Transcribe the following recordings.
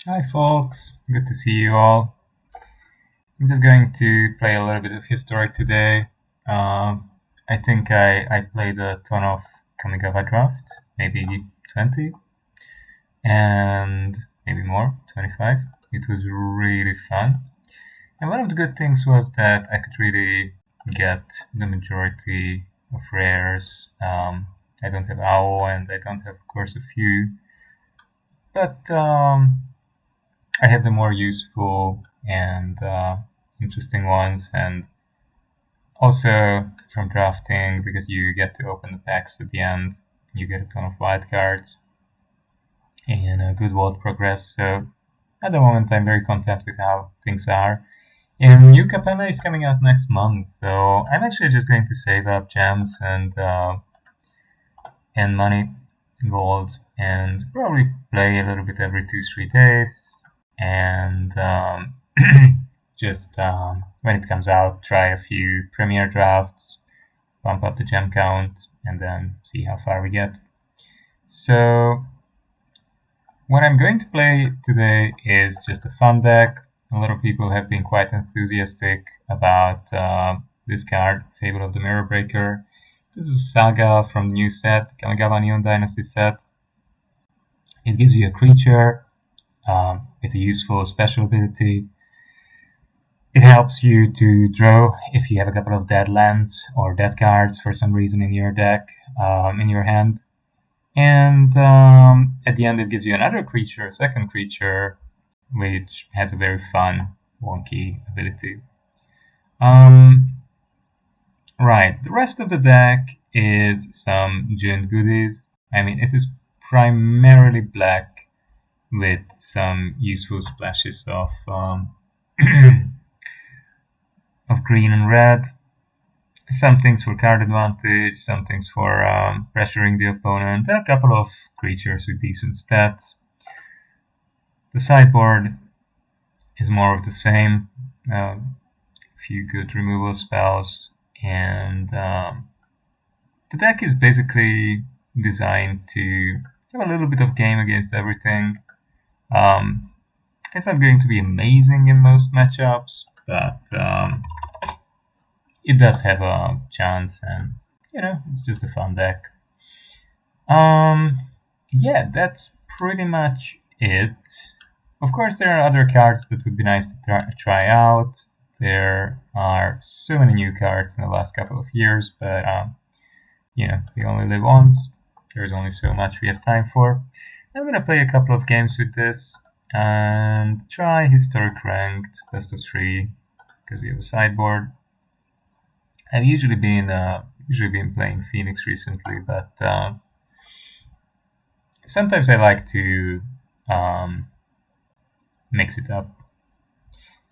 Hi folks, good to see you all. I'm just going to play a little bit of Historic today. I think I played a ton of Kamigawa draft, maybe 20, and maybe more, 25. It was really fun. And one of the good things was that I could really get the majority of rares. I don't have Owl and I don't have, of course, a few. But I have the more useful and interesting ones, and also from drafting, because you get to open the packs at the end, you get a ton of wild cards and a good world progress. So at the moment, I'm very content with how things are. And new Capella is coming out next month, so I'm actually just going to save up gems and money, gold, and probably play a little bit every 2-3 days. And just when it comes out, try a few premier drafts, bump up the gem count, and then see how far we get. So what I'm going to play today is just a fun deck. A lot of people have been quite enthusiastic about this card, Fable of the Mirror Breaker. This is a saga from the new set, Kamigawa Neon Dynasty set. It gives you a creature with a useful special ability. It helps you to draw if you have a couple of dead lands or dead cards for some reason in your deck, in your hand. And at the end it gives you another creature, a second creature, which has a very fun, wonky ability. Right, the rest of the deck is some Jund goodies. I mean, it is primarily black with some useful splashes of of green and red. Some things for card advantage, some things for pressuring the opponent, and a couple of creatures with decent stats. The sideboard is more of the same. A few good removal spells, and the deck is basically designed to have a little bit of game against everything. It's not going to be amazing in most matchups, but it does have a chance, and it's just a fun deck. Yeah, that's pretty much it. Of course, there are other cards that would be nice to try out. There are so many new cards in the last couple of years, but we only live once. There's only so much we have time for. I'm gonna play a couple of games with this and try Historic Ranked best of 3 because we have a sideboard. I've usually been playing Phoenix recently, but sometimes I like to mix it up.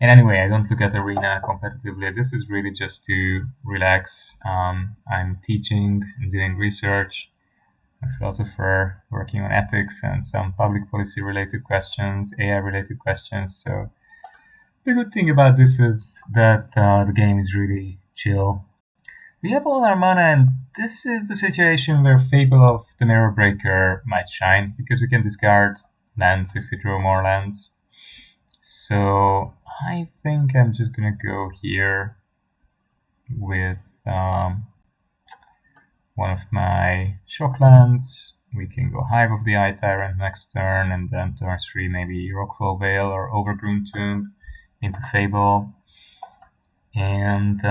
And anyway, I don't look at Arena competitively. This is really just to relax. I'm teaching and doing research, a philosopher working on ethics and some public policy related questions, AI related questions. So the good thing about this is that the game is really chill. We have all our mana, and this is the situation where Fable of the Mirror Breaker might shine, because we can discard lands if we draw more lands. So I think I'm just gonna go here with one of my shock lands. We can go Hive of the Eye Tyrant next turn, and then turn 3 maybe Rockfall Vale or Overgrown Tomb into Fable. And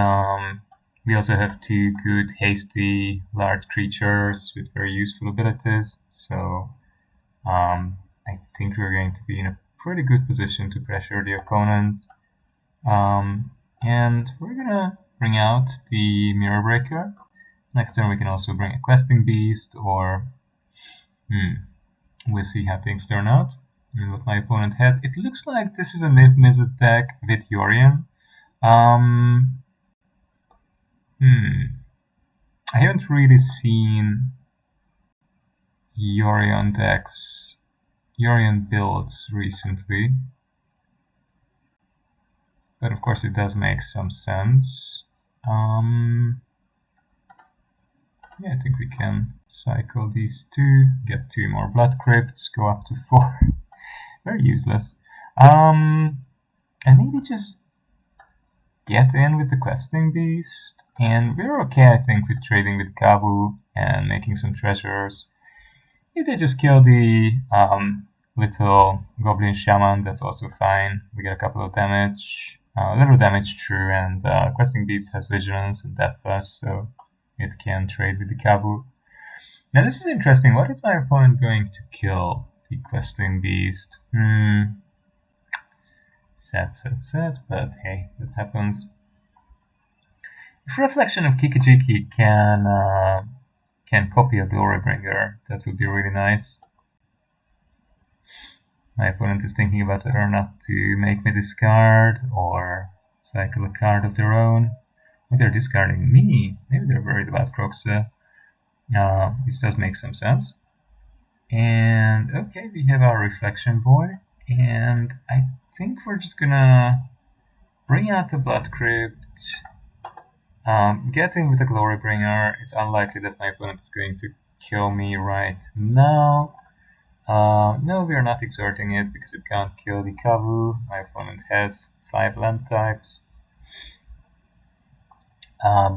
we also have 2 good hasty large creatures with very useful abilities. So I think we're going to be in a pretty good position to pressure the opponent. And we're gonna bring out the Mirror Breaker. Next turn we can also bring a Questing Beast, or we'll see how things turn out and what my opponent has. It looks like this is a Niv Mizzet deck with Yorion. I haven't really seen Yorion decks, Yorion builds recently, but of course it does make some sense. Yeah, I think we can cycle these 2, get 2 more Blood Crypts, go up to 4. very useless. And maybe just get in with the questing beast, and we're okay, I think, with trading with Kabu and making some treasures. If they just kill the little goblin shaman, that's also fine. We get a couple of damage, a little damage true, and questing beast has vigilance and death touch, so it can trade with the Kabu. Now this is interesting. What is my opponent going to kill the questing beast? Sad, but hey, that happens. If Reflection of Kikijiki can copy a Glorybringer, that would be really nice. My opponent is thinking about whether or not to make me discard or cycle a card of their own. But they're discarding me. Maybe they're worried about Croxa, which does make some sense. And okay, we have our Reflection Boy, and I think we're just gonna bring out the Blood Crypt, get in with the Glorybringer. It's unlikely that my opponent is going to kill me right now. No, we are not exerting it because it can't kill the Kavu. My opponent has 5 land types.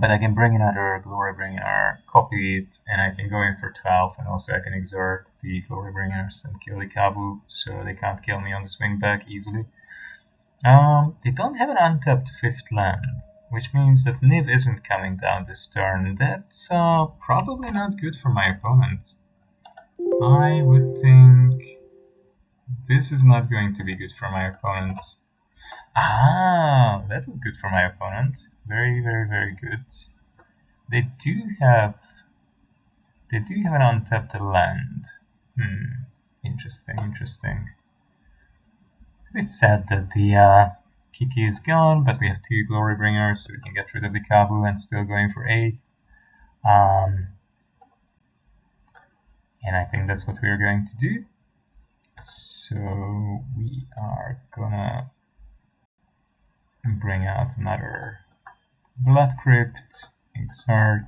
But I can bring another Glorybringer, copy it, and I can go in for 12, and also I can exert the Glorybringers and kill the Kabu, so they can't kill me on the swing back easily. They don't have an untapped 5th land, which means that Niv isn't coming down this turn. That's probably not good for my opponent. I would think this is not going to be good for my opponent. Ah, that was good for my opponent. Very, very, very good. They do have an untapped land. Interesting. It's a bit sad that the Kiki is gone, but we have 2 Glorybringers, so we can get rid of the Kabu and still going for 8. And I think that's what we're going to do. So we are gonna bring out another Blood Crypt, exert.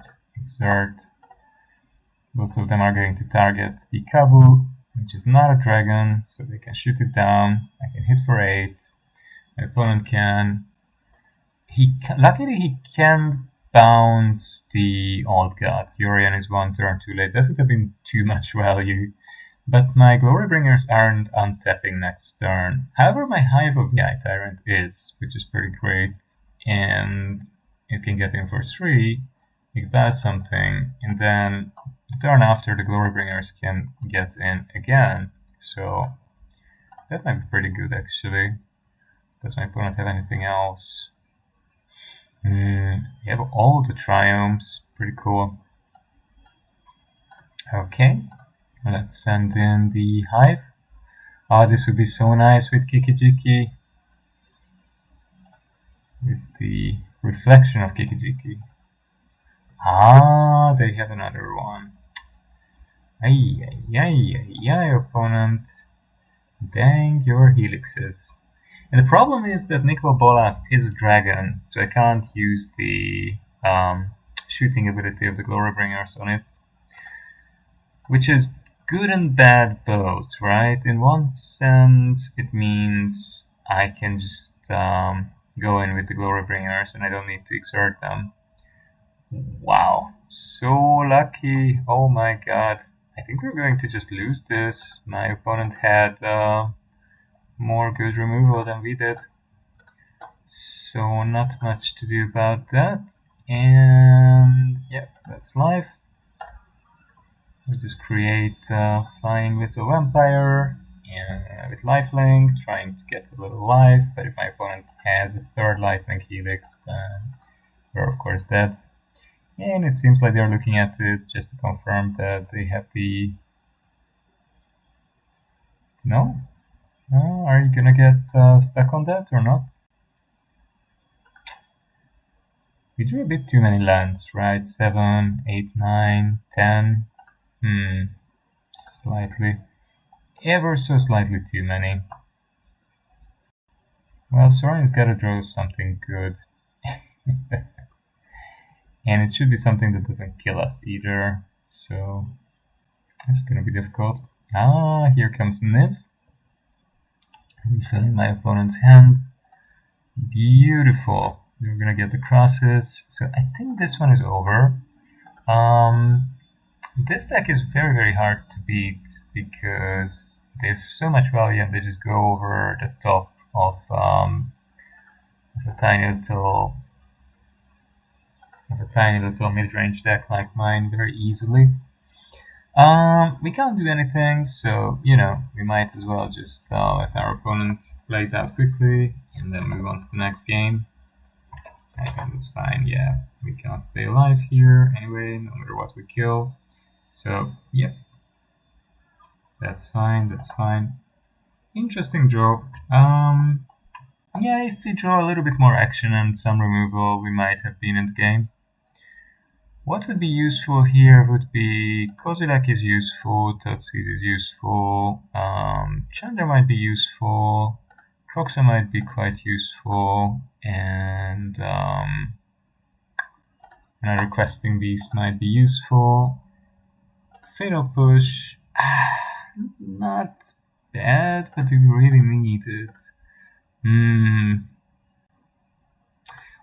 Both of them are going to target the Kabu, which is not a dragon, so they can shoot it down. I can hit for 8. My opponent can. Luckily he can't bounce the Old God. Yorion is 1 turn too late. That would have been too much value. But my Glorybringers aren't untapping next turn. However, my Hive of the Eye Tyrant is, which is pretty great. And it can get in for 3, exile something, and then the turn after the Glorybringers can get in again. So that might be pretty good actually. Does my opponent have anything else? We have all the triomes, pretty cool. Okay, let's send in the Hive. Oh, this would be so nice with Kikijiki. With the Reflection of Kikijiki. Ah, they have another one. Ay, opponent. Dang your helixes. And the problem is that Nicol Bolas is a dragon, so I can't use the shooting ability of the Glorybringers on it. Which is good and bad both, right? In one sense, it means I can just go in with the Glorybringers and I don't need to exert them. Wow, so lucky. Oh my god. I think we're going to just lose this. My opponent had more good removal than we did. So not much to do about that. And yeah, that's life. We just create a flying little vampire with lifelink, trying to get a little life, but if my opponent has a 3rd lifelink helix, then we're of course dead. And it seems like they're looking at it just to confirm that they have the... No? No? Are you gonna get stuck on that or not? We drew a bit too many lands, right? 7, 8, 9, 10. Slightly. Ever so slightly too many. Well, Soren's gotta draw something good. And it should be something that doesn't kill us either. So, it's gonna be difficult. Ah, here comes Niv. refilling my opponent's hand. Beautiful. We're gonna get the crosses. So I think this one is over. This deck is very, very hard to beat because there's so much value and they just go over the top of a tiny little mid-range deck like mine very easily. We can't do anything, so you know we might as well just let our opponent play it out quickly and then move on to the next game. I think that's fine. Yeah, we can't stay alive here anyway, no matter what we kill. So yep, that's fine. That's fine. Interesting draw. Yeah, if we draw a little bit more action and some removal, we might have been in the game. What would be useful here would be Kozilek is useful, Thoughtseize is useful, Chandra might be useful, Kroxa might be quite useful, and another Questing Beast might be useful. Fatal Push, not bad, but do we really need it?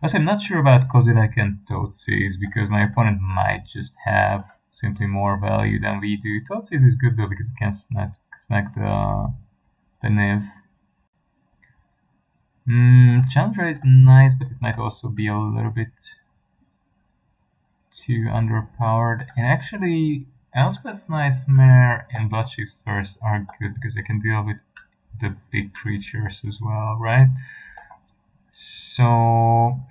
Also, I'm not sure about Kozilek and Thoughtseize because my opponent might just have simply more value than we do. Thoughtseize is good though because it can snack the Niv. Chandra is nice, but it might also be a little bit too underpowered. And actually, Elspeth's Nightmare and Bloodchief's Thirst are good because they can deal with the big creatures as well, right? So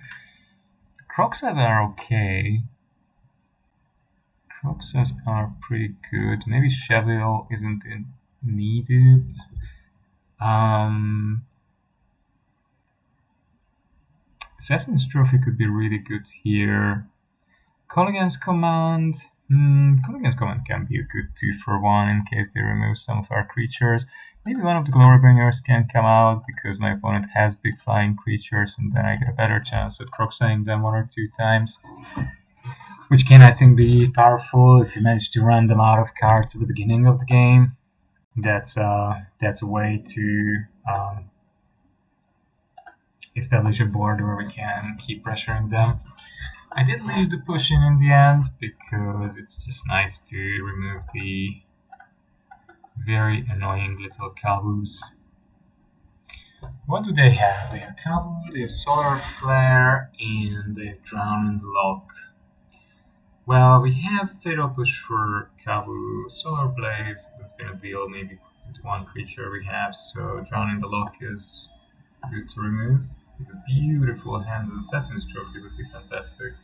Kroxas are okay. Kroxas are pretty good. Maybe Cheville isn't needed. Assassin's Trophy could be really good here. Colligan's Command. Colligan's Command can be a good 2-for-1 in case they remove some of our creatures. Maybe one of the Glorybringers can come out because my opponent has big flying creatures and then I get a better chance at Kroxaing them 1 or 2 times. Which can, I think, be powerful if you manage to run them out of cards at the beginning of the game. That's a way to establish a board where we can keep pressuring them. I did leave the push in the end because it's just nice to remove the very annoying little Kavus. What do they have? They have Kavu, they have Solar Flare, and they have Drown in the Lock. Well, we have Fatal Push for Kavu, Solar Blaze, that's gonna deal maybe with 1 creature we have, so Drown in the Lock is good to remove. With a beautiful hand, the Assassin's Trophy would be fantastic.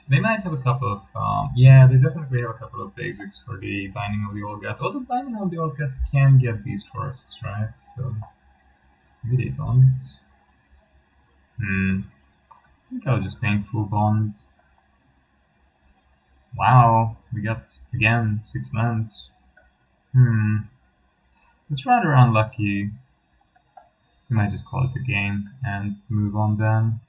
They might have a couple of, yeah, they definitely have a couple of basics for the Binding of the Old Gods. Although Binding of the Old Gods can get these firsts, right? So maybe they don't. I think I was just paying full bonds. Wow, we got, again, 6 lands. It's rather unlucky. We might just call it a game and move on then.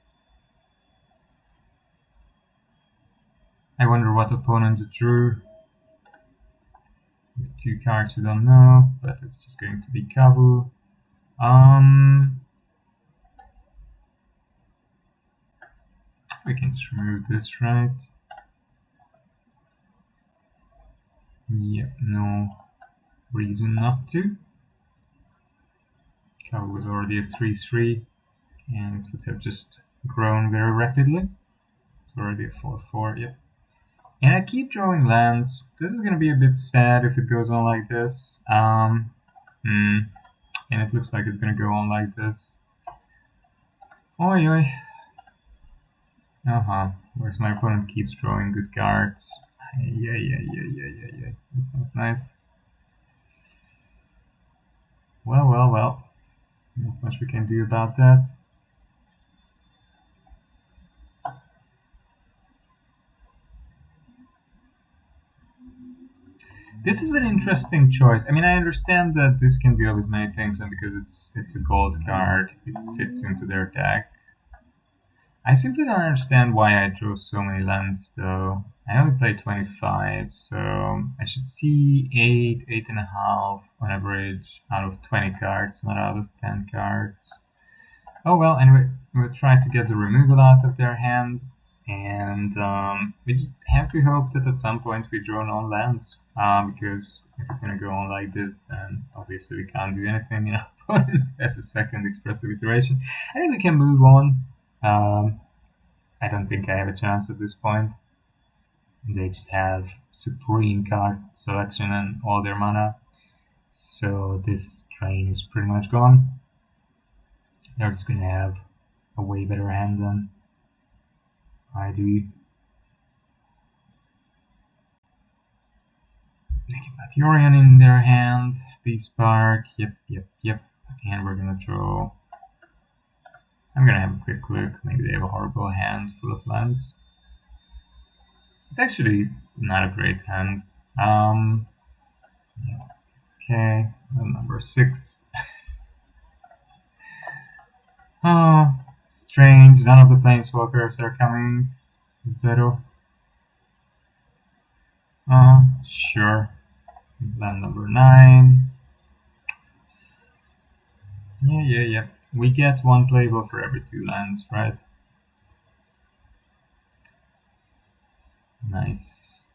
I wonder what opponent drew. With 2 cards we don't know, but it's just going to be Kavu. We can just remove this, right? Yep, no reason not to. Kavu was already a 3-3 and it would have just grown very rapidly. It's already a 4-4, yep. And I keep drawing lands. This is gonna be a bit sad if it goes on like this. And it looks like it's gonna go on like this. Oi oi. Whereas my opponent keeps drawing good cards. Yeah. That's not nice. Well. Not much we can do about that. This is an interesting choice. I mean, I understand that this can deal with many things, and because it's a gold card, it fits into their deck. I simply don't understand why I draw so many lands though. I only play 25, so I should see 8, 8.5 on average out of 20 cards, not out of 10 cards. Oh well, anyway, we're trying to get the removal out of their hand, and we just have to hope that at some point we draw non-lands, because if it's gonna go on like this, then obviously we can't do anything, you know, opponent has a second expressive iteration. I think we can move on. I don't think I have a chance at this point. They just have supreme card selection and all their mana, so this train is pretty much gone. They're just gonna have a way better hand than I do. They can put Yorion in their hand, the Spark, yep, and we're gonna draw. I'm gonna have a quick look, maybe they have a horrible hand full of lands. It's actually not a great hand. Yeah. Okay, number 6. Oh, strange, none of the planeswalkers are coming. 0. Sure. Land number 9. Yeah. We get 1 playable for every 2 lands, right? Nice.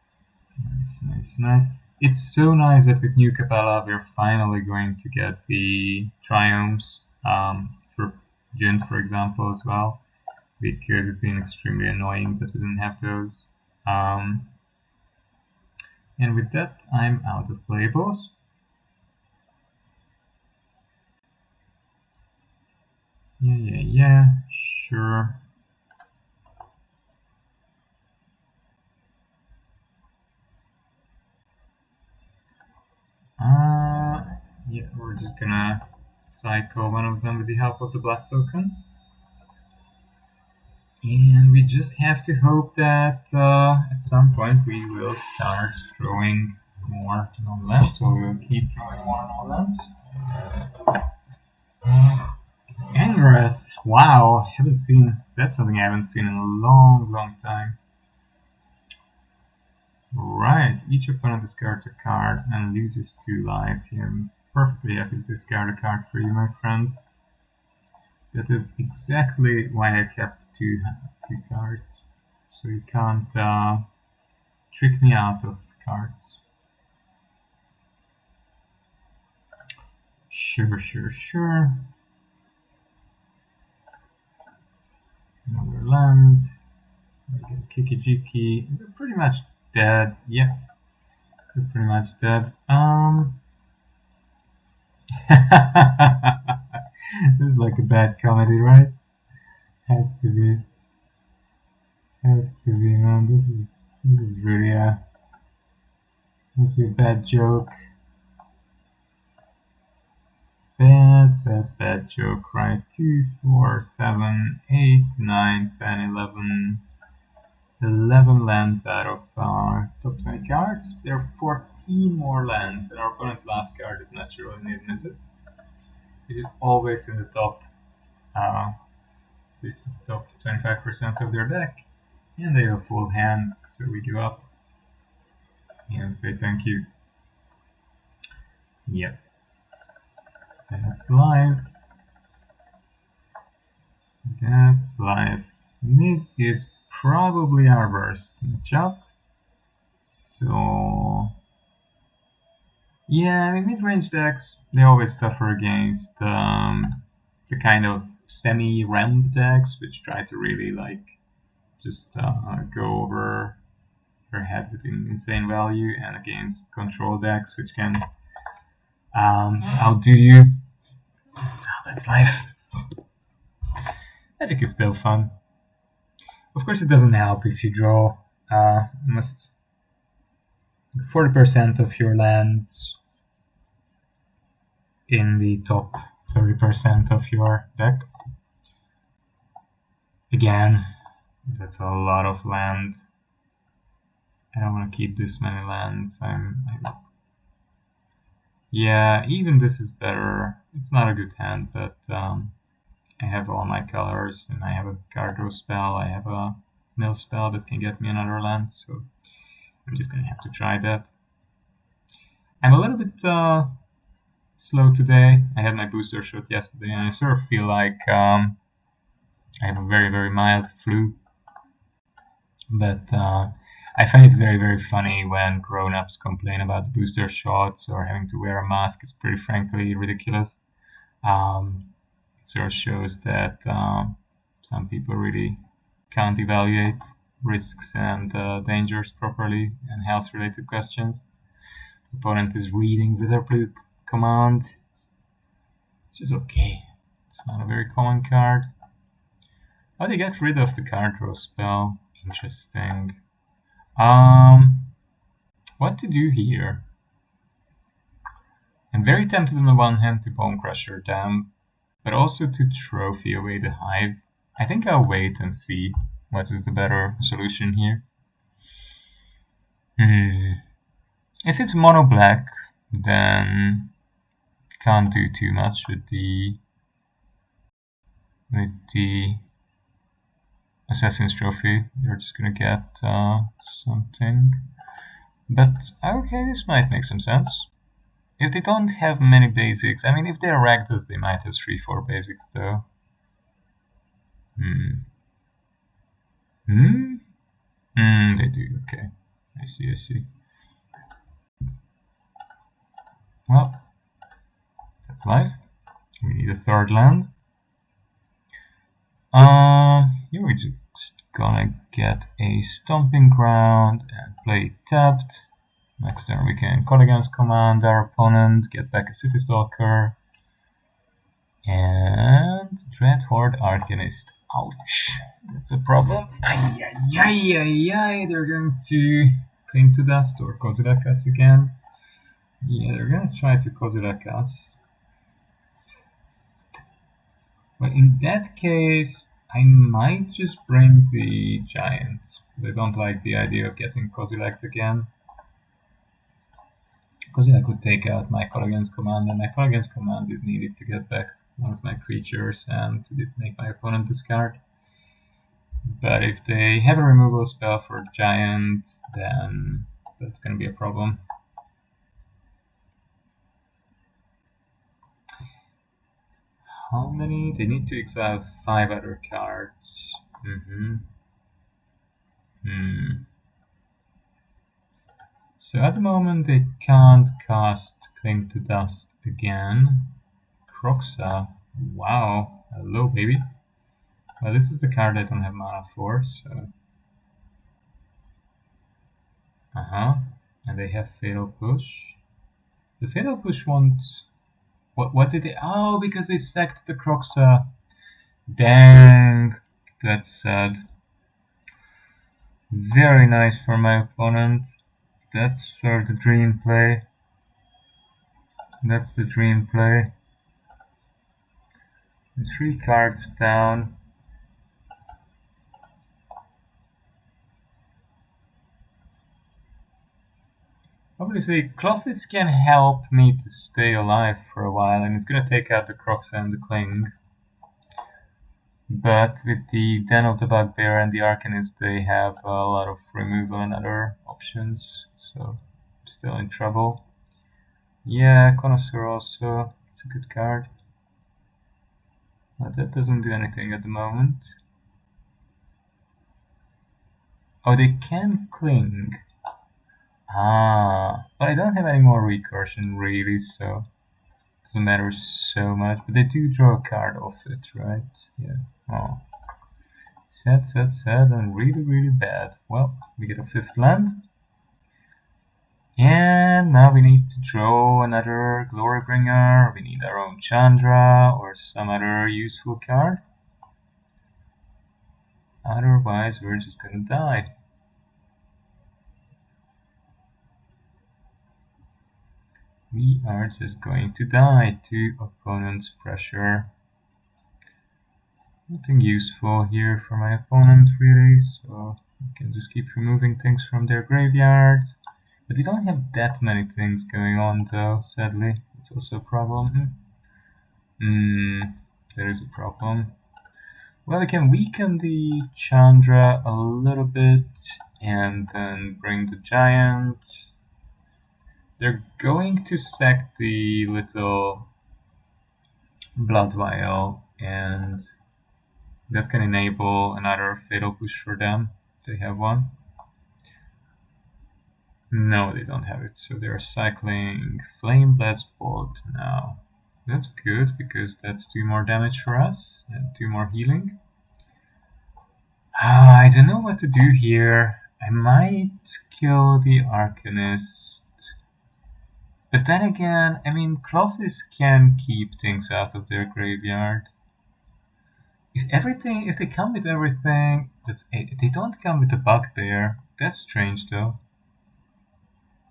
It's so nice that with New Capella we're finally going to get the triomes for Jund, for example, as well, because it's been extremely annoying that we didn't have those. And with that, I'm out of playables. Yeah, sure. Yeah, we're just gonna cycle one of them with the help of the black token. And we just have to hope that at some point we will start drawing more non-lands, so we'll keep drawing more non-lands. Angrath, wow, that's something I haven't seen in a long time. Right, each opponent discards a card and loses 2 life. I'm perfectly happy to discard a card for you, my friend. That is exactly why I kept two cards. So you can't trick me out of cards. Sure. Another land. We get Kiki-Jiki. They're pretty much dead. Yep. They're pretty much dead. This is like a bad comedy, right? Has to be, man. This is really must be a bad joke. Bad joke, right? 2, 4, 7, 8, 9, 10, 11. 11 lands out of top 20 cards. There are 14 more lands, and our opponent's last card is Natural Niv, is it? Which is always in the top, at least the top 25% of their deck. And they have a full hand, so we give up and say thank you. Yep. That's live. Niv is probably our worst matchup. So yeah, I mean, mid-range decks, they always suffer against the kind of semi-ramp decks, which try to really like just go over their head with insane value, and against control decks, which can outdo you. Oh, that's life. Magic is still fun. Of course, it doesn't help if you draw almost 40% of your lands in the top 30% of your deck. Again, that's a lot of land. I don't want to keep this many lands. Yeah, even this is better. It's not a good hand, but I have all my colors, and I have a card draw spell, I have a mill spell that can get me another land, so I'm just gonna have to try that. I'm a little bit slow today. I had my booster shot yesterday, and I sort of feel like I have a very mild flu. But I find it very funny when grown-ups complain about the booster shots or having to wear a mask. It's pretty frankly ridiculous. It sort of shows that some people really can't evaluate risks and dangers properly and health-related questions. The opponent is reading Witherblue command, which is okay. It's not a very common card. Oh, they get rid of the card draw spell. Interesting. What to do here? I'm very tempted on the one hand to Bone Crusher them, but also to trophy away the Hive. I think I'll wait and see what is the better solution here. If it's mono black, then can't do too much with the Assassin's Trophy. They're just gonna get something. But okay, this might make some sense. If they don't have many basics, I mean, if they're Rakdos, they might have 3-4 basics though. They do, okay. I see. Well, that's life. We need a third land. Here we're just gonna get a Stomping Ground and play tapped. Next turn we can call against command our opponent, get back a City Stalker, and Dreadhorde Arcanist. Ouch, that's a problem. Ay, they're going to Cling to Dust or Kozilek us again. Yeah, they're gonna try to Kozilek us. But in that case, I might just bring the Giant, because I don't like the idea of getting Kozilek again. Kozilek could take out my Call Against command, and my Call Against command is needed to get back one of my creatures and to make my opponent discard. But if they have a removal spell for Giant, then that's going to be a problem. How many? They need to exile 5 other cards. So at the moment they can't cast Cling to Dust again. Kroxa, wow, hello baby. Well, this is the card I don't have mana for, so... And they have Fatal Push. The Fatal Push won't... What did they... Oh, because they sacked the Kroxa. Dang, that's sad. Very nice for my opponent. That's sort of the dream play. That's the dream play. 3 cards down. Obviously, Clothes can help me to stay alive for a while, and it's gonna take out the Kroxa and the Cling. But with the Den of the Bugbear and the Arcanist, they have a lot of removal and other options, so I'm still in trouble. Yeah, Connoisseur also, it's a good card. But that doesn't do anything at the moment. Oh, they can Cling. But I don't have any more recursion really, so it doesn't matter so much. But they do draw a card off it, right? Yeah. Oh. Sad, and really bad. Well, we get a 5th land. And now we need to draw another Glorybringer. We need our own Chandra or some other useful card. Otherwise, we're just gonna die. We are just going to die to opponent's pressure. Nothing useful here for my opponent really, so I can just keep removing things from their graveyard. But they don't have that many things going on though, sadly. It's also a problem. there is a problem. Well, we can weaken the Chandra a little bit and then bring the giant. They're going to sack the little blood vial, and that can enable another fatal push for them. They have one. No, they don't have it, so they're cycling Flame Blast Bolt now. That's good, because that's 2 more damage for us, and 2 more healing. I don't know what to do here. I might kill the Arcanist. But then again, I mean, Clothes can keep things out of their graveyard. If they come with everything, they don't come with a Bugbear. That's strange, though.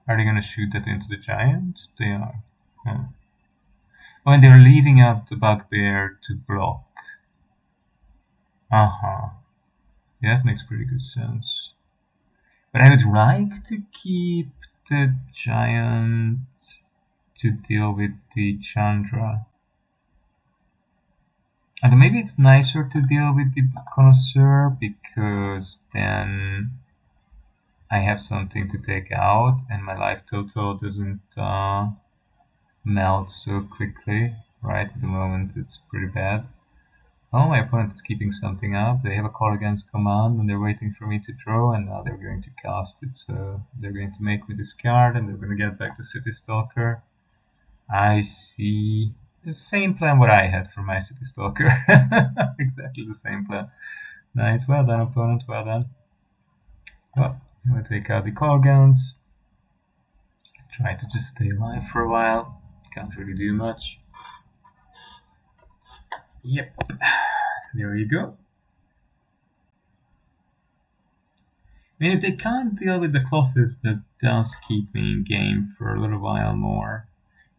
Are they gonna shoot that into the giant? They are. Oh, and they're leaving out the Bugbear to block. Yeah, that makes pretty good sense. But I would like to keep the giant to deal with the Chandra. And maybe it's nicer to deal with the Connoisseur, because then I have something to take out and my life total doesn't melt so quickly. Right at the moment it's pretty bad. Oh, my opponent is keeping something up. They have a call against command and they're waiting for me to draw, and now they're going to cast it, so they're going to make me discard and they're going to get back to City Stalker. I see. The same plan what I had for my City Stalker. Exactly the same plan. Nice, well done opponent, well done. Well, I'm going to take out the call guns. Try to just stay alive for a while. Can't really do much. Yep, there you go. I mean, if they can't deal with the Colossus, that does keep me in game for a little while more.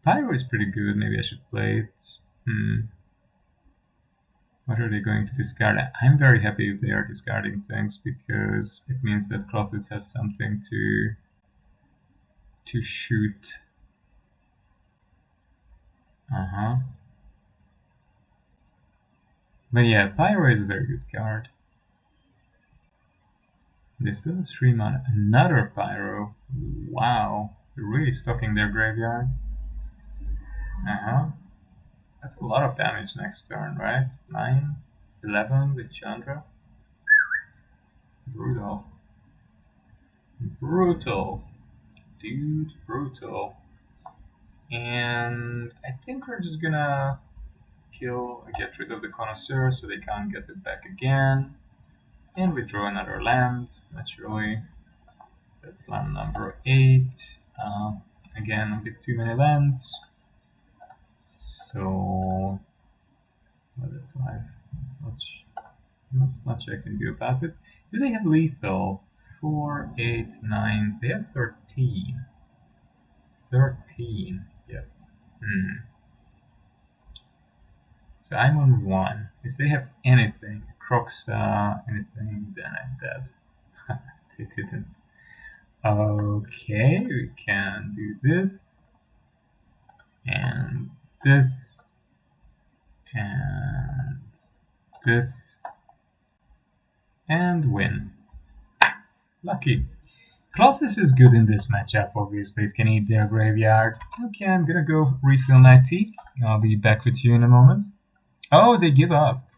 Pyro is pretty good, maybe I should play it. What are they going to discard? I'm very happy if they are discarding things, because it means that Colossus has something to shoot. But yeah, Pyro is a very good card. They still have 3 mana. Another Pyro. Wow. They're really stocking their graveyard. That's a lot of damage next turn, right? 9, 11 with Chandra. Brutal. Brutal. Dude, brutal. And I think we're just gonna get rid of the Connoisseur so they can't get it back again. And we draw another land, naturally. That's land number 8. Again, a bit too many lands. So, well, that's life. Not much I can do about it. Do they have lethal? 4, 8, 9. They have 13. 13. Yep. So I'm on 1. If they have anything, Croxa, anything, then I'm dead. They didn't. Okay, we can do this. And this. And this. And win. Lucky. Colossus is good in this matchup, obviously. It can eat their graveyard. Okay, I'm gonna go refill my tea. I'll be back with you in a moment. Oh, they give up.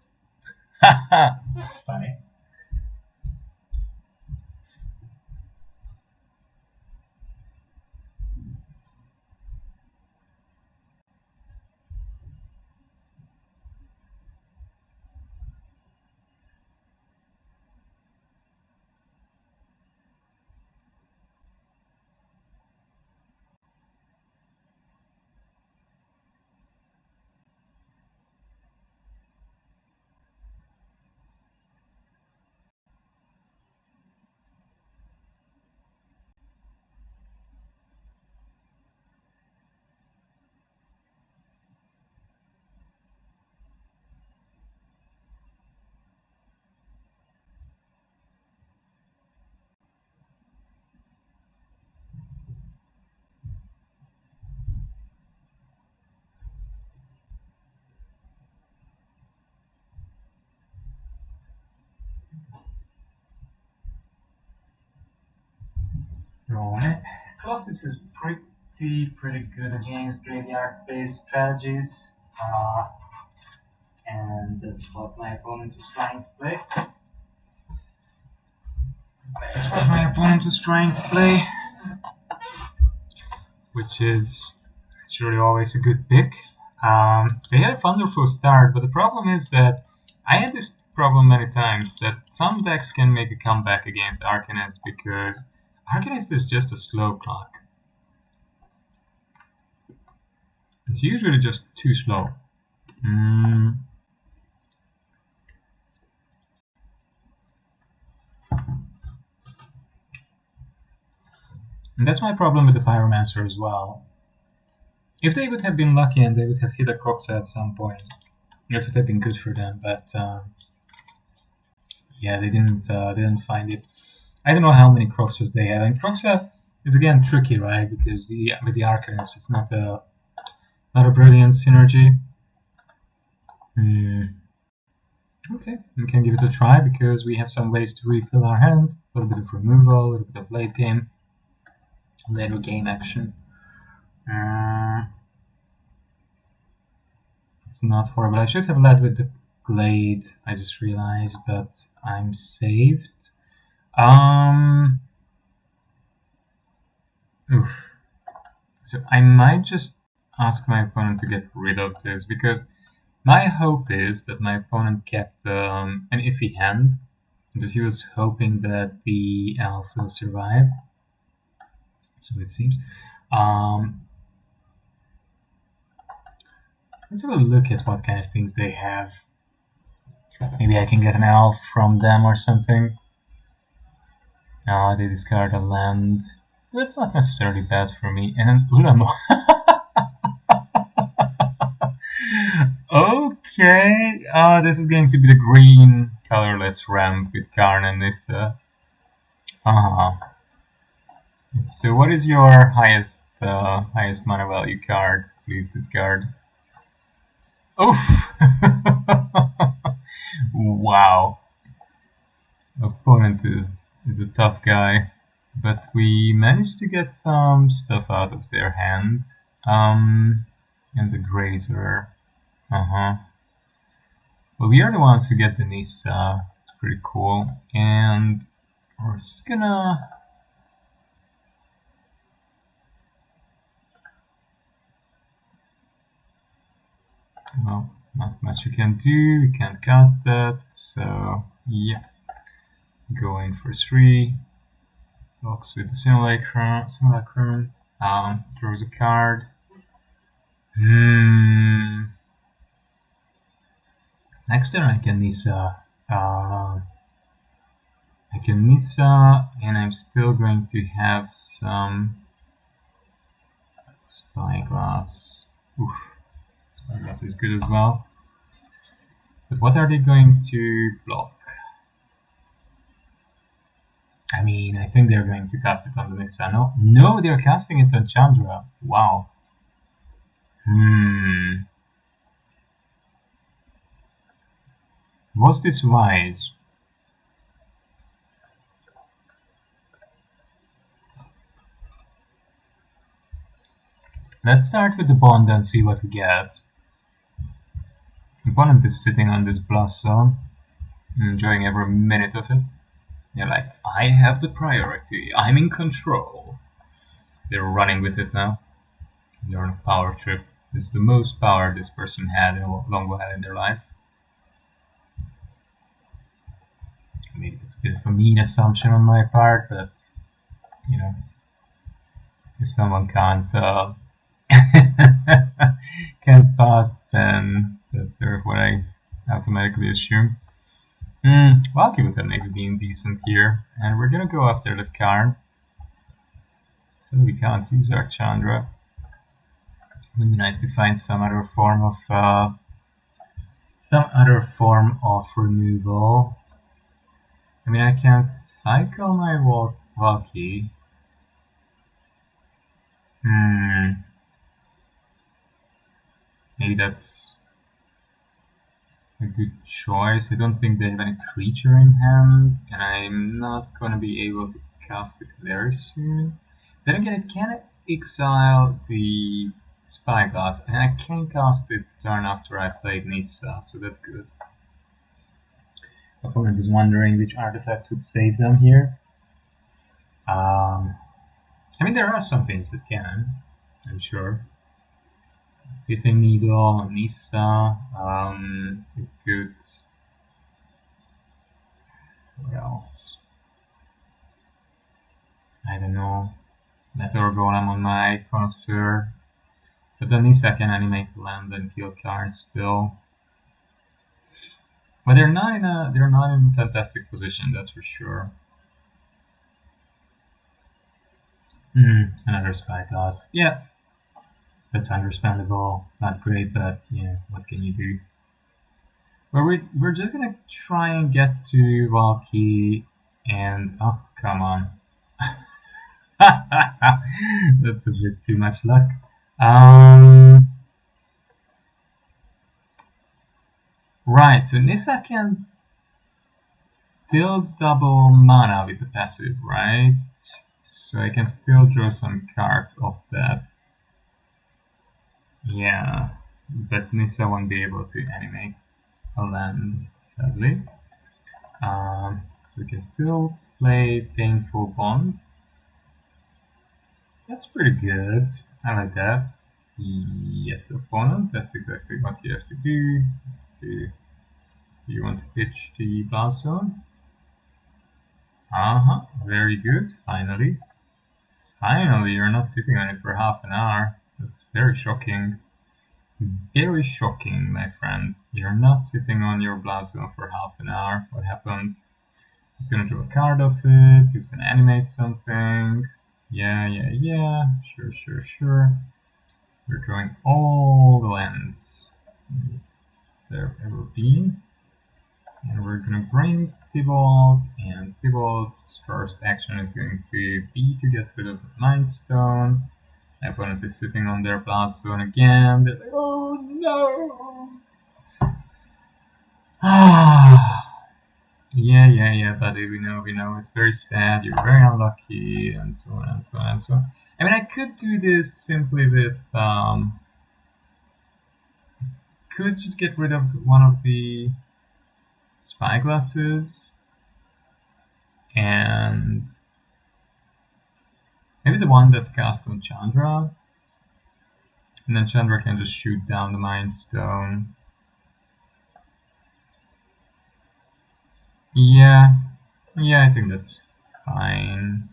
Haha, funny. So, Colossus is pretty good against graveyard-based strategies, and that's what my opponent was trying to play. Which is actually always a good pick. They had a wonderful start, but the problem is that I had this problem many times that some decks can make a comeback against Arcanist because Arcanist is just a slow clock. It's usually just too slow. And that's my problem with the Pyromancer as well. If they would have been lucky and they would have hit a Croxa at some point, it would have been good for them, but yeah, they didn't find it. I don't know how many Croxas they have, and Croxa is again tricky, right? Because with the Arcanist, it's not a brilliant synergy. Okay, we can give it a try because we have some ways to refill our hand. A little bit of removal, a little bit of later game action. It's not horrible. I should have led with the Glade, I just realized, but I'm saved. So I might just ask my opponent to get rid of this, because my hope is that my opponent kept an iffy hand, because he was hoping that the elf will survive. So it seems. Let's have a look at what kind of things they have. Maybe I can get an elf from them or something. They discard a land. That's not necessarily bad for me. And an Ulamo. Okay. This is going to be the green colorless ramp with Karn and Nissa. So what is your highest mana value card? Please discard. Oof! Wow. Opponent is a tough guy, but we managed to get some stuff out of their hand. And the Grazer. Well, we are the ones who get the Nissa. It's pretty cool. And we're just gonna... Well, not much we can do. We can't cast that. So, yeah. Going for 3. Locks with the Simulacrum. Draws a card. Next turn I can Nissa. And I'm still going to have some Spyglass. Oof. Spyglass is good as well. But what are they going to block? I mean, I think they're going to cast it on the Nissa. No, they're casting it on Chandra. Wow. Was this wise? Let's start with the Bond and see what we get. Opponent is sitting on this blast zone, enjoying every minute of it. They're like, I have the priority, I'm in control. They're running with it now. They're on a power trip. This is the most power this person had in a long while in their life. Maybe it's a bit of a mean assumption on my part, but, you know, if someone can't pass, then that's sort of what I automatically assume. Valky would have maybe been decent here, and we're gonna go after the Karn. So we can't use our Chandra. It would be nice to find some other form of removal. I mean, I can cycle my Valky. Maybe that's a good choice. I don't think they have any creature in hand, and I'm not gonna be able to cast it very soon. Then again, it can exile the Spyglass, and I can cast it the turn after I played Nissa, so that's good. Opponent is wondering which artifact would save them here. I mean, there are some things that can, I'm sure. Pithing Needle, Nissa is good. What else? I don't know. Meteor Golem on my Connoisseur. But then Nissa can animate land and kill cards still. But they're not in a fantastic position, that's for sure. Another Spyglass. Yeah, that's understandable. Not great, but yeah, what can you do? Well, we're just gonna try and get to Valky and oh, come on. That's a bit too much luck. Right, so Nissa can still double mana with the passive, right? So I can still draw some cards off that. Yeah, but Nissa won't be able to animate a land, sadly. So we can still play Painful Bond. That's pretty good. I like that. Yes, opponent, that's exactly what you have to do. You want to pitch the blast zone? Very good, finally. Finally, you're not sitting on it for half an hour. That's very shocking. Very shocking, my friend. You're not sitting on your blast zone for half an hour. What happened? He's gonna draw a card off it, he's gonna animate something. Yeah. Sure. We're drawing all the lands there have ever been. And we're gonna bring Tybalt, and Tybalt's first action is going to be to get rid of the Mind Stone. My opponent is sitting on their blast zone again. They're like, oh no! Yeah, buddy, we know, it's very sad, you're very unlucky, and so on. I mean, I could do this simply with, could just get rid of one of the Spyglasses, and maybe the one that's cast on Chandra, and then Chandra can just shoot down the Mind Stone. Yeah, I think that's fine.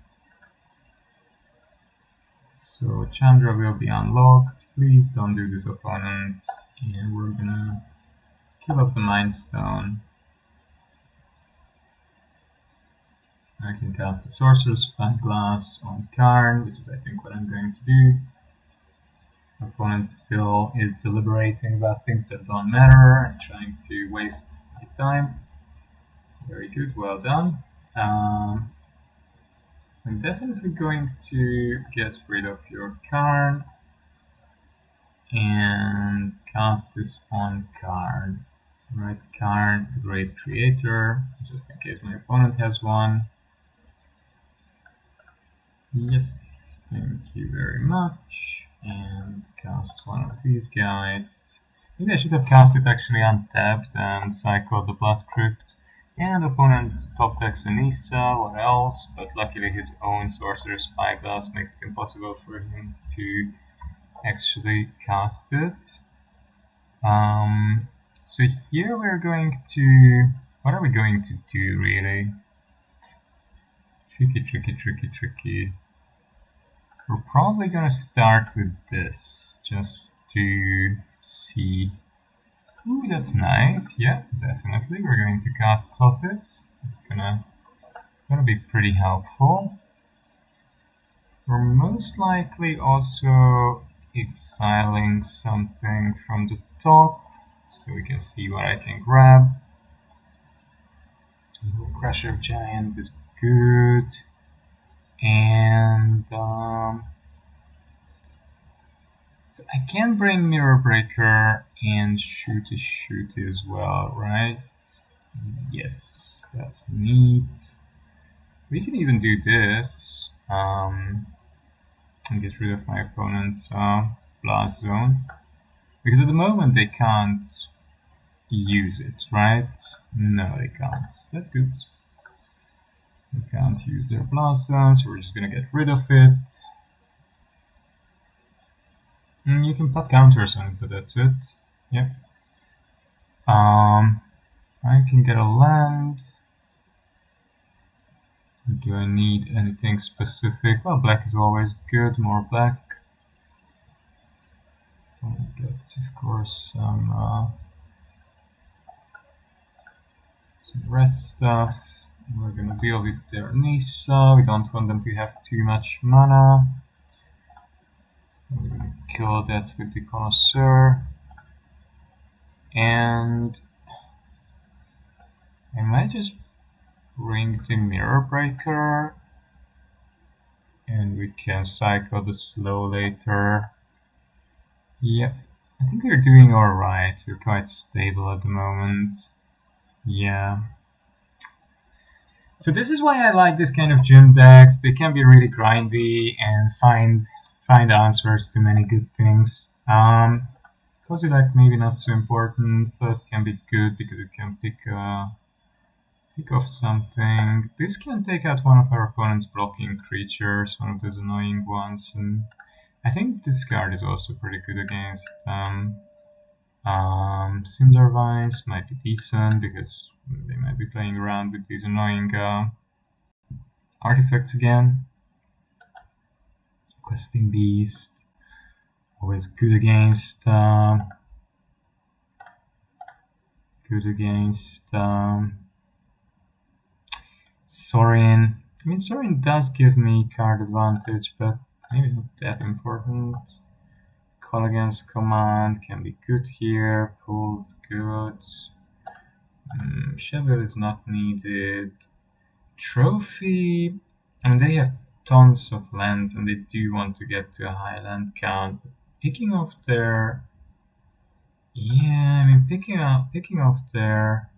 So Chandra will be unlocked. Please don't do this, opponent. And we're gonna kill off the Mind Stone. I can cast the Sorcerer's Spyglass on Karn, which is I think what I'm going to do. Opponent still is deliberating about things that don't matter and trying to waste my time. Very good, well done. I'm definitely going to get rid of your Karn and cast this on Karn. Right, Karn, the Great Creator, just in case my opponent has one. Yes, thank you very much. And cast one of these guys. Maybe I should have cast it actually untapped and cycled the Blood Crypt. And opponent top decks a Nissa, what else? But luckily his own Sorcerer's Spyglass makes it impossible for him to actually cast it. So here we're going to... What are we going to do, really? Tricky. We're probably gonna start with this, just to see... Ooh, that's nice. Yeah, definitely. We're going to cast Clothis. It's gonna be pretty helpful. We're most likely also exiling something from the top, so we can see what I can grab. Crusher of Giant is good. And so I can bring Mirror Breaker and shoot as well, right? Yes, that's neat. We can even do this and get rid of my opponent's blast zone, because at the moment they can't use it, right? No, they can't. That's good. They can't use their blast zone, so we're just gonna get rid of it. You can put counters on it, but that's it. Yep. I can get a land. Do I need anything specific? Well, black is always good, more black. Get, of course, some red stuff. We're gonna deal with their Nissa. We don't want them to have too much mana. We're gonna kill that with the Connoisseur. And I might just bring the Mirror Breaker. And we can cycle the slow later. Yeah, I think we're doing alright. We're quite stable at the moment. Yeah. So this is why I like this kind of gym decks. They can be really grindy and find answers to many good things. Cozy deck maybe not so important. First can be good because it can pick off something. This can take out one of our opponent's blocking creatures, one of those annoying ones, and I think this card is also pretty good against Cinder Vines. Might be decent because they might be playing around with these annoying artifacts again. Questing Beast, always good against Sorin. I mean, Sorin does give me card advantage, but maybe not that important. Call against command can be good here. Pull's good. Shovel is not needed. Trophy. I mean, they have tons of lands and they do want to get to a high land count. Picking off their... Yeah, I mean, picking off their...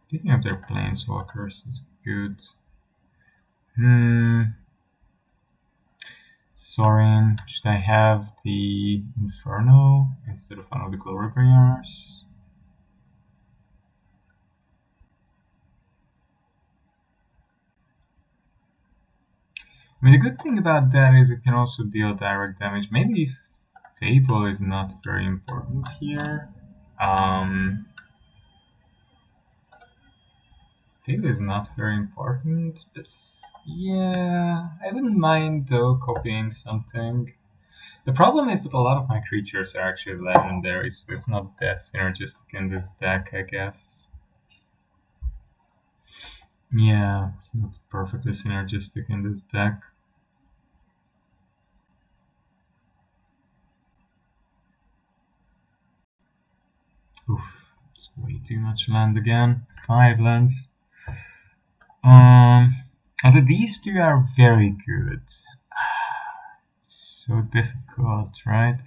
Picking up their planeswalkers is good. Sorin, should I have the Inferno instead of one of the Glorybringers? I mean, the good thing about that is it can also deal direct damage. Maybe Fable is not very important here. Fable is not very important, but yeah, I wouldn't mind though copying something. The problem is that a lot of my creatures are actually legendary, so it's not that synergistic in this deck, I guess. Yeah, it's not perfectly synergistic in this deck. Oof, it's way too much land again. 5 lands. Although these two are very good. So difficult, right?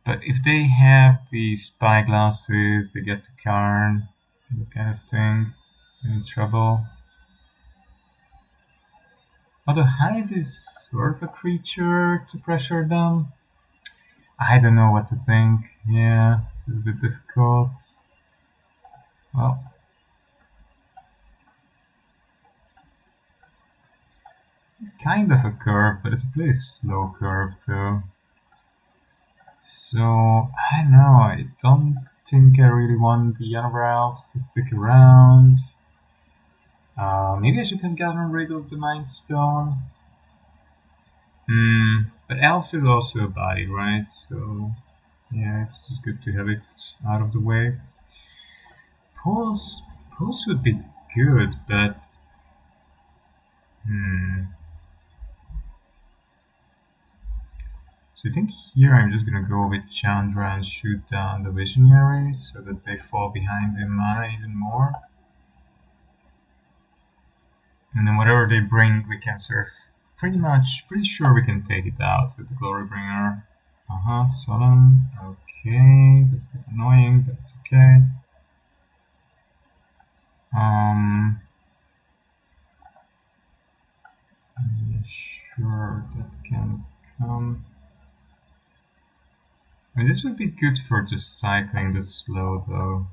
But if they have the spyglasses, they get to Karn, that kind of thing, they're in trouble. Although Hive is sort of a creature to pressure them. I don't know what to think. Yeah, this is a bit difficult. Well, kind of a curve, but it's a pretty slow curve too. So, I don't know, I don't think I really want the other elves to stick around. Maybe I should have gotten rid of the Mind Stone. But elves is also a body, right? So, yeah, it's just good to have it out of the way. Pulse would be good, but... So I think here I'm just gonna go with Chandra and shoot down the Visionaries so that they fall behind in mana even more. And then whatever they bring, we can surf. Pretty sure we can take it out with the Glorybringer. Solemn. Okay, that's a bit annoying, but it's okay. Yeah, sure, that can come. I mean, this would be good for just cycling the slow, though.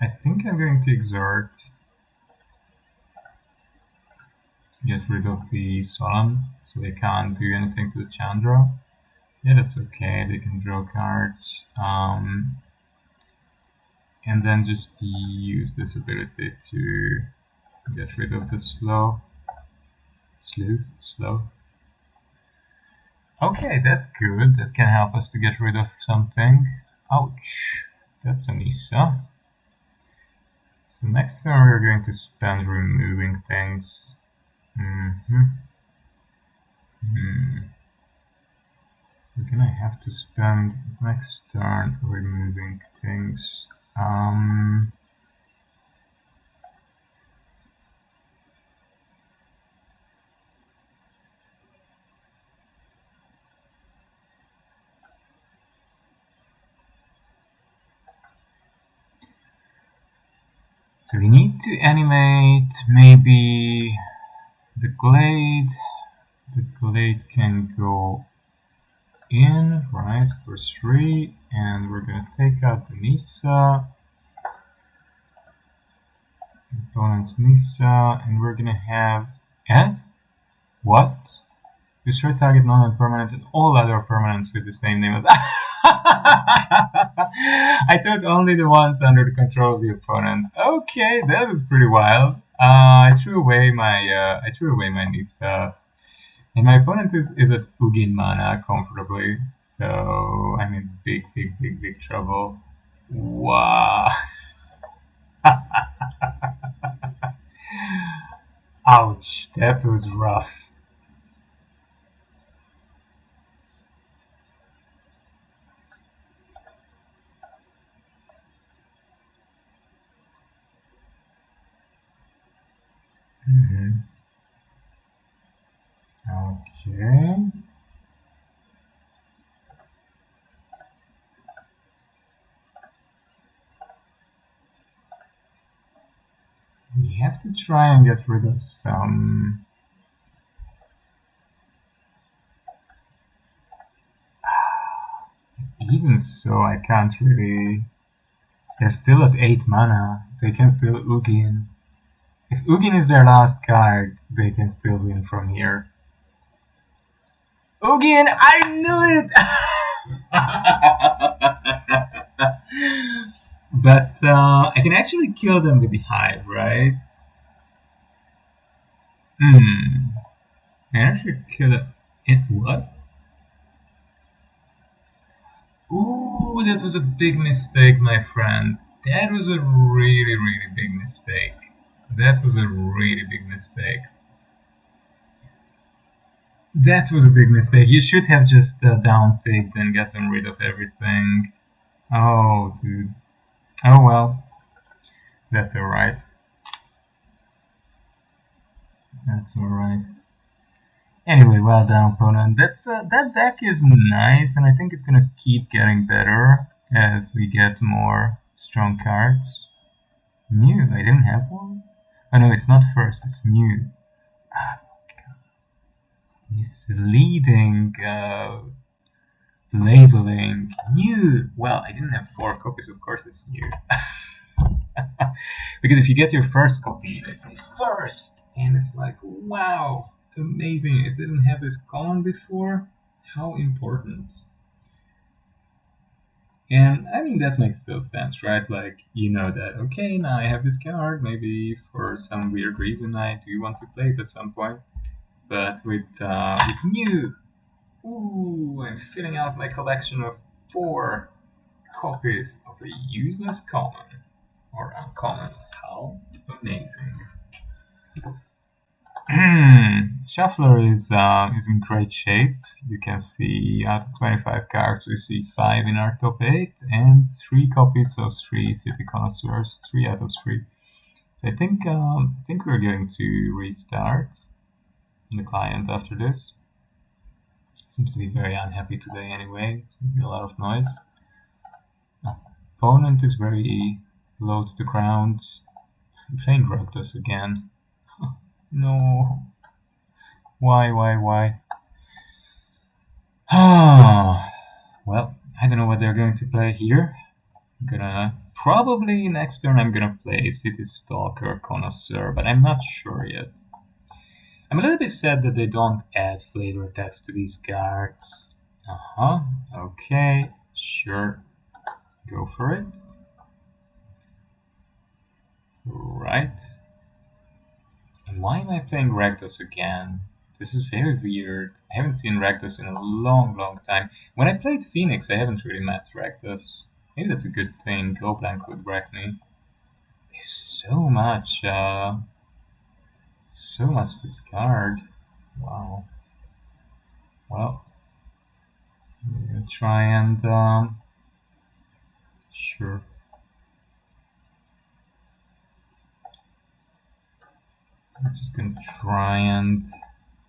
I think I'm going to exert. Get rid of the Solemn, so they can't do anything to the Chandra. Yeah, that's okay, they can draw cards. And then just use this ability to get rid of the slow. Okay, that's good. That can help us to get rid of something. Ouch. That's a Nissa. So next turn we're going to spend removing things. We're gonna have to spend next turn removing things. So we need to animate maybe the Glade. The Glade can go in, right, for 3, and we're gonna take out the Nissa. Opponent's Nissa, and we're gonna have... What? Destroy target non-permanent and all other permanents with the same name as... I thought only the ones under the control of the opponent. Okay, that was pretty wild. I threw away my Nissa, and my opponent is at Ugin mana comfortably, so I'm in big trouble. Wow. Ouch, that was rough. Okay. We have to try and get rid of some... Even so, I can't really... They're still at 8 mana. They can still Ugin. If Ugin is their last card, they can still win from here. Ugin! I knew it! But I can actually kill them with the Hive, right? I actually kill them. What? Ooh, that was a big mistake, my friend. That was a really big mistake. That was a really big mistake. That was a big mistake. You should have just down-ticked and gotten rid of everything. Oh, dude. Oh well. That's alright. That's alright. Anyway, well done, opponent. That deck is nice, and I think it's gonna keep getting better as we get more strong cards. Mew, I didn't have one? Oh no, it's not first, it's Mew. Misleading labeling. New! Well, I didn't have 4 copies, of course it's new. Because if you get your first copy, they say first! And it's like, wow! Amazing, it didn't have this common before? How important. And I mean, that makes still sense, right? Like, you know that, okay, now I have this card, maybe for some weird reason I do want to play it at some point. But with new, ooh, I'm filling out my collection of 4 copies of a useless common or uncommon. How amazing! Shuffler is in great shape. You can see out of 25 cards, we see 5 in our top 8 and 3 copies of 3 City Connoisseurs, 3 out of 3. So I think we're going to restart the client after this. Seems to be very unhappy today anyway. It's making a lot of noise. Opponent is very low to the ground. I'm playing Rakdos again. No. Why? Well, I don't know what they're going to play here. I'm gonna probably next turn I'm gonna play City Stalker Connoisseur, but I'm not sure yet. I'm a little bit sad that they don't add flavor attacks to these cards. Okay, sure, go for it. Right. And why am I playing Rakdos again? This is very weird. I haven't seen Rakdos in a long time. When I played Phoenix, I haven't really met Rakdos. Maybe that's a good thing. Goblank would wreck me. There's so much discard. Wow. Well, I'm gonna try and sure. I'm just gonna try and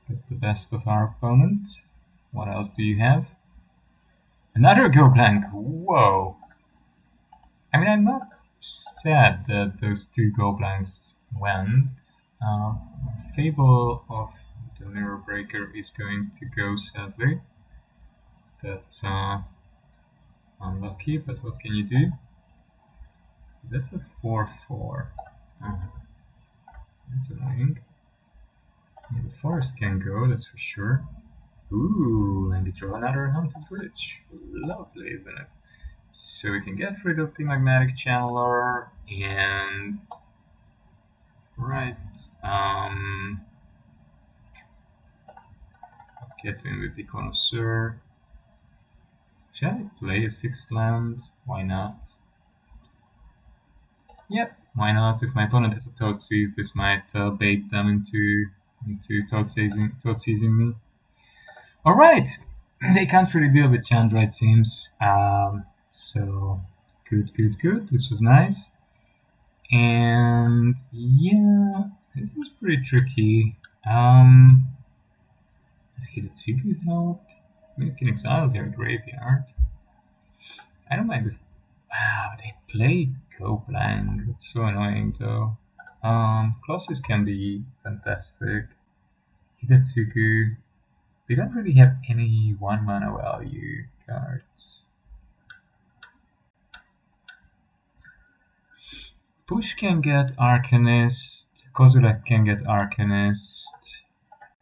get the best of our opponent. What else do you have? Another Goblank! Whoa! I mean, I'm not sad that those two Goblanks went. Fable of the Mirror Breaker is going to go, sadly. That's unlucky, but what can you do? So that's a 4/4. That's annoying. Yeah, the forest can go, that's for sure. Ooh, and we draw another Haunted Witch. Lovely, isn't it? So we can get rid of the Magnetic Channeler and... Right. Get in with the Connoisseur. Shall I play a 6th land? Why not? Yep, why not? If my opponent has a Thoughtseize, this might bait them into Thoughtseizing me. Alright! They can't really deal with Chandra, it seems. So, good. This was nice. And yeah, this is pretty tricky. Does Hidetsugu help? I mean, it can exile their graveyard. I don't mind if... Wow, they play Goblank. That's so annoying though. Colossus can be fantastic. Hidetsugu. They don't really have any 1 mana value cards. Push can get Arcanist. Kozilek can get Arcanist.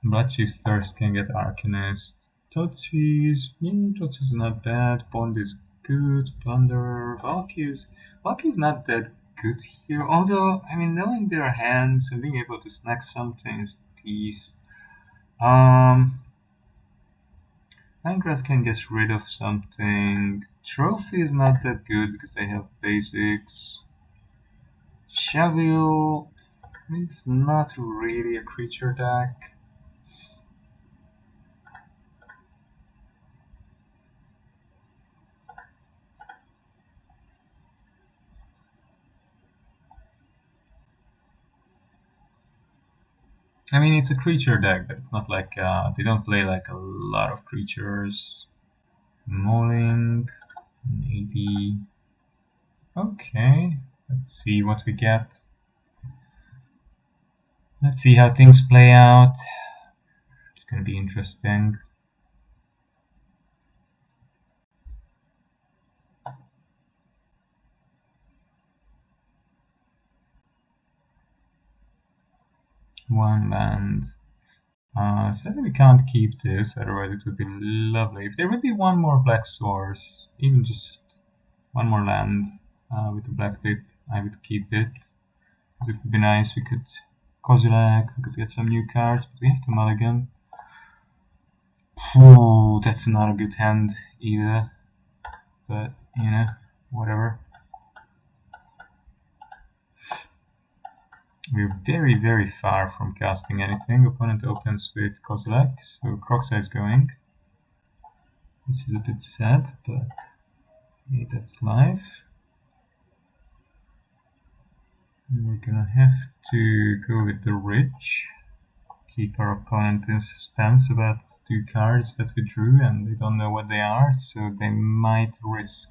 Bloodchief's Thirst can get Arcanist. Thoughtseize. Thoughtseize is not bad. Bond is good. Plunder. Valky is not that good here. Although, I mean, knowing their hands and being able to snack something is decent. Minecraft can get rid of something. Trophy is not that good because they have basics. Shovel is not really a creature deck. I mean, it's a creature deck, but it's not like they don't play like a lot of creatures. Mauling, maybe. Okay, let's see what we get. Let's see how things play out. It's gonna be interesting. One land. Sadly we can't keep this, otherwise it would be lovely. If there would be one more black source, even just one more land with the black pip, I would keep it. Because it would be nice, we could Kozilek, we could get some new cards, but we have to mulligan. Ooh, that's not a good hand either. But, you know, whatever. We're very far from casting anything. Opponent opens with Kozilek, so Kroxa is going. Which is a bit sad, but hey, that's life. And we're gonna have to go with the Rich. Keep our opponent in suspense about 2 cards that we drew, and they don't know what they are, so they might risk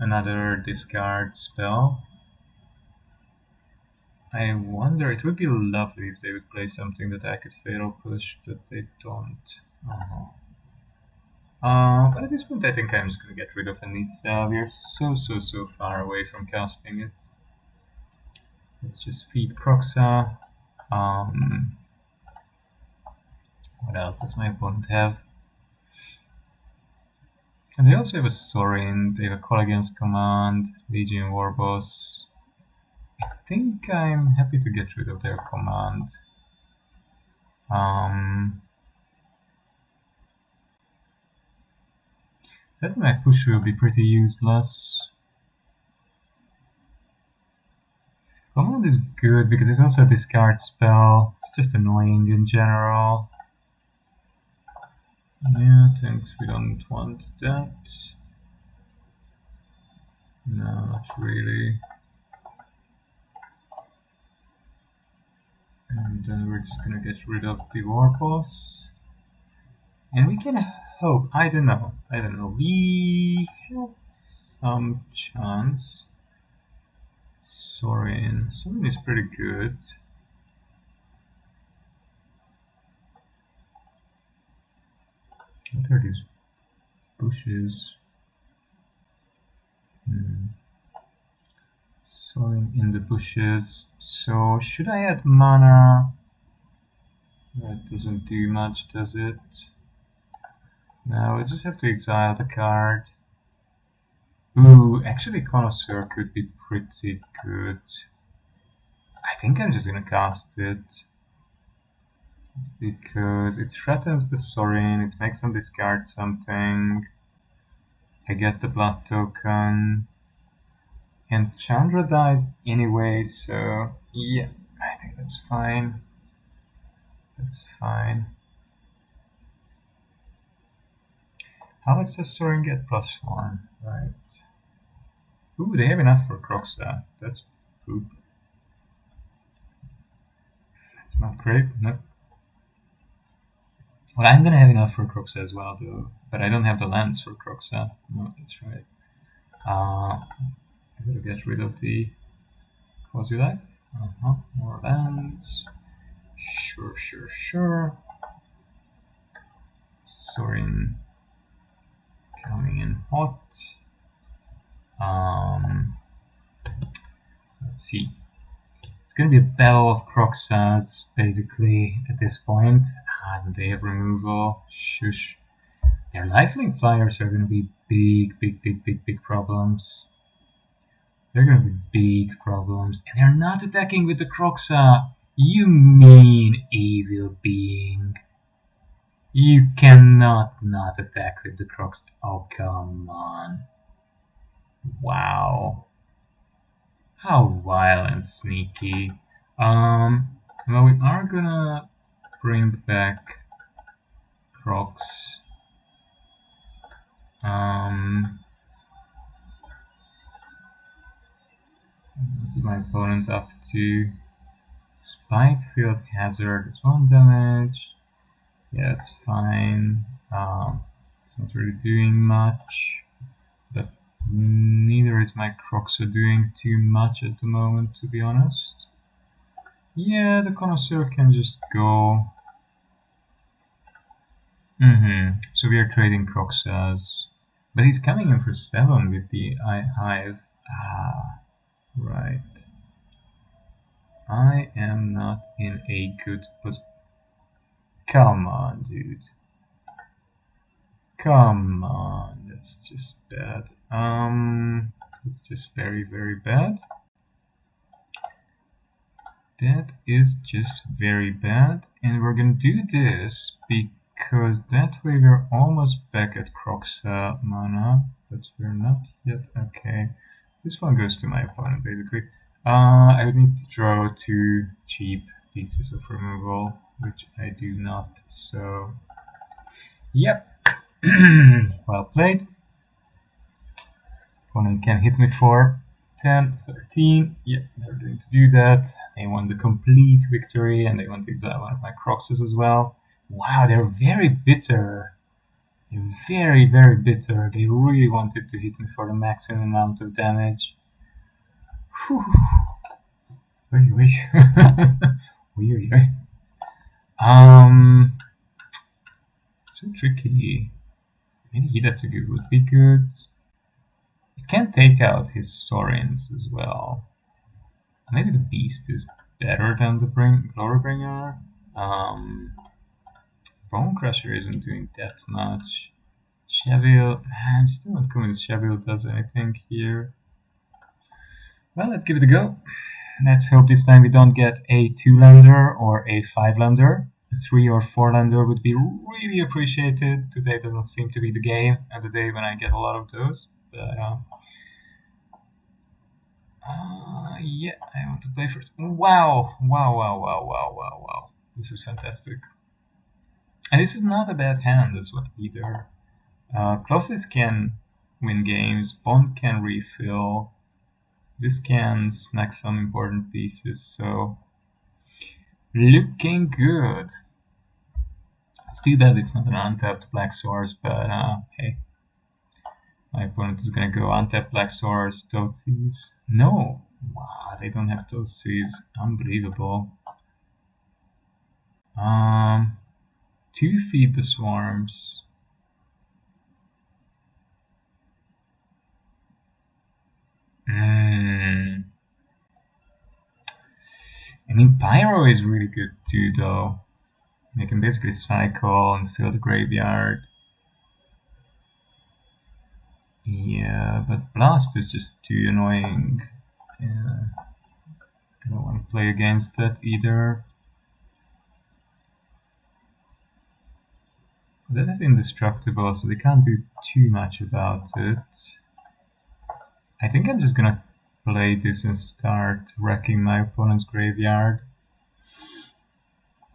another discard spell. I wonder, it would be lovely if they would play something that I could fatal push, but they don't. But at this point I think I'm just gonna get rid of Nissa. We are so far away from casting it. Let's just feed Croxa. What else does my opponent have? And they also have a Sorin, they have a Call Against Command, Legion Warboss. I think I'm happy to get rid of their command. Said my push will be pretty useless. Command is good because it's also a discard spell. It's just annoying in general. Yeah, thanks, we don't want that. No, not really. And then we're just gonna get rid of the Warboss. And we can hope, I don't know, we have some chance. Sorin is pretty good. What are these bushes? Sorin in the bushes. So should I add mana? That doesn't do much, does it? No, we just have to exile the card. Ooh, actually Connoisseur could be pretty good. I think I'm just gonna cast it. Because it threatens the Sorin, it makes them discard something. I get the blood token. And Chandra dies anyway, so yeah, I think that's fine. That's fine. How much does Sorin get? +1, right. Ooh, they have enough for Croxa. That's poop. That's not great, no. Well, I'm gonna have enough for Croxa as well, though. But I don't have the lands for Croxa. No, that's right. I gotta get rid of the quasi-life. More lands. Sure. Sorin coming in hot. Let's see. It's gonna be a battle of Croxas, basically, at this point. They have removal. Shush. Their lifelink flyers are gonna be big problems. They're gonna be big problems. And they're not attacking with the Croxa. You mean evil being. You cannot not attack with the Croxa. Oh, come on. Wow. How wild and sneaky. Well, we are gonna bring back Crocs. What is my opponent up to? Spike Field Hazard is 1 damage. Yeah, that's fine. It's not really doing much, but neither is my Croxa doing too much at the moment, to be honest. Yeah, the Connoisseur can just go. So we are trading Croxas. But he's coming in for 7 with the Hive. Right. I am not in a good position. Come on, dude. Come on. That's just bad. It's just very bad. That is just very bad. And we're gonna do this because that way we're almost back at Croxa mana, but we're not yet. Okay. This one goes to my opponent, basically. I would need to draw 2 cheap pieces of removal, which I do not, so... Yep. Well played. Opponent can hit me for 10, 13. Yep, they're going to do that. They want the complete victory, and they want to exile one of my Croxes as well. Wow, they're very bitter. Very, very bitter. They really wanted to hit me for the maximum amount of damage. Whew. Wait, wait. Wait, wait. So tricky. Maybe Hidatsugu would be good. It can take out historians as well. Maybe the beast is better than the Glorybringer. Bone Crusher isn't doing that much. Cheville, I'm still not convinced Cheville does anything here. Well, let's give it a go. Let's hope this time we don't get a 2-lander or a 5-lander. A 3 or 4-lander would be really appreciated. Today doesn't seem to be the game and the day when I get a lot of those. But yeah, I want to play first. Wow, wow, wow, wow, wow, wow, wow. This is fantastic. And this is not a bad hand as well either. Closest can win games, Bond can refill, this can snack some important pieces, so looking good. It's too bad it's not an untapped Black Source, but hey. My opponent is gonna go untapped Black Source, Toadseas. No! Wow, they don't have Toadseas. Unbelievable. 2 feed the swarms. I mean, Pyro is really good too, though. You can basically cycle and fill the graveyard. Yeah, but Blast is just too annoying. Yeah. I don't want to play against that either. That is indestructible, so they can't do too much about it. I think I'm just gonna play this and start wrecking my opponent's graveyard.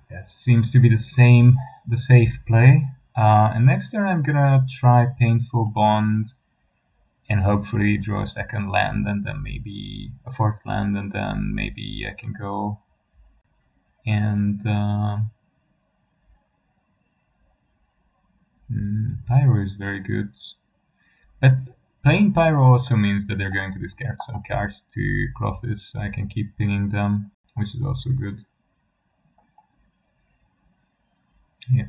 That seems to be the safe play. And next turn I'm gonna try Painful Bond and hopefully draw a second land and then maybe a 4th land and then maybe I can go and Pyro is very good. But playing Pyro also means that they're going to discard some cards to cloth this, so I can keep pinging them, which is also good. Yeah.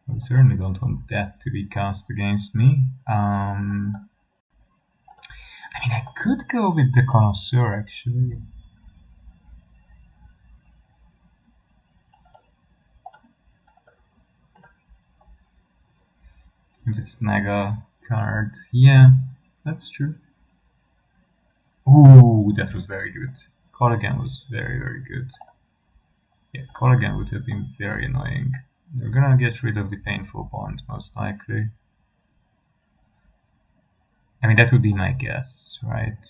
I certainly don't want that to be cast against me. I mean, I could go with the Connoisseur, actually. And just snag a card. Yeah, that's true. Ooh, that was very good. Call again was very, very good. Yeah, call again would have been very annoying. They're gonna get rid of the Painful Bond, most likely. I mean, that would be my guess, right?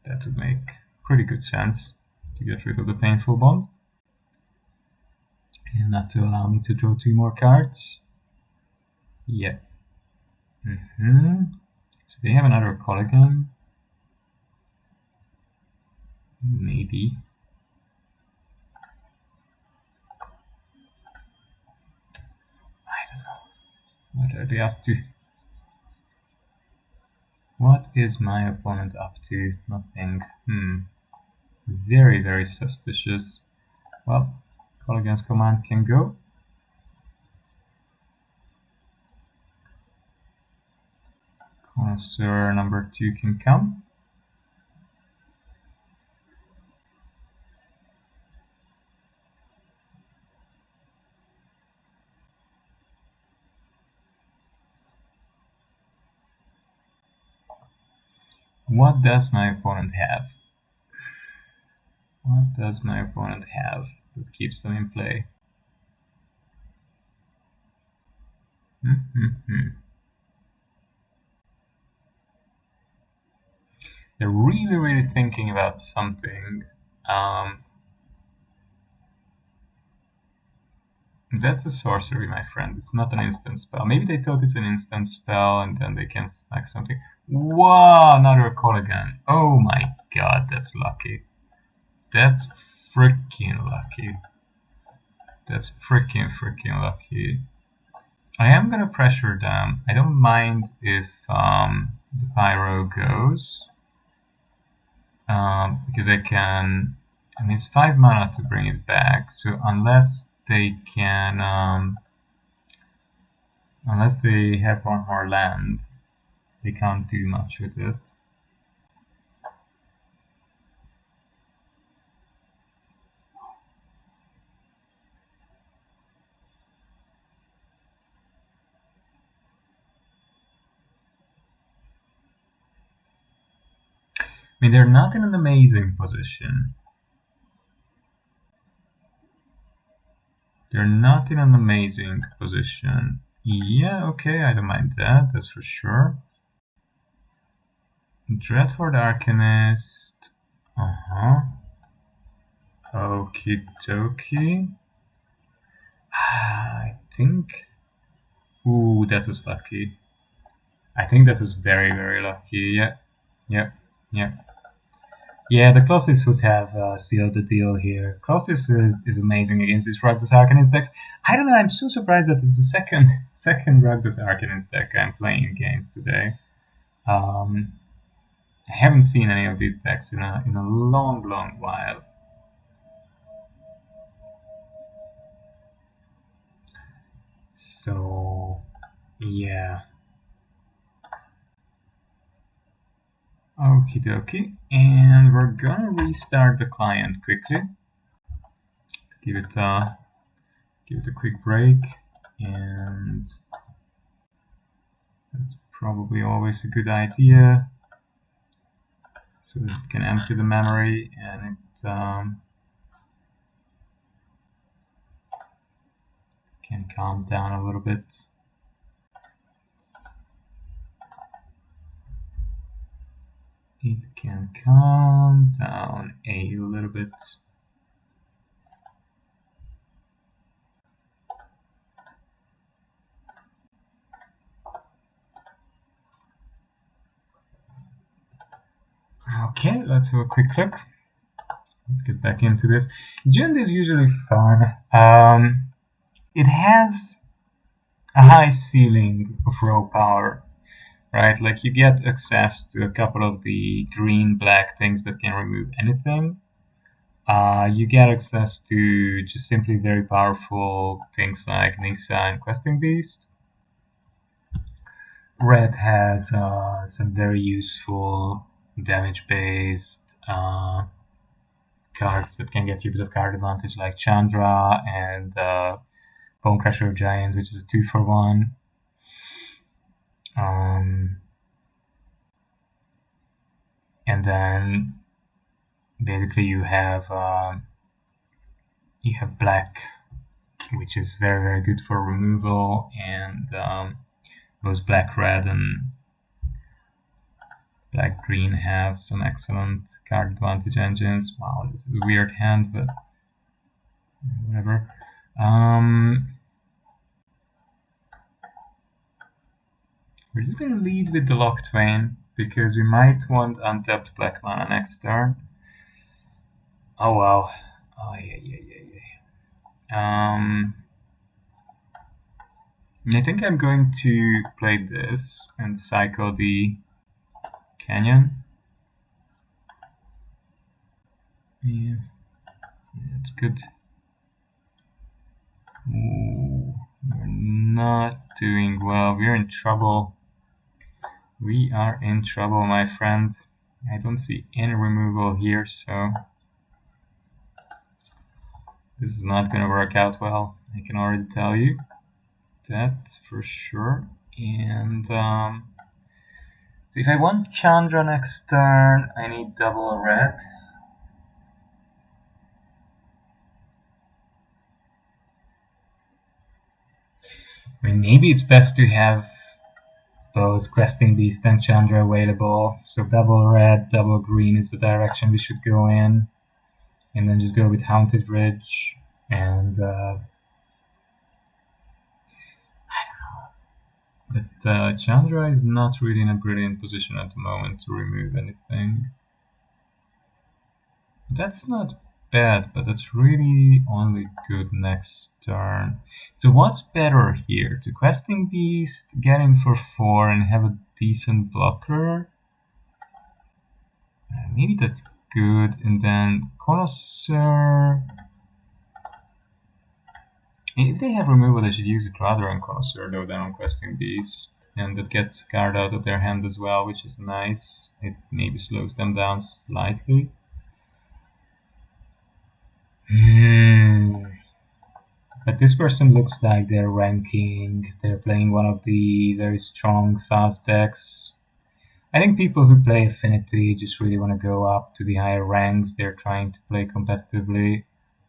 That would make pretty good sense to get rid of the Painful Bond. And not to allow me to draw 2 more cards. Yeah. So they have another call again. Maybe. I don't know. What are they up to? What is my opponent up to? Nothing. Very, very suspicious. Well, call against command can go. Connoisseur number 2 can come. What does my opponent have? What does my opponent have that keeps them in play? They're really, really thinking about something. That's a sorcery, my friend. It's not an instant spell. Maybe they thought it's an instant spell and then they can snack something. Wow, another call again. Oh my god, that's lucky. That's freaking lucky. That's freaking lucky. I am gonna pressure them. I don't mind if the pyro goes. Because I can, I mean, it's 5 mana to bring it back, so unless they can, unless they have one more land, they can't do much with it. I mean, they're not in an amazing position. They're not in an amazing position. Yeah, okay, I don't mind that, that's for sure. Dreadford Arcanist. Okie dokie. I think. Ooh, that was lucky. I think that was very, very lucky. Yeah. Yeah, the Colossus would have sealed the deal here. Colossus is amazing against these Rakdos Arcanist decks. I don't know, I'm so surprised that it's the second Rakdos Arcanist deck I'm playing against today. I haven't seen any of these decks in a long, long while. So, yeah. Okie dokie, and we're gonna restart the client quickly. Give it a quick break, and that's probably always a good idea, so that it can empty the memory and it can calm down a little bit. It can calm down a little bit. Okay, let's have a quick look. Let's get back into this. Jund is usually fun. It has a high ceiling of raw power, right? Like you get access to a couple of the green-black things that can remove anything. You get access to just simply very powerful things like Nissa and Questing Beast. Red has some very useful damage-based cards that can get you a bit of card advantage, like Chandra and Bone Crusher Giant, which is a 2-for-1. And then basically you have black, which is very, very good for removal, and both black, red, and black, green have some excellent card advantage engines. Wow, this is a weird hand, but whatever. We're just going to lead with the Locktwain, because we might want untapped black mana next turn. Oh wow. Oh yeah. I think I'm going to play this and cycle the Canyon. Yeah, that's good. Ooh, we're not doing well. We're in trouble. We are in trouble, my friend. I don't see any removal here, so this is not going to work out well. I can already tell you that for sure. And so if I want Chandra next turn, I need double red. I mean, maybe it's best to have both Questing Beast and Chandra available. So double red, double green is the direction we should go in. And then just go with Haunted Ridge and I don't know. But Chandra is not really in a brilliant position at the moment to remove anything. That's not bad, but that's really only good next turn. So what's better here? To Questing Beast, get in for 4 and have a decent blocker? Maybe that's good, and then Connoisseur. If they have removal, they should use it rather on Connoisseur though than on Questing Beast. And that gets a card out of their hand as well, which is nice. It maybe slows them down slightly. But this person looks like they're ranking. They're playing one of the very strong fast decks. I think people who play Affinity just really want to go up to the higher ranks. They're trying to play competitively,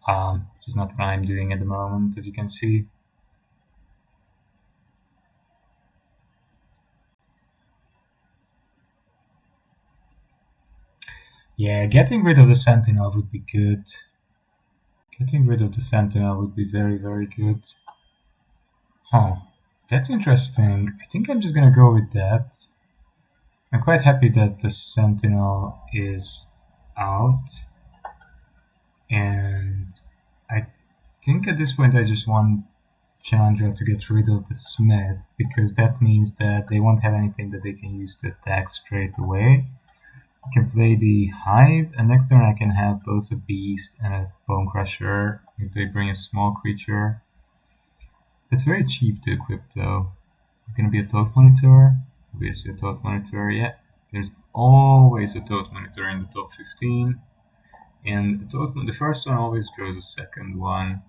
which is not what I'm doing at the moment, as you can see. Yeah, getting rid of the Sentinel would be good. Getting rid of the Sentinel would be very, very good. Huh, that's interesting. I think I'm just gonna go with that. I'm quite happy that the Sentinel is out. And I think at this point I just want Chandra to get rid of the Smith, because that means that they won't have anything that they can use to attack straight away. I can play the Hive, and next turn I can have both a Beast and a Bone Crusher if they bring a small creature. It's very cheap to equip though. It's gonna be a Toad Monitor. Obviously a Toad Monitor, yeah. There's always a Toad Monitor in the top 15. And the first one always draws a second one.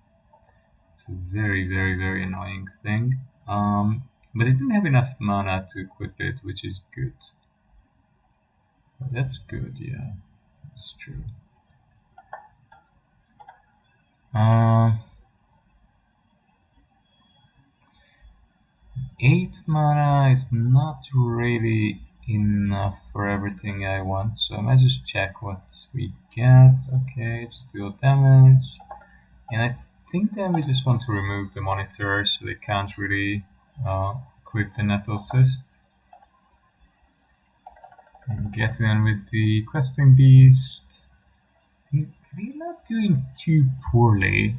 It's a very, very, very annoying thing. But it didn't have enough mana to equip it, which is good. But that's good, yeah. That's true. 8 mana is not really enough for everything I want, so I might just check what we get. Okay, just deal damage. And I think then we just want to remove the monitor so they can't really equip the Nettle Cyst. And get in with the Questing Beast. We're not doing too poorly,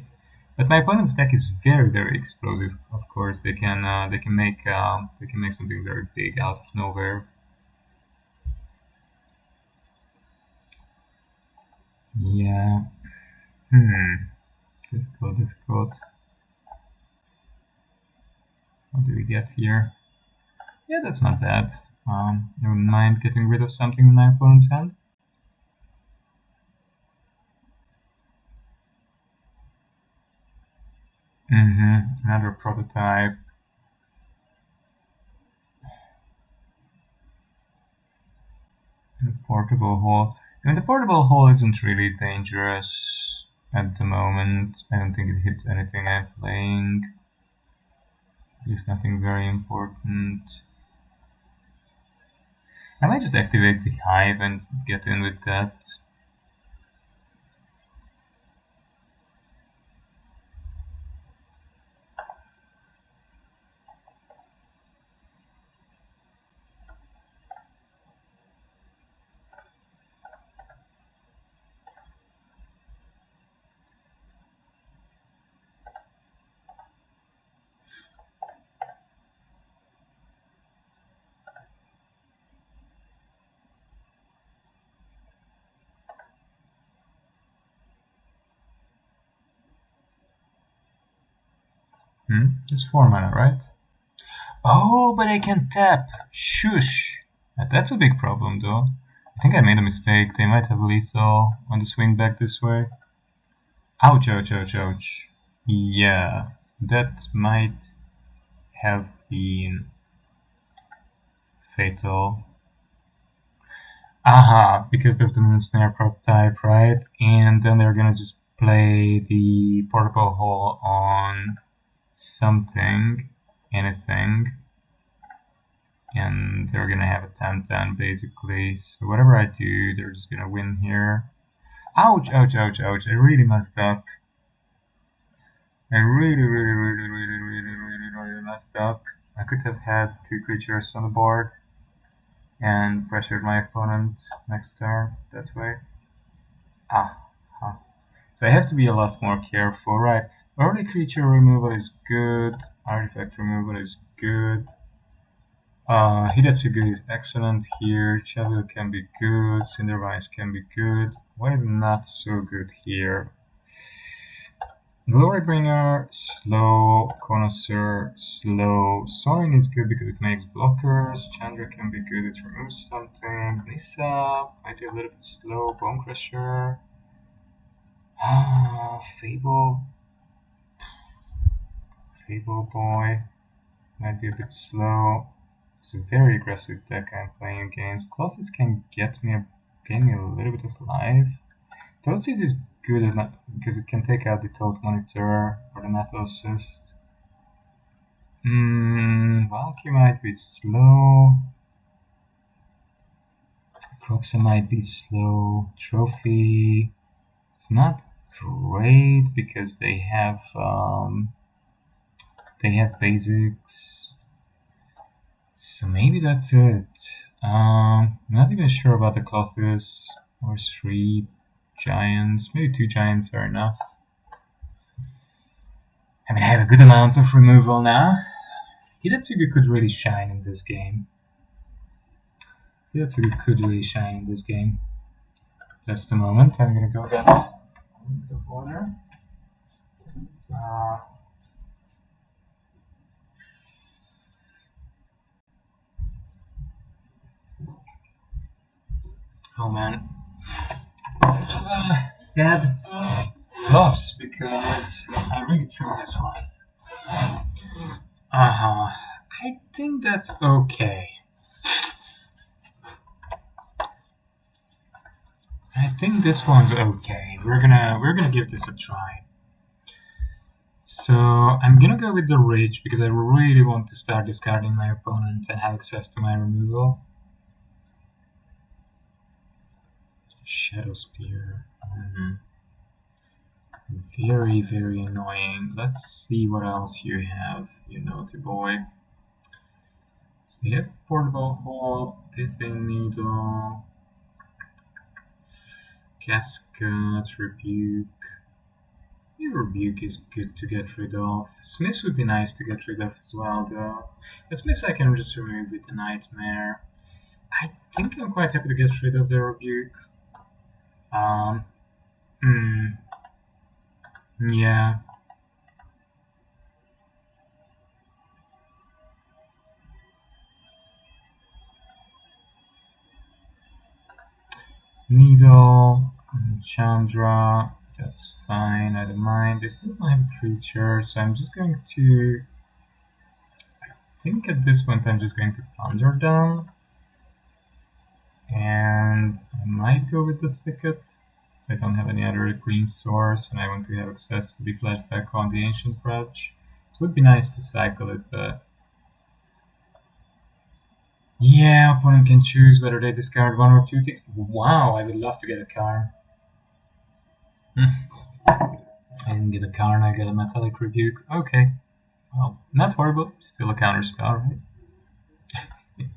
but my opponent's deck is very, very explosive. Of course, they can make something very big out of nowhere. Yeah. Difficult. What do we get here? Yeah, that's not bad. I wouldn't mind getting rid of something in my opponent's hand. Another prototype. Portable hole. I mean, the portable hole isn't really dangerous at the moment. I don't think it hits anything I'm playing. There's nothing very important. I might just activate the Hive and get in with that. Just 4 mana, right? Oh, but I can tap! Shush! That's a big problem, though. I think I made a mistake. They might have lethal on the swing back this way. Ouch, ouch, ouch, ouch. Yeah, that might have been fatal. Aha, because of the Moon Snare prototype, right? And then they're gonna just play the Portable Hole on something, anything, and they're gonna have a 10-10 basically. So whatever I do, they're just gonna win here. Ouch, ouch, ouch, ouch. I really messed up. I really messed up. I could have had 2 creatures on the board and pressured my opponent next turn that way. So I have to be a lot more careful, right? Early creature removal is good. Artifact removal is good. Hidatsugu is excellent here. Chavil can be good. Cindervines can be good. What is not so good here? Glorybringer, slow. Connoisseur, slow. Sorin is good because it makes blockers. Chandra can be good, it removes something. Nissa might be a little bit slow. Bone Crusher. Fable. Fable Boy might be a bit slow. It's a very aggressive deck I'm playing against. Colossus can gain me a little bit of life. Toadseed is good enough because it can take out the Toad Monitor or the Nato Assist. Valky might be slow. Croxa might be slow. Trophy. It's not great because they have basics. So maybe that's it. I'm not even sure about the Colossus or 3 giants. Maybe 2 giants are enough. I mean, I have a good amount of removal now. Hidatsugu could really shine in this game. Hidatsugu could really shine in this game. Just a moment, I'm gonna go get a bit of water. Oh man, this was a sad loss because I really threw this one. I think that's okay. I think this one's okay. We're gonna give this a try. So I'm gonna go with the Rage because I really want to start discarding my opponent and have access to my removal. Shadow Spear. Very, very annoying. Let's see what else you have, you naughty boy. So they have Portable Hold, Pithing Needle, Cascade, Rebuke. Your Rebuke is good to get rid of. Smith would be nice to get rid of as well, though. But Smith I can just remove with the Nightmare. I think I'm quite happy to get rid of the Rebuke. Yeah. Needle, Chandra, that's fine, I don't mind. They still don't have a creature, so I'm just going to... I think at this point I'm just going to Plunder down. And I might go with the Thicket. So I don't have any other green source, and I want to have access to the flashback on the Ancient Grudge. It would be nice to cycle it, but... Yeah, opponent can choose whether they discard 1 or 2 things. Wow, I would love to get a card. I didn't get a card, I got a Metallic Rebuke. Okay. Well, not horrible. Still a counterspell, right?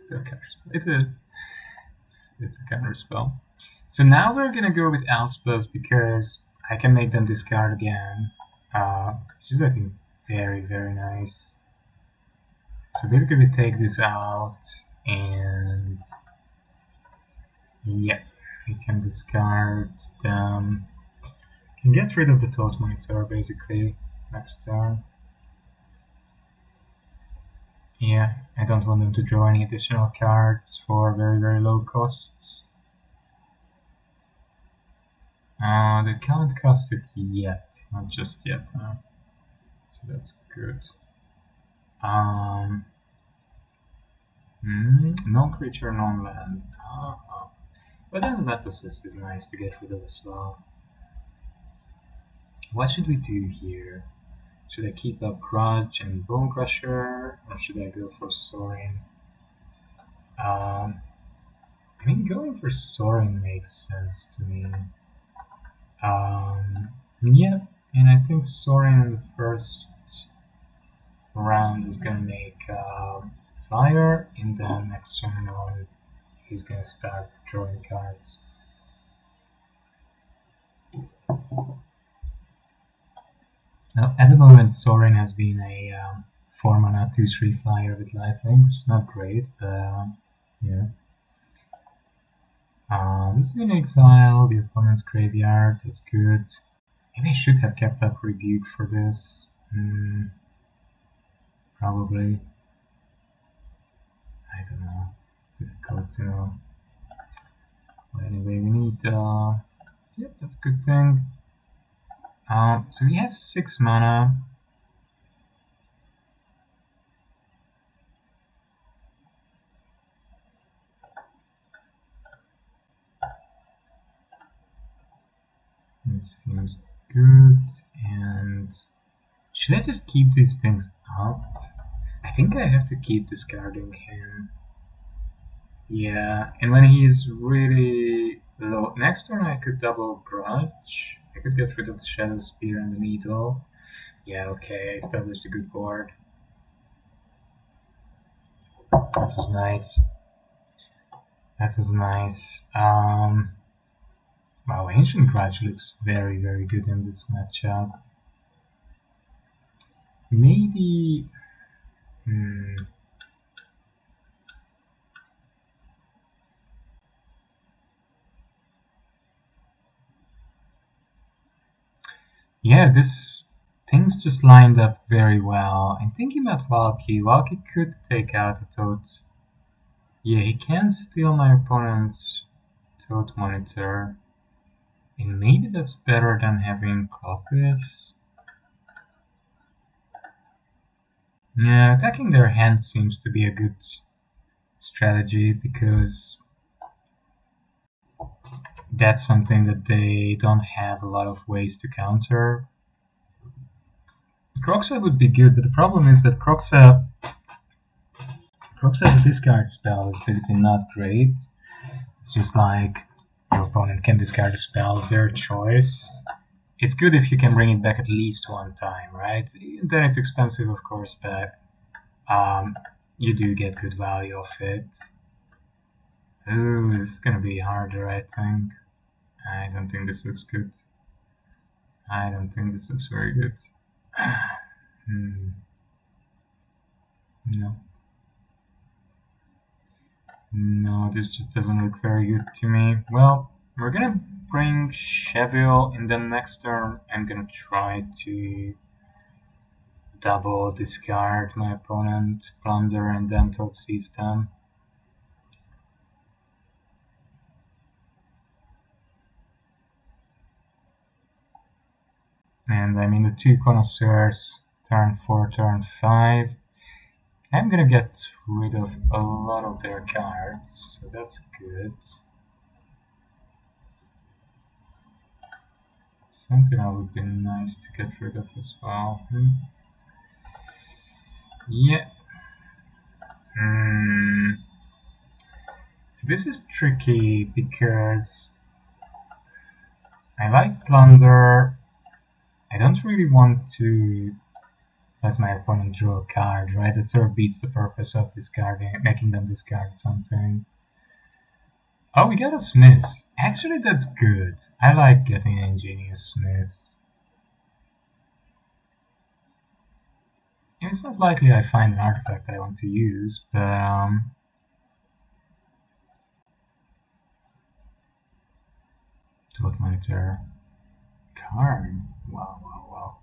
Still a counterspell. It is. It's a counterspell. So now we're gonna go with Elspeth because I can make them discard again. Which is, I think, very, very nice. So basically we take this out and... yeah, we can discard them. Can get rid of the Toad Monitor basically next turn. Yeah, I don't want them to draw any additional cards for very, very low costs. They can't cast it yet, not just yet, no. So that's good. Non-creature, non-land. But then that assist is nice to get rid of as well. What should we do here? Should I keep up Grudge and Bone Crusher, or should I go for Soaring? I mean, going for Soaring makes sense to me. Yeah, and I think Soaring in the first round is gonna make Flyer, and then next turn on he's gonna start drawing cards. Well, at the moment, Sorin has been a 4 mana 2/3 flyer with lifelink, which is not great, but yeah. This is in exile, the opponent's graveyard, that's good. Maybe I should have kept up Rebuke for this. Probably. I don't know. Difficult to know. But anyway, we need. Yep, that's a good thing. So we have 6 mana. It seems good. And should I just keep these things up? I think I have to keep discarding him. Yeah, and when he is really low, next turn I could double Grudge. I could get rid of the Shadow Spear and the Needle. Yeah, okay, I established a good board. That was nice. That was nice. Wow, Ancient Grudge looks very, very good in this matchup. Maybe... Yeah, things just lined up very well. I'm thinking about Valky. Valky could take out a Toad. Yeah, he can steal my opponent's Toad Monitor. And maybe that's better than having Clothis. Yeah, attacking their hand seems to be a good strategy because that's something that they don't have a lot of ways to counter. Kroxa would be good, but the problem is that Kroxa's discard spell is basically not great. It's just like your opponent can discard a spell of their choice. It's good if you can bring it back at least one time, right? Then it's expensive, of course, but you do get good value of it. Ooh, this is gonna be harder, I think. I don't think this looks good. I don't think this looks very good. No. No, this just doesn't look very good to me. Well, we're gonna bring Cheville in the next turn. I'm gonna try to double discard my opponent, plunder, and then Toad seize them. And I'm in the 2 Connoisseurs, turn 4, turn 5. I'm gonna get rid of a lot of their cards, so that's good. Sentinel would be nice to get rid of as well. Yeah. So this is tricky because I like Plunder. I don't really want to let my opponent draw a card, right? That sort of beats the purpose of discarding, making them discard something. Oh, we got a Smith. Actually, that's good. I like getting an Ingenious Smith. And it's not likely I find an artifact I want to use, but Toad Monitor card. Wow, wow, wow.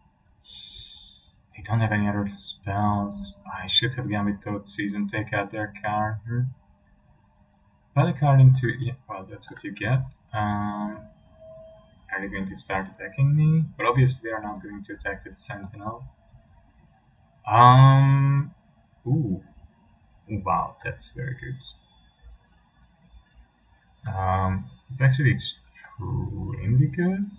They don't have any other spells. I should have gone with Toad Seize and take out their card. Put a card into... Yeah, well, that's what you get. Are they going to start attacking me? But obviously they are not going to attack with the Sentinel. Ooh. Wow, that's very good. It's actually extremely good.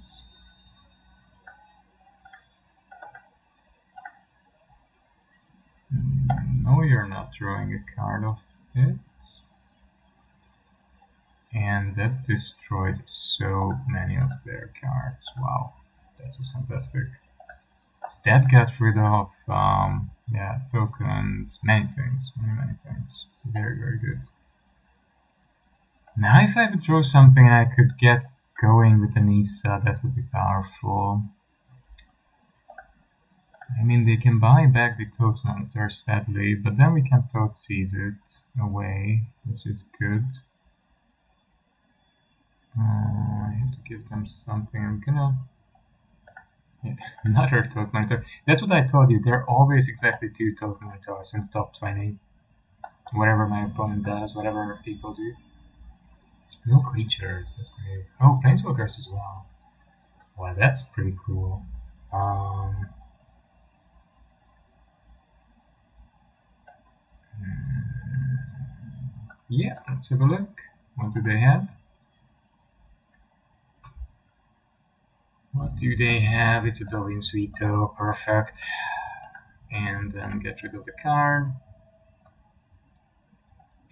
No, you're not drawing a card of it. And that destroyed so many of their cards. Wow, that was fantastic. So that got rid of, yeah, tokens, many things, many things. Very, very good. Now if I would draw something I could get going with the Nissa, that would be powerful. I mean, they can buy back the Toad Monitor, sadly, but then we can Toad Seize it away, which is good. I have to give them something. I'm gonna... Yeah, another Toad Monitor. That's what I told you, there are always exactly 2 Toad Monitors in the top 20. Whatever my opponent does, whatever people do. No creatures, that's great. Oh, Planeswalkers as well. Wow, that's pretty cool. Yeah, let's have a look. What do they have? What do they have? It's a Dovin Suito, perfect. And then get rid of the card.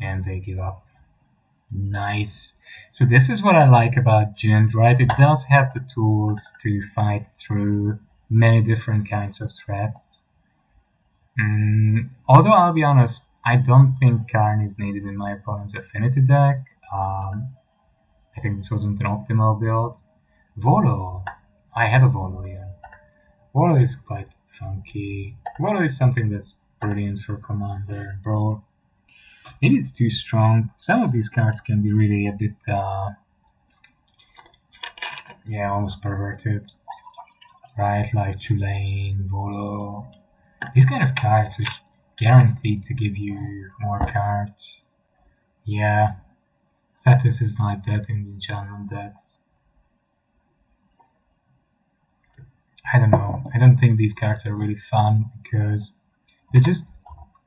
And they give up. Nice. So this is what I like about Jund, right? It does have the tools to fight through many different kinds of threats. Although I'll be honest, I don't think Karn is needed in my opponent's affinity deck. I think this wasn't an optimal build. Volo. I have a Volo, yeah. Volo is quite funky. Volo is something that's brilliant for Commander and Brawl. Maybe it's too strong. Some of these cards can be really a bit, yeah, almost perverted. Right, like Tulane, Volo. These kind of cards which guaranteed to give you more cards. Yeah, Thetis is like that in the enchantment decks. I don't know. I don't think these cards are really fun because they're just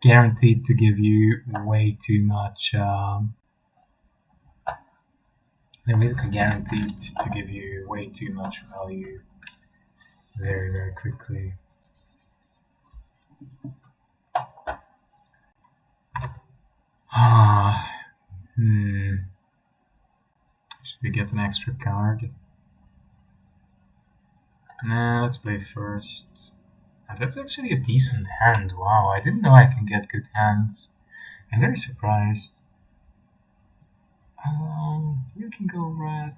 guaranteed to give you way too much. They're basically guaranteed to give you way too much value very, very quickly. Should we get an extra card? Nah, let's play first. That's actually a decent hand. Wow, I didn't know I can get good hands. I'm very surprised. You can go red.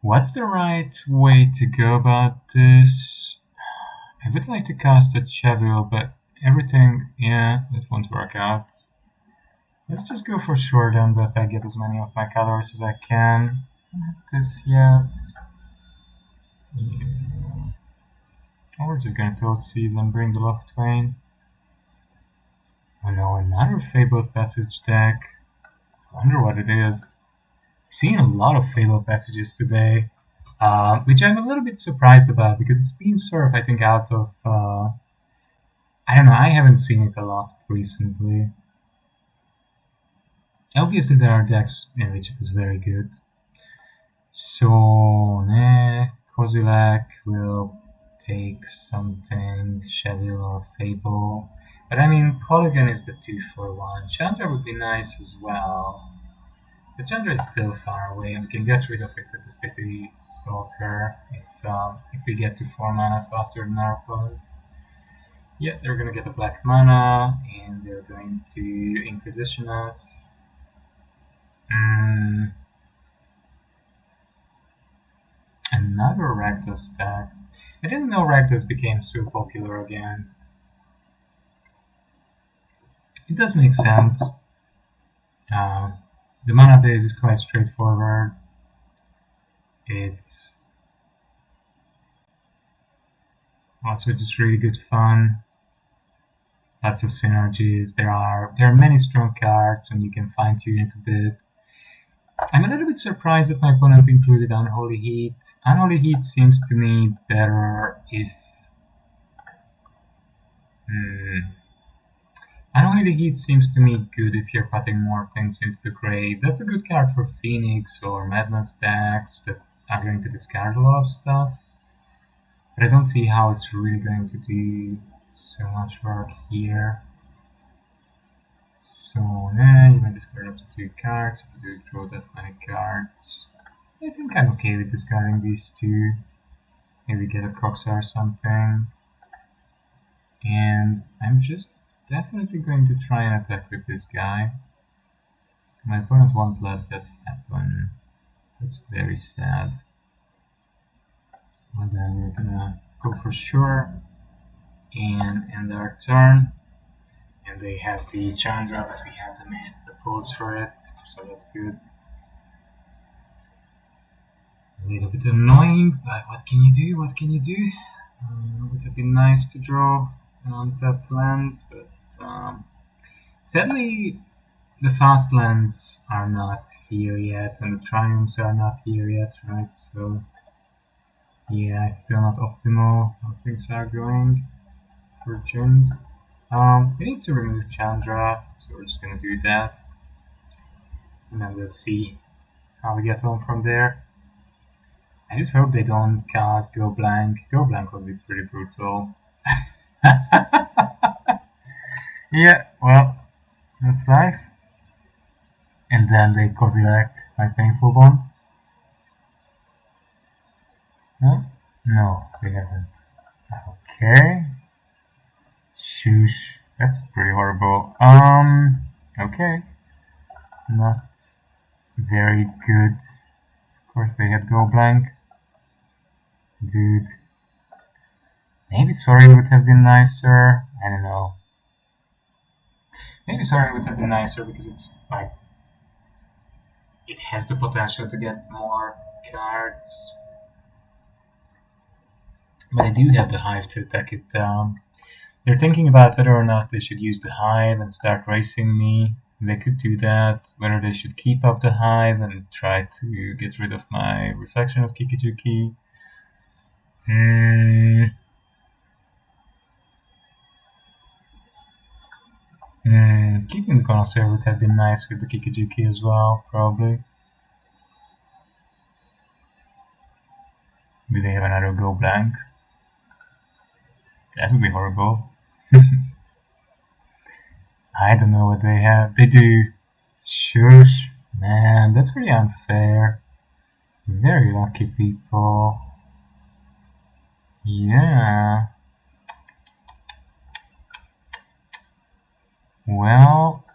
What's the right way to go about this? I would like to cast a Cheville, but everything, yeah, that won't work out. Let's just go for sure then that I get as many of my colors as I can. Not this yet. Yeah. Or we're just gonna Toad Seize and bring the Loch Twain. Oh no, another Fabled Passage deck. I wonder what it is. I've seen a lot of Fabled Passages today, which I'm a little bit surprised about because it's been sort of, I think, out of... I don't know, I haven't seen it a lot recently. Obviously there are decks in which it is very good. So, Kozilek will take something, Cheville or Fable. But I mean, Colligan is the 2-for-1. Chandra would be nice as well. But Chandra is still far away, and we can get rid of it with the City Stalker if we get to 4 mana faster than our opponent. Yeah, they're gonna get a black mana, and they're going to Inquisition us. Another Rakdos deck. I didn't know Rakdos became so popular again. It does make sense. The mana base is quite straightforward. It's also just really good fun. Lots of synergies. There are many strong cards, and you can fine tune it a bit. I'm a little bit surprised that my opponent included Unholy Heat. Unholy Heat seems to me better if... Unholy Heat seems to me good if you're putting more things into the grave. That's a good card for Phoenix or Madness decks that are going to discard a lot of stuff. But I don't see how it's really going to do so much work here. So, you might discard up to 2 cards if you do draw that many cards. I think I'm okay with discarding these 2. Maybe get a Croxa or something. And I'm just definitely going to try and attack with this guy. My opponent won't let that happen. That's very sad. Well, then we're gonna go for sure and end our turn. And they have the Chandra, but we have the pose for it, so that's good. A little bit annoying, but what can you do? What can you do? It would have been nice to draw an untapped land, but sadly the fastlands are not here yet, and the triomes are not here yet, right? So yeah, it's still not optimal how things are going for Jund. We need to remove Chandra, so we're just gonna do that, and then we'll see how we get on from there. I just hope they don't cast Go Blank. Go Blank would be pretty brutal. Yeah, well, that's life. And then they Kozilek my Painful Bond. No? No, they haven't. Okay. Shoosh. That's pretty horrible. Okay. Not very good. Of course they had Go Blank. Dude. Maybe Sorry would have been nicer. I don't know. Maybe Sorry would have been nicer because it's like it has the potential to get more cards. But I do have the Hive to attack it down. They're thinking about whether or not they should use the Hive and start racing me. They could do that. Whether they should keep up the Hive and try to get rid of my Reflection of Kikijuki. Keeping the Connoisseur would have been nice with the Kikijuki as well, probably. Do they have another Go Blank? That would be horrible. I don't know what they have. They do. Shush. Man, that's pretty unfair. Very lucky people. Yeah. Well,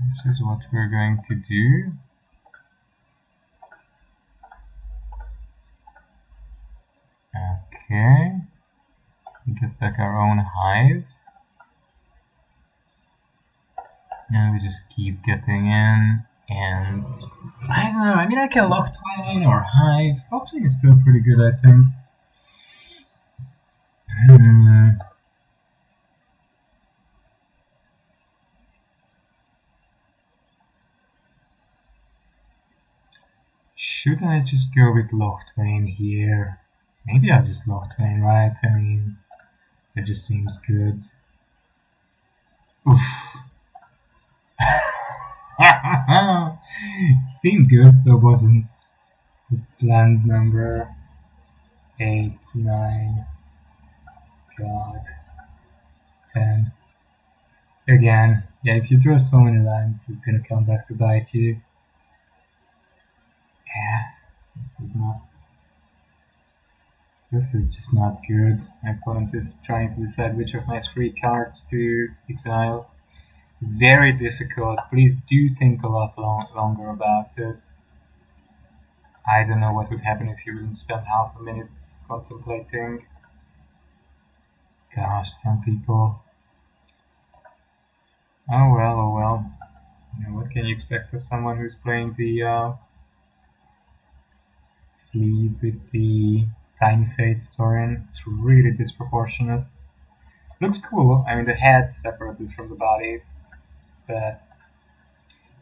this is what we're going to do. Okay. We get back our own Hive. And we just keep getting in. And I don't know, I mean I can Locktwine or Hive. Locktwine is still pretty good, I think. Should I just go with Locktwine here? Maybe I'll just Locktwine, right? I mean, it just seems good. Oof. Seemed good, but wasn't. It's land number 8, 9, God, 10. Again, yeah, if you draw so many lands, it's gonna come back to bite you. Yeah, this is just not good. My opponent is trying to decide which of my 3 cards to exile. Very difficult. Please do think a lot longer about it. I don't know what would happen if you wouldn't spend half a minute contemplating. Gosh, some people. Oh well, oh well. You know, what can you expect of someone who's playing the sleeve with the tiny face Sorin? It's really disproportionate. Looks cool. I mean, the head separated from the body, but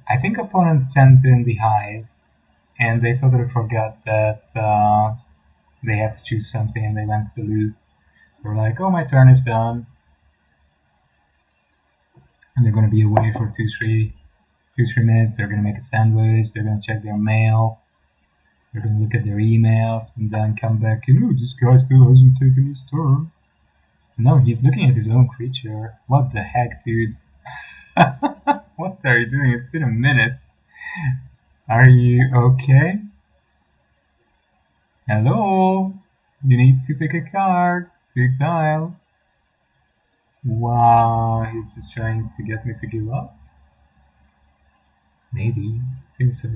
I think opponents sent in the Hive, and they totally forgot that they have to choose something, and they went to the loop. They're like, oh, my turn is done. And they're going to be away for 2-3 minutes. They're going to make a sandwich. They're going to check their mail. They're going to look at their emails and then come back. You know, this guy still hasn't taken his turn. No, he's looking at his own creature. What the heck, dude? What are you doing? It's been a minute. Are you okay? Hello? You need to pick a card to exile. Wow, he's just trying to get me to give up. Maybe. Seems so.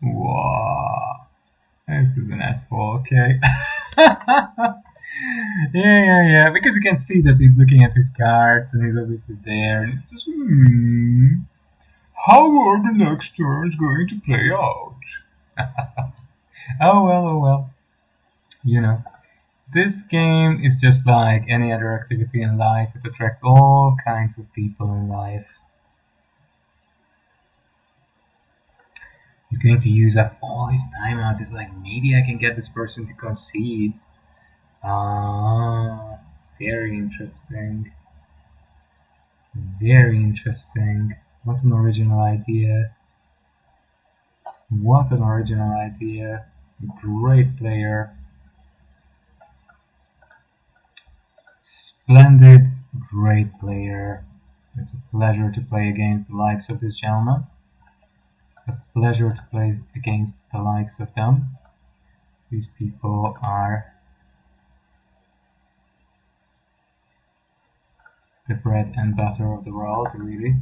Wow. This is an asshole, okay. Yeah. Because you can see that he's looking at his cards and he's obviously there and it's just, how are the next turns going to play out? Oh well. You know. This game is just like any other activity in life. It attracts all kinds of people in life. He's going to use up all his timeouts. It's like, maybe I can get this person to concede. Ah, very interesting. Very interesting. What an original idea. What an original idea. Great player. Splendid, great player. It's a pleasure to play against the likes of this gentleman. It's a pleasure to play against the likes of them. These people are the bread and butter of the world, really.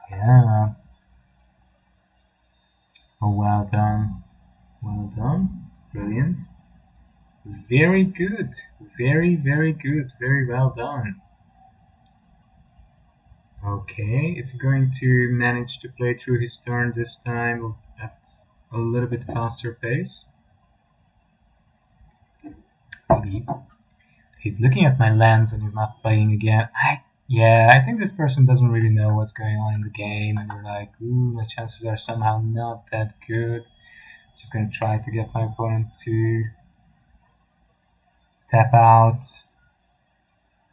Yeah. Oh, well done. Well done. Brilliant. Very good. Very good. Very well done. Okay, is he going to manage to play through his turn this time at a little bit faster pace? Maybe. He's looking at my lands and he's not playing again. I think this person doesn't really know what's going on in the game and they're like, ooh, my chances are somehow not that good. Just gonna try to get my opponent to tap out.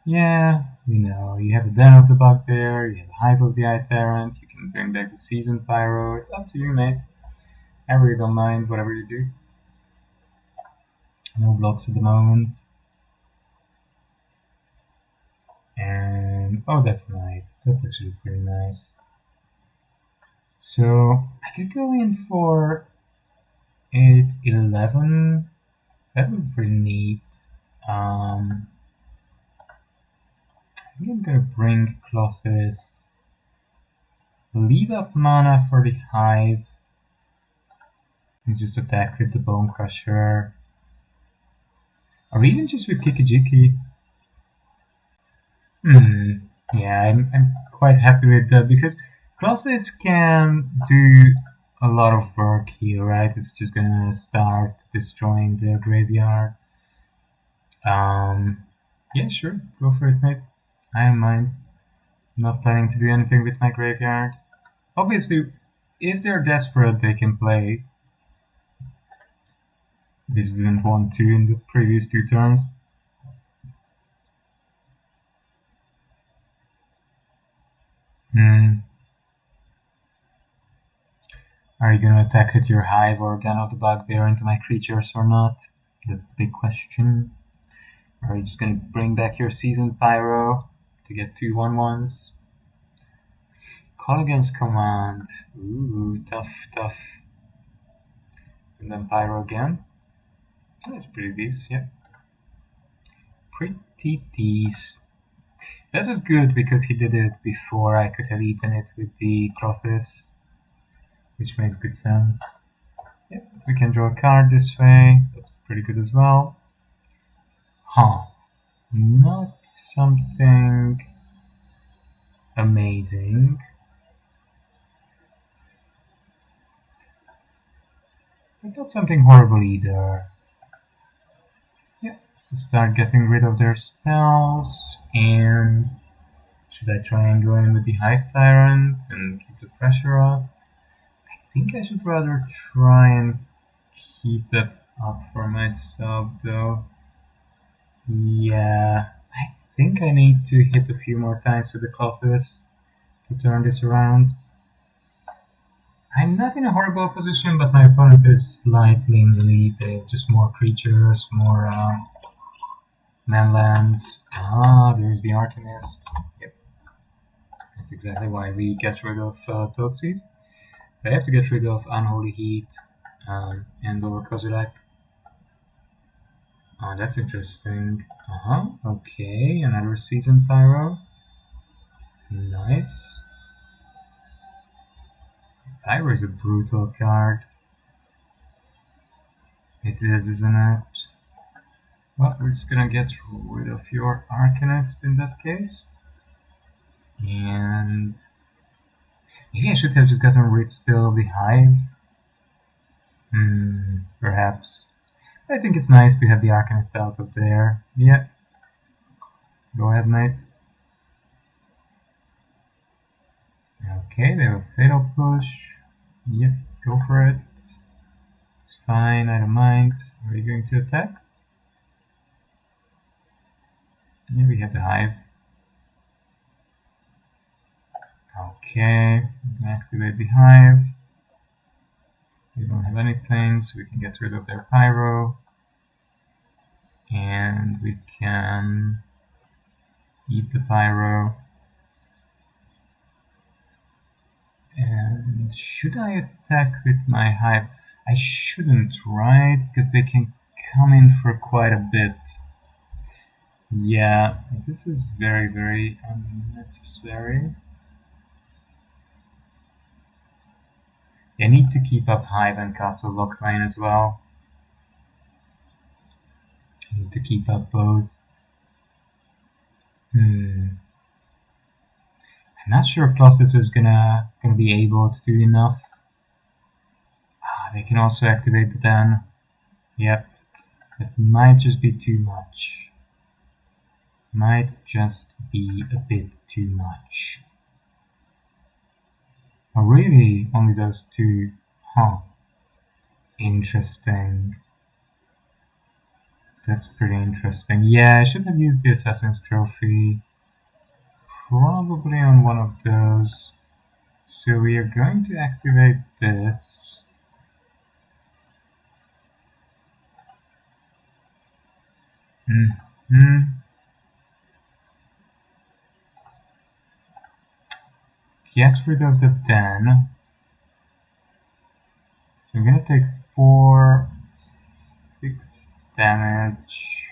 Yeah, you know, you have the Den of the Bugbear, you have the Hive of the Eye Tyrant, you can bring back the Seasoned Pyro. It's up to you, mate. I really don't mind whatever you do. No blocks at the moment. And oh, that's nice. That's actually pretty nice. So I could go in for 8-11. That would be pretty neat. I think I'm gonna bring Clothis. Leave up mana for the Hive. And just attack with the Bone Crusher. Or even just with Kikijiki. Yeah, I'm quite happy with that because Clothis can do a lot of work here, right? It's just gonna start destroying their graveyard. Yeah, sure, go for it, mate. I don't mind. I'm not planning to do anything with my graveyard. Obviously, if they're desperate, they can play. They just didn't want to in the previous 2 turns. Are you gonna attack with your Hive or Den of the Bugbear into my creatures or not? That's the big question. Or are you just gonna bring back your Seasoned Pyro to get 2 1/1s? Call against command. Ooh, tough. And then Pyro again. That's pretty decent, yeah. Pretty decent. That was good because he did it before I could have eaten it with the Clothis, which makes good sense. Yeah, we can draw a card this way. That's pretty good as well. Not something amazing. But not something horrible either. Yeah, let's just start getting rid of their spells. And should I try and go in with the Hive Tyrant and keep the pressure up? I think I should rather try and keep that up for myself though. Yeah, I think I need to hit a few more times with the Clothis to turn this around. I'm not in a horrible position, but my opponent is slightly in the lead. They have just more creatures, more manlands. There's the Artemis. Yep. That's exactly why we get rid of Toadseed. So I have to get rid of Unholy Heat and or Kozilek. Oh, that's interesting. Okay, another Seasoned Pyro. Nice. Pyro is a brutal card. It is, isn't it? Well, we're just gonna get rid of your Arcanist in that case. And maybe I should have just gotten rid still of the Hive. Perhaps. I think it's nice to have the Arcanist out of there. Yeah. Go ahead, mate. Okay, they have a Fatal Push. Yep, go for it. It's fine, I don't mind. Are you going to attack? Yeah, we have the Hive. Okay, we can activate the Hive. They don't have anything, so we can get rid of their Pyro. And we can eat the Pyro. And should I attack with my Hive? I shouldn't, right? Because they can come in for quite a bit. Yeah, this is very, very unnecessary. I need to keep up Hive and Castle Lockhline as well. I need to keep up both. I'm not sure Colossus is gonna be able to do enough. They can also activate the Den. Yep, that might just be too much. Might just be a bit too much. Oh really? Only those two? Huh. Interesting. That's pretty interesting. Yeah, I should have used the Assassin's Trophy. Probably on one of those. So we are going to activate this. Get rid of the Den. So I'm gonna take 4, 6 damage.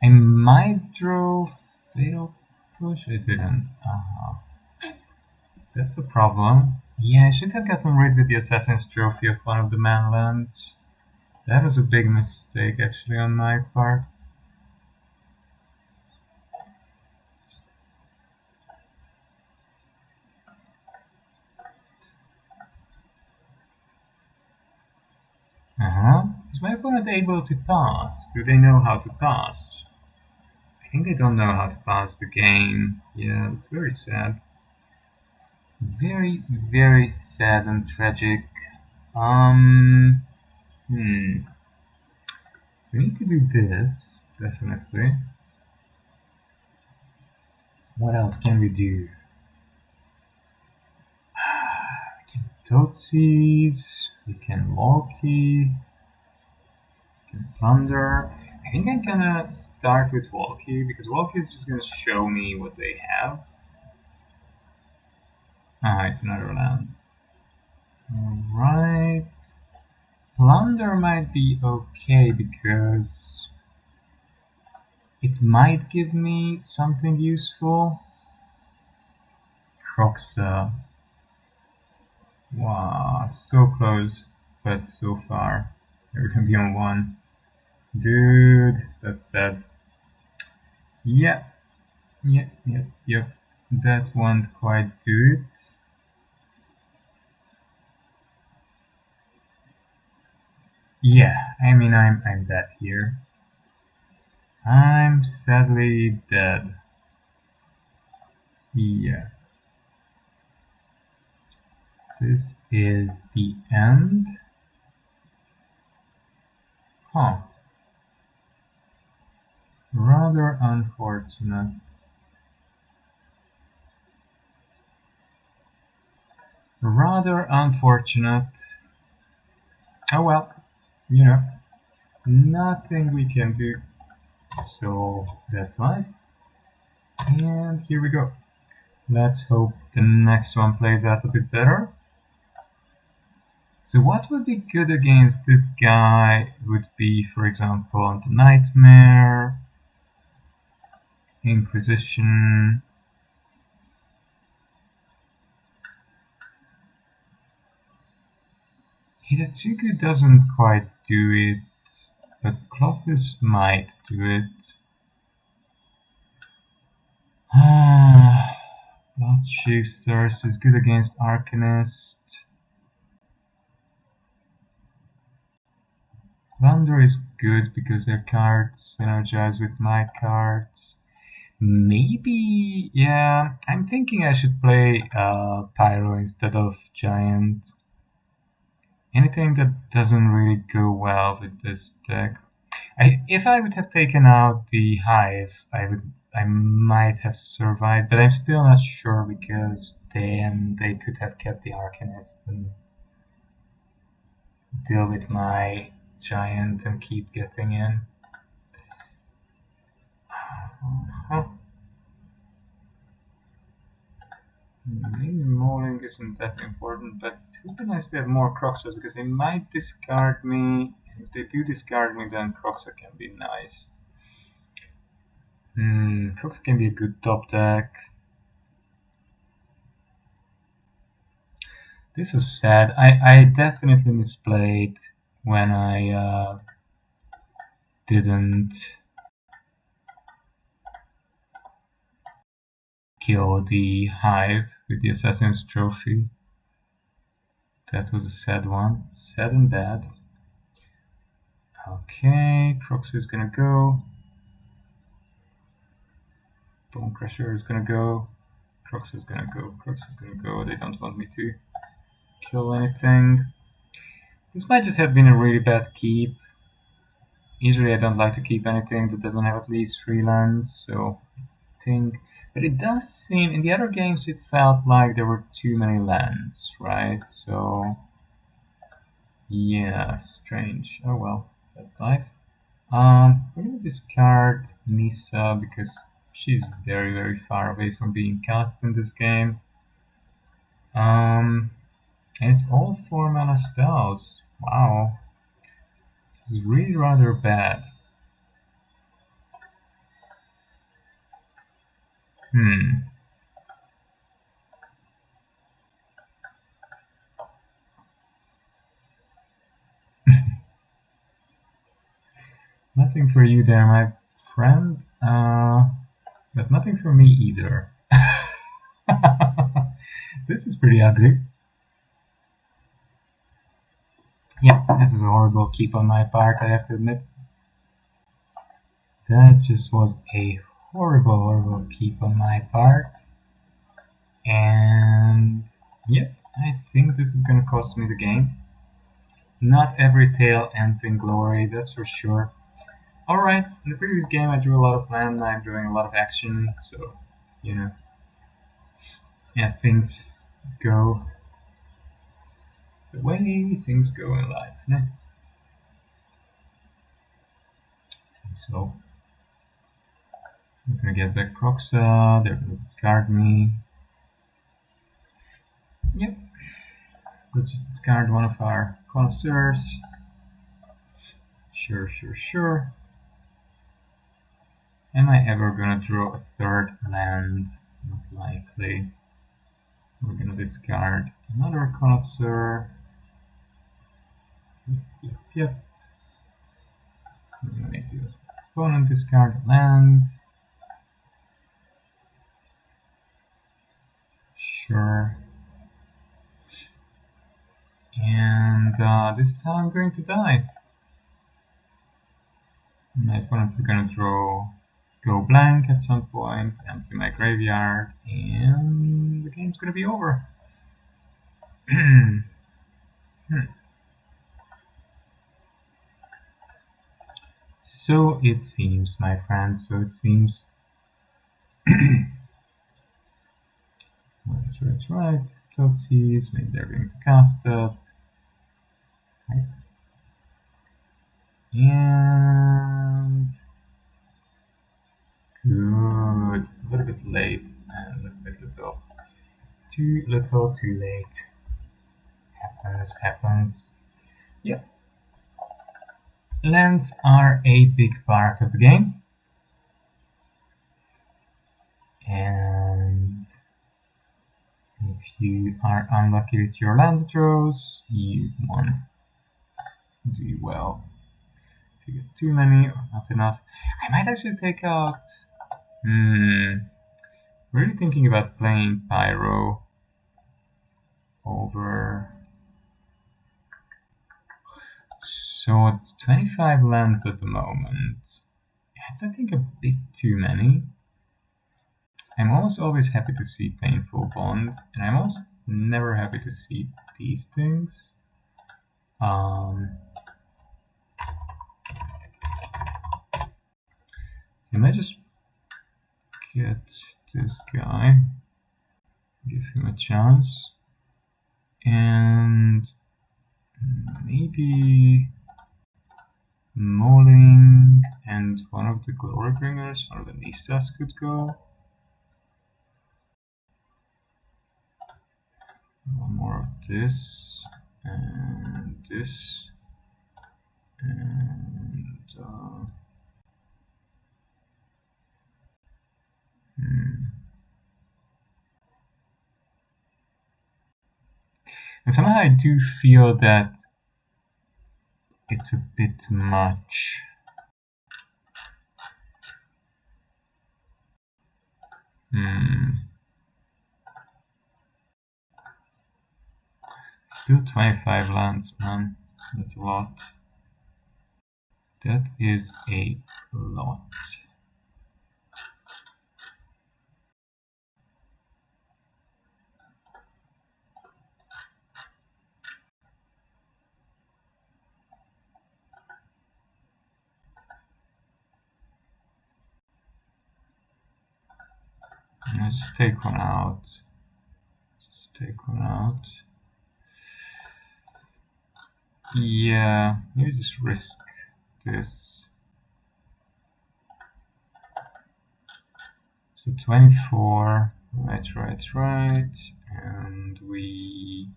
I might draw Fatal Push. I didn't. That's a problem. Yeah, I should have gotten rid with the Assassin's Trophy of one of the manlands. That was a big mistake actually on my part. Is my opponent able to pass? Do they know how to pass? I think they don't know how to pass the game. Yeah, that's very sad. Very, very sad and tragic. So we need to do this, definitely. What else can we do? We can Totsies, we can Walkie, we can Plunder. I think I'm gonna start with Walkie, because Walkie is just gonna show me what they have. It's another land. Alright. Plunder might be okay, because it might give me something useful. Croxa. Wow, so close, but so far. We're gonna be on 1. Dude, that's sad. Yep. That won't quite do it. Yeah, I mean, I'm dead here. I'm sadly dead. Yeah. This is the end. Huh. Rather unfortunate. Rather unfortunate. Oh well, you know, nothing we can do. So that's life. And here we go. Let's hope the next one plays out a bit better. So what would be good against this guy would be, for example, the Nightmare, Inquisition. Hidatsugu doesn't quite do it, but Clothes might do it. Bloodshifters is good against Arcanist. Thunder is good because their cards synergize with my cards. Maybe, yeah, I'm thinking I should play Pyro instead of Giant. Anything that doesn't really go well with this deck. If I would have taken out the Hive, I might have survived, but I'm still not sure because then they could have kept the Arcanist and deal with my Giant and keep getting in. Maybe Mauling isn't that important, but it would be nice to have more Croxas because they might discard me. If they do discard me, then Croxa can be nice. Croxa can be a good top deck. This was sad. I definitely misplayed when I didn't kill the Hive with the Assassin's Trophy. That was a sad one. Sad and bad. Okay, Croxa is gonna go. Bone Crusher is gonna go. Croxa is gonna go. Croxa is gonna go. They don't want me to kill anything. This might just have been a really bad keep. Usually I don't like to keep anything that doesn't have at least 3 lands, so I think... But it does seem, in the other games it felt like there were too many lands, right? So... yeah, strange. Oh well, that's life. We're gonna discard Nissa because she's very, very far away from being cast in this game. And it's all 4 mana spells. Wow. This is really rather bad. Nothing for you there, my friend. But nothing for me either. This is pretty ugly. Yeah, that was a horrible keep on my part, I have to admit. That just was a horrible, horrible keep on my part. And yeah, I think this is gonna cost me the game. Not every tale ends in glory, that's for sure. Alright, in the previous game I drew a lot of land, I'm drawing a lot of action, so, you know, as things go, it's the way things go in life, ne? Seems so. I'm gonna get back Croxa, they're gonna discard me. Yep. We'll just discard one of our connoisseurs. Sure, sure, sure. Am I ever gonna draw a 3rd land? Not likely. We're gonna discard another connoisseur. Yep. We're gonna make the opponent discard land. Sure. And this is how I'm going to die. My opponent is going to go blank at some point, empty my graveyard, and the game's going to be over. So it seems, my friend, so it seems. Right. Tootsies, maybe they're going to cast it. Right. And good. A little bit late and a little bit little. Too little, too late. when this happens. Yeah. Lands are a big part of the game. And if you are unlucky with your land draws, you won't do well. If you get too many or not enough, I might actually take out. Really thinking about playing Pyro over. So it's 25 lands at the moment. That's, I think, a bit too many. I'm almost always happy to see Painful Bond, and I'm almost never happy to see these things. So I might just get this guy, give him a chance, and maybe Mauling and one of the Glorybringers, one of the Nissas could go. One more of this, and this, and and somehow I do feel that it's a bit much. Still 25 lands, man. That's a lot. That is a lot. I'll just take one out. Just take one out. Yeah, maybe just risk this. So 24, right, and we...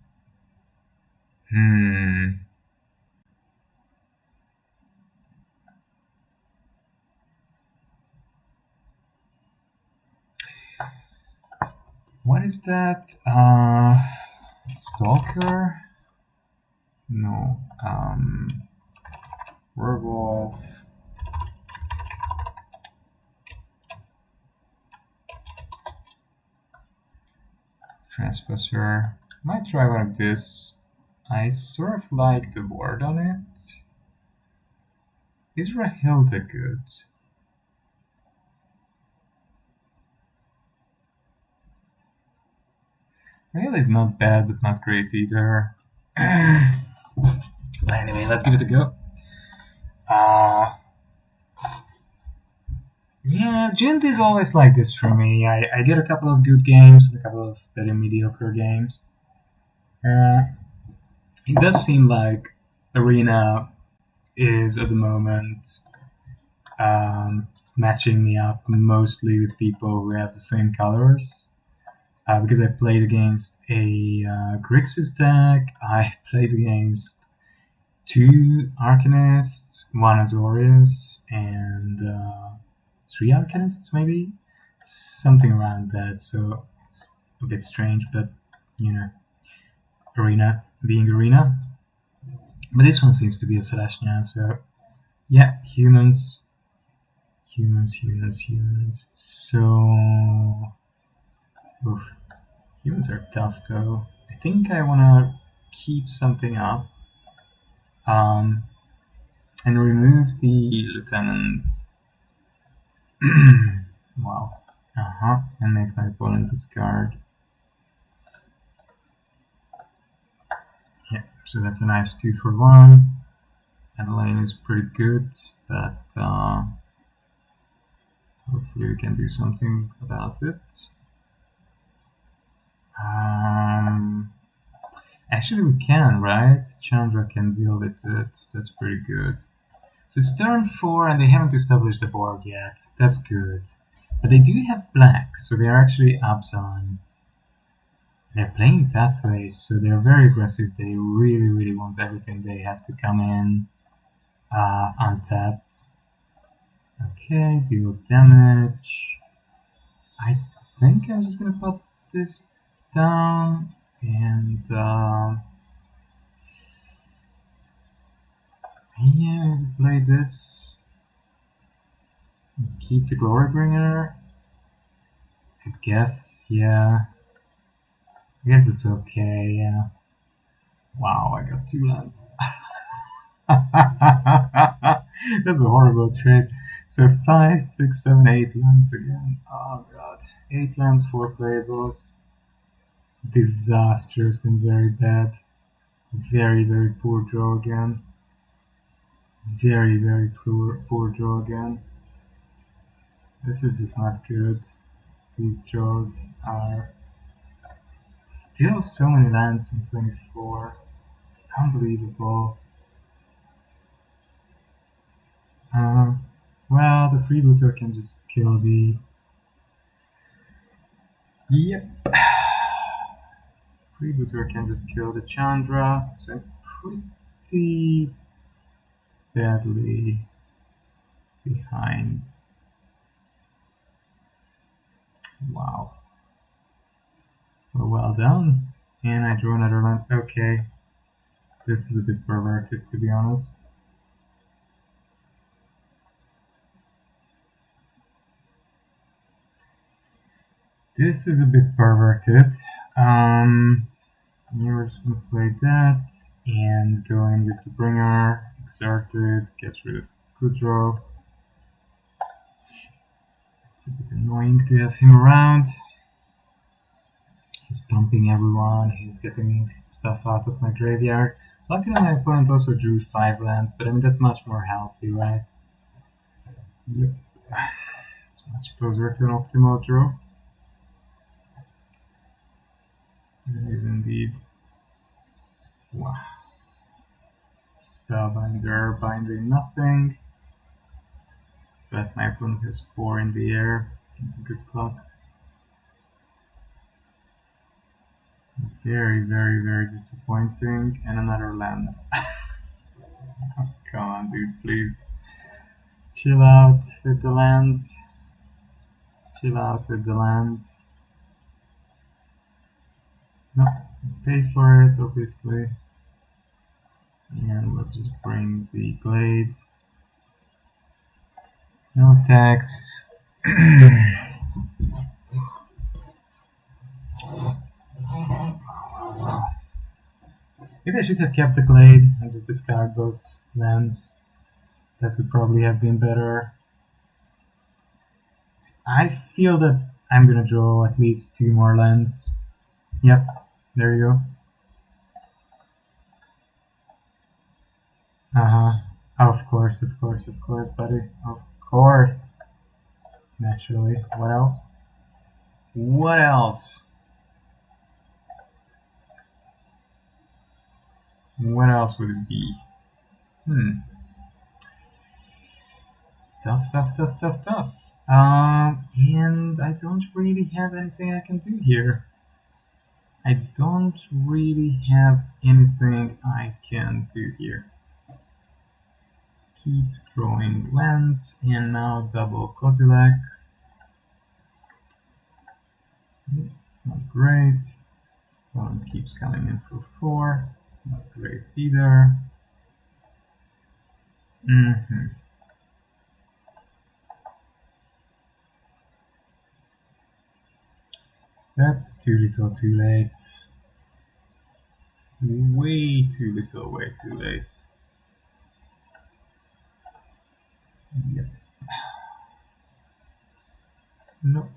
What is that? Stalker? No. Werewolf. Trespasser. Might try one of this. I sort of like the word on it. Is Rahilda good? Rahilda is not bad, but not great either. But anyway, let's give it a go. Yeah, Gent is always like this for me. I get a couple of good games and a couple of very mediocre games. It does seem like Arena is at the moment matching me up mostly with people who have the same colors. Because I played against a Grixis deck, I played against 2 Arcanists, 1 Azorius, and 3 Arcanists maybe? Something around that, so it's a bit strange, but you know, Arena being Arena. But this one seems to be a Celestian, so yeah, humans. So... Oof. Humans are tough though. I think I wanna keep something up. And remove the lieutenant. Wow. And make my opponent discard. Yeah, so that's a nice 2 for 1. Adelaine is pretty good, but hopefully we can do something about it. Actually we can, right? Chandra can deal with it. That's pretty good. So it's turn 4 and they haven't established the board yet. That's good. But they do have black, so they're actually up on. They're playing pathways, so they're very aggressive. They really want everything. They have to come in untapped. Okay, deal damage. I think I'm just gonna put this down and yeah, play this. Keep the Glorybringer. I guess, yeah. I guess it's okay, yeah. Wow, I got 2 lands. That's a horrible trade. So 5, 6, 7, 8 lands again. Oh god. 8 lands, 4 playables. Disastrous and very bad. Very poor draw again. Very poor draw again. This is just not good. These draws are still so many lands in 24. It's unbelievable. Well, the freebooter can just kill the... Yep. Freebooter can just kill the Chandra, so I'm pretty badly behind. Wow. Well done. And I drew another land. Okay. This is a bit perverted, to be honest. This is a bit perverted. We're just gonna play that and go in with the bringer, exert it, gets rid of Kudrow. It's a bit annoying to have him around. He's pumping everyone, he's getting stuff out of my graveyard. Luckily my opponent also drew 5 lands, but I mean that's much more healthy, right? Yep. It's much closer to an optimal draw. It is indeed. Wow. Spellbinder, binding nothing. But my opponent has 4 in the air. It's a good clock. Very disappointing. And another land. Oh, come on, dude, please. Chill out with the lands. Chill out with the lands. No, pay for it, obviously. And we'll just bring the blade. No attacks. Maybe I should have kept the glade and just discard those lands. That would probably have been better. I feel that I'm gonna draw at least 2 more lands. Yep, there you go. Of course, buddy. Of course. Naturally. What else? What else? What else would it be? Tough. And I don't really have anything I can do here. I don't really have anything I can do here. Keep drawing lands, and now double Kozilek. It's not great. One keeps coming in for 4. Not great either. That's too little, too late. Way too little, way too late. Yep. Nope.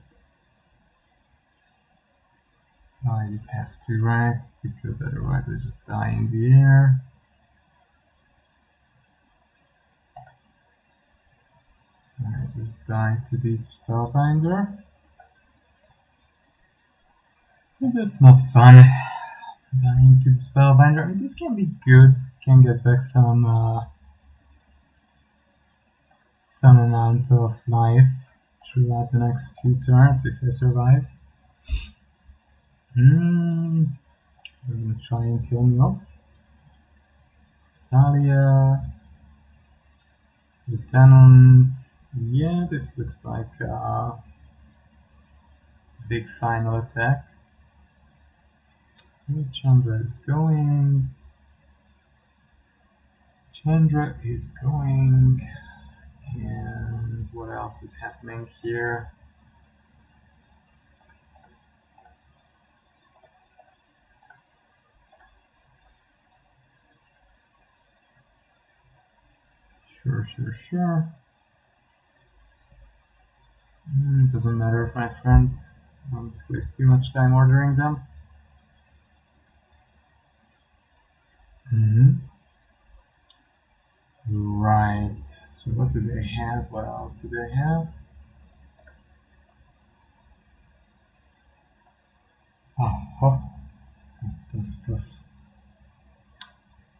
I just have to write, because otherwise I just die in the air. I just die to this Spellbinder. But that's not fun. Dying to the Spellbinder. I mean, this can be good. It can get back some amount of life throughout the next few turns if I survive. They're gonna try and kill me off. Thalia, Lieutenant. Yeah, this looks like a big final attack. Where Chandra is going. Chandra is going. And what else is happening here? Sure. Doesn't matter, my friend. Don't waste too much time ordering them. Right. So what do they have? What else do they have? Oh, tough.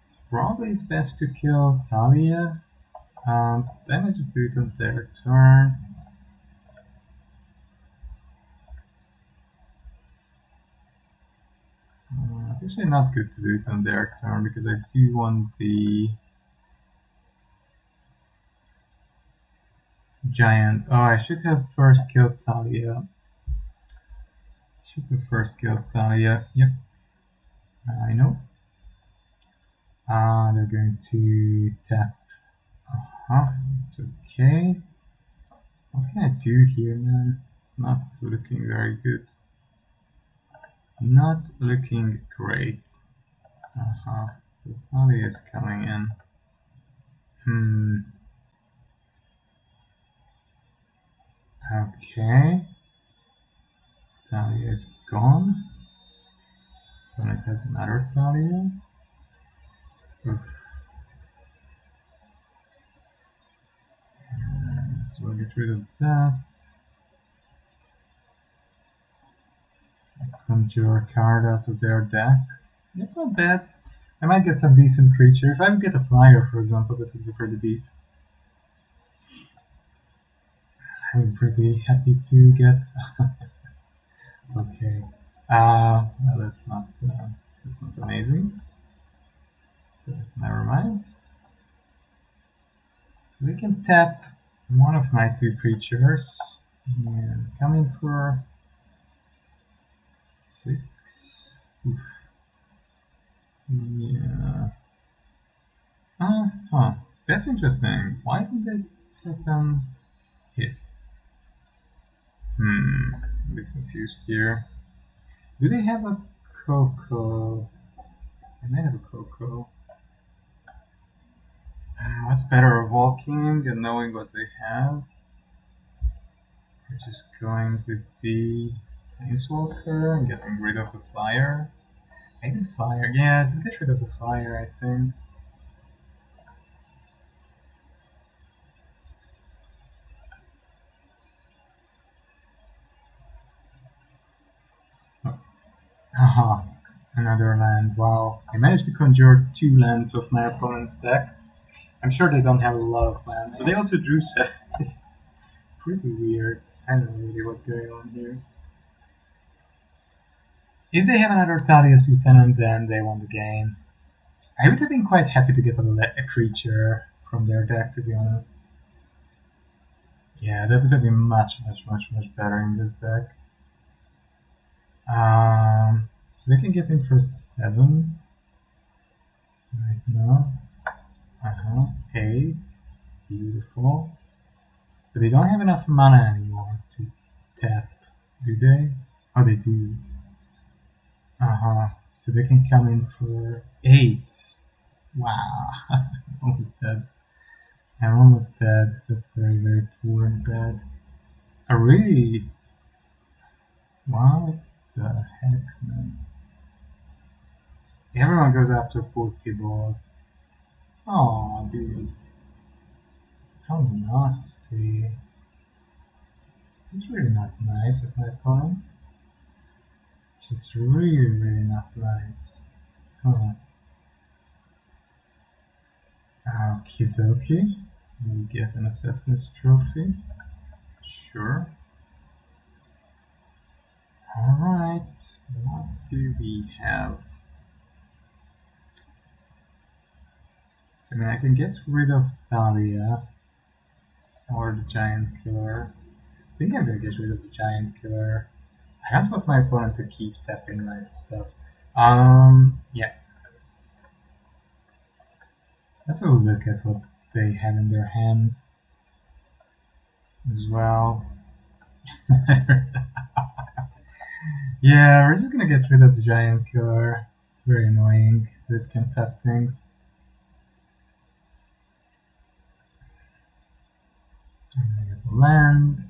So probably it's best to kill Thalia. Then I just do it on their turn. It's actually not good to do it on their turn because I do want the giant. Oh, I should have first killed Thalia. Yep, I know. They're going to tap. It's okay. What can I do here, man? It's not looking very good. Not looking great. So Thalia is coming in. Okay. Thalia is gone. Opponent has another Thalia. So I'll get rid of that. Conjure a card out of their deck. That's not bad. I might get some decent creature. If I get a flyer, for example, that would be pretty decent. I'm pretty happy to get. Okay. Well, that's not amazing. But never mind. So they can tap one of my two creatures and come in for 6. Oof. Yeah. That's interesting. Why didn't they tap and hit? I'm a bit confused here. Do they have a Coco? They might have a Coco. What's better, walking and knowing what they have? Or just going with the Planeswalker and getting rid of the flyer? Maybe flyer. Yeah, just get rid of the flyer, I think. Another land. Wow. I managed to conjure 2 lands of my opponent's deck. I'm sure they don't have a lot of lands, but they also drew 7. This is pretty weird. I don't know really what's going on here. If they have another Thaddeus Lieutenant, then they won the game. I would have been quite happy to get a creature from their deck, to be honest. Yeah, that would have been much better in this deck. So they can get in for 7 right now. 8. Beautiful. But they don't have enough mana anymore to tap, do they? Oh, they do. So they can come in for 8. Wow. Almost dead. I'm almost dead. That's very poor and bad. Really? What the heck, man? Everyone goes after Pokebot. Oh, dude. How nasty. It's really not nice of my opponent. It's just really not nice. Okie dokie. We get an Assassin's Trophy. Sure. Alright, what do we have? I mean, I can get rid of Thalia or the Giant Killer. I think I'm gonna get rid of the Giant Killer. I don't want my opponent to keep tapping my stuff. Yeah. Let's have a look at what they have in their hands as well. Yeah, we're just gonna get rid of the Giant Killer. It's very annoying that it can tap things. I'm gonna get the land.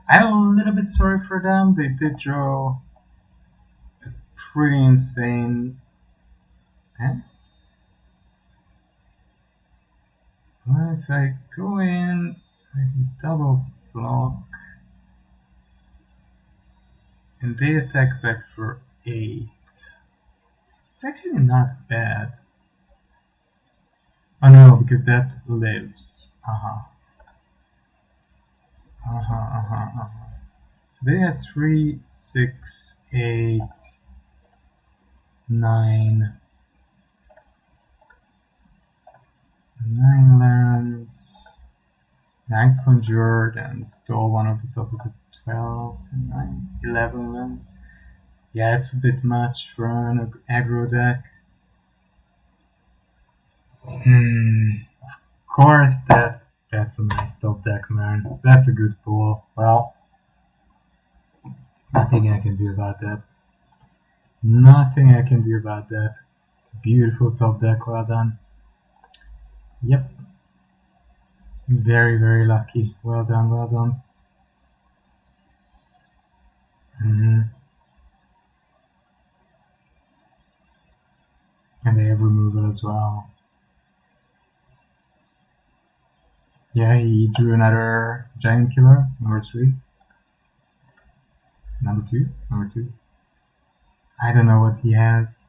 I'm a little bit sorry for them. They did draw a pretty insane. Well, if I go in, I can double block. And they attack back for 8. It's actually not bad. Oh no, because that lives. So they have 3, 6, 8, 9. 9 lands. 9 conjured and stole one of the top of the 12, 9, 11 lands. Yeah, it's a bit much for an aggro deck. Of course, that's a nice top deck, man. That's a good pull. Well, nothing I can do about that. Nothing I can do about that. It's a beautiful top deck, well done. Yep. Very, very lucky. Well done, well done. And they have removal as well. Yeah, he drew another Giant Killer, number 3. Number 2. I don't know what he has.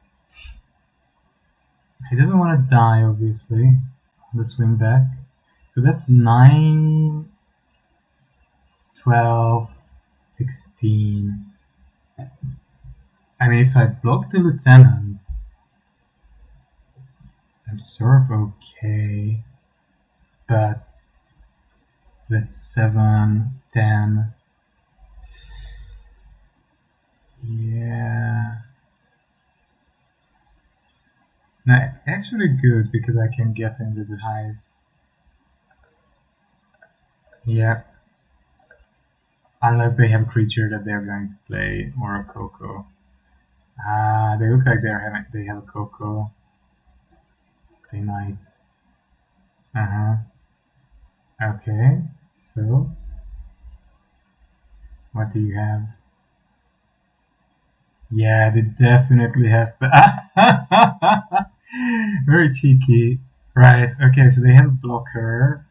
He doesn't want to die, obviously, on the swing back. So that's 9, 12, 16. I mean, if I block the lieutenant, I'm sort of okay. But so that's 7, 10. Yeah. No, it's actually good because I can get into the hive. Yeah. Unless they have a creature that they're going to play or a Coco. They look like they have a Coco. They might. Okay, so what do you have? Yeah, they definitely have. Very cheeky. Right, okay, so they have a blocker.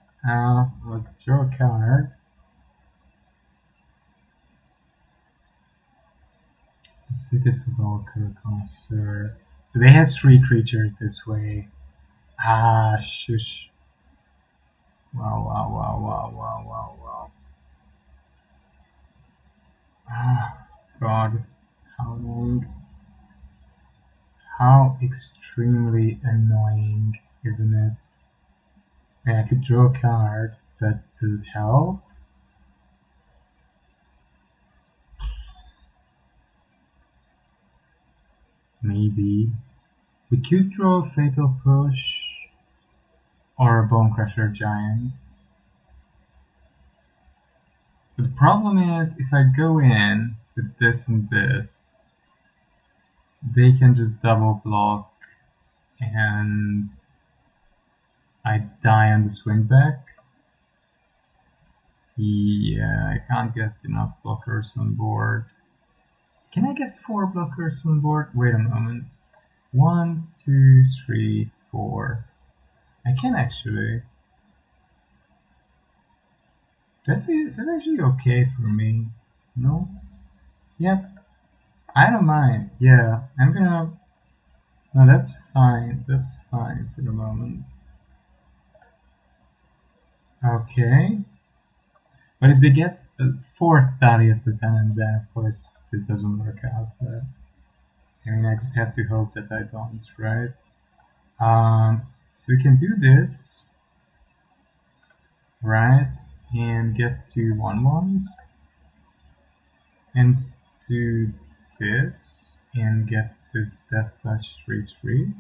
Let's draw a card. It's a City Stalker Connoisseur. So they have 3 creatures this way. Shush. Wow. God, how long? How extremely annoying, isn't it? I could draw a card, but does it help? Maybe. We could draw a Fatal Push or a Bonecrusher Giant. But the problem is, if I go in with this and this, they can just double block and I die on the swing back. Yeah, I can't get enough blockers on board. Can I get 4 blockers on board? Wait a moment. 1, 2, 3, 4. I can actually. That's actually okay for me. No? Yep. I don't mind. Yeah, I'm gonna. No, that's fine. That's fine for the moment. Okay. But if they get a fourth Thalia's Lieutenant, then of course this doesn't work out. But I mean, I just have to hope that I don't, right? So we can do this, right? And get two 1/1s. And do this, and get this Death Touch 3/3.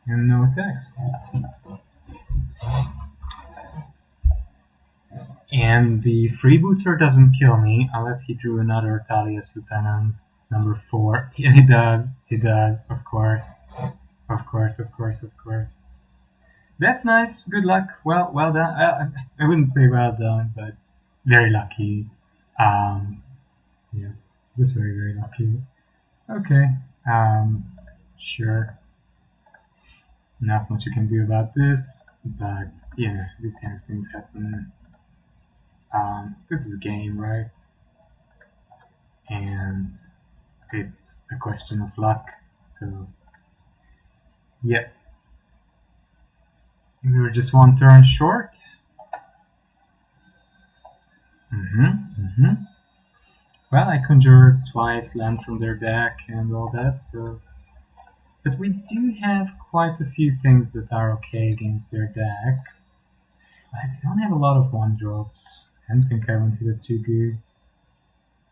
And no attacks. And the freebooter doesn't kill me unless he drew another Thalia's Lieutenant, number 4. Yeah, he does. He does, of course. Of course, of course, of course. That's nice. Good luck. Well done. I wouldn't say well done, but very lucky. Yeah, just very, very lucky. Okay. Sure. Not much you can do about this, but you know, these kind of things happen. This is a game, right? And it's a question of luck, so yeah. We were just one turn short. Well, I conjured twice land from their deck and all that, so... But we do have quite a few things that are okay against their deck. But they don't have a lot of 1-drops. I don't think I want Hidatsugu.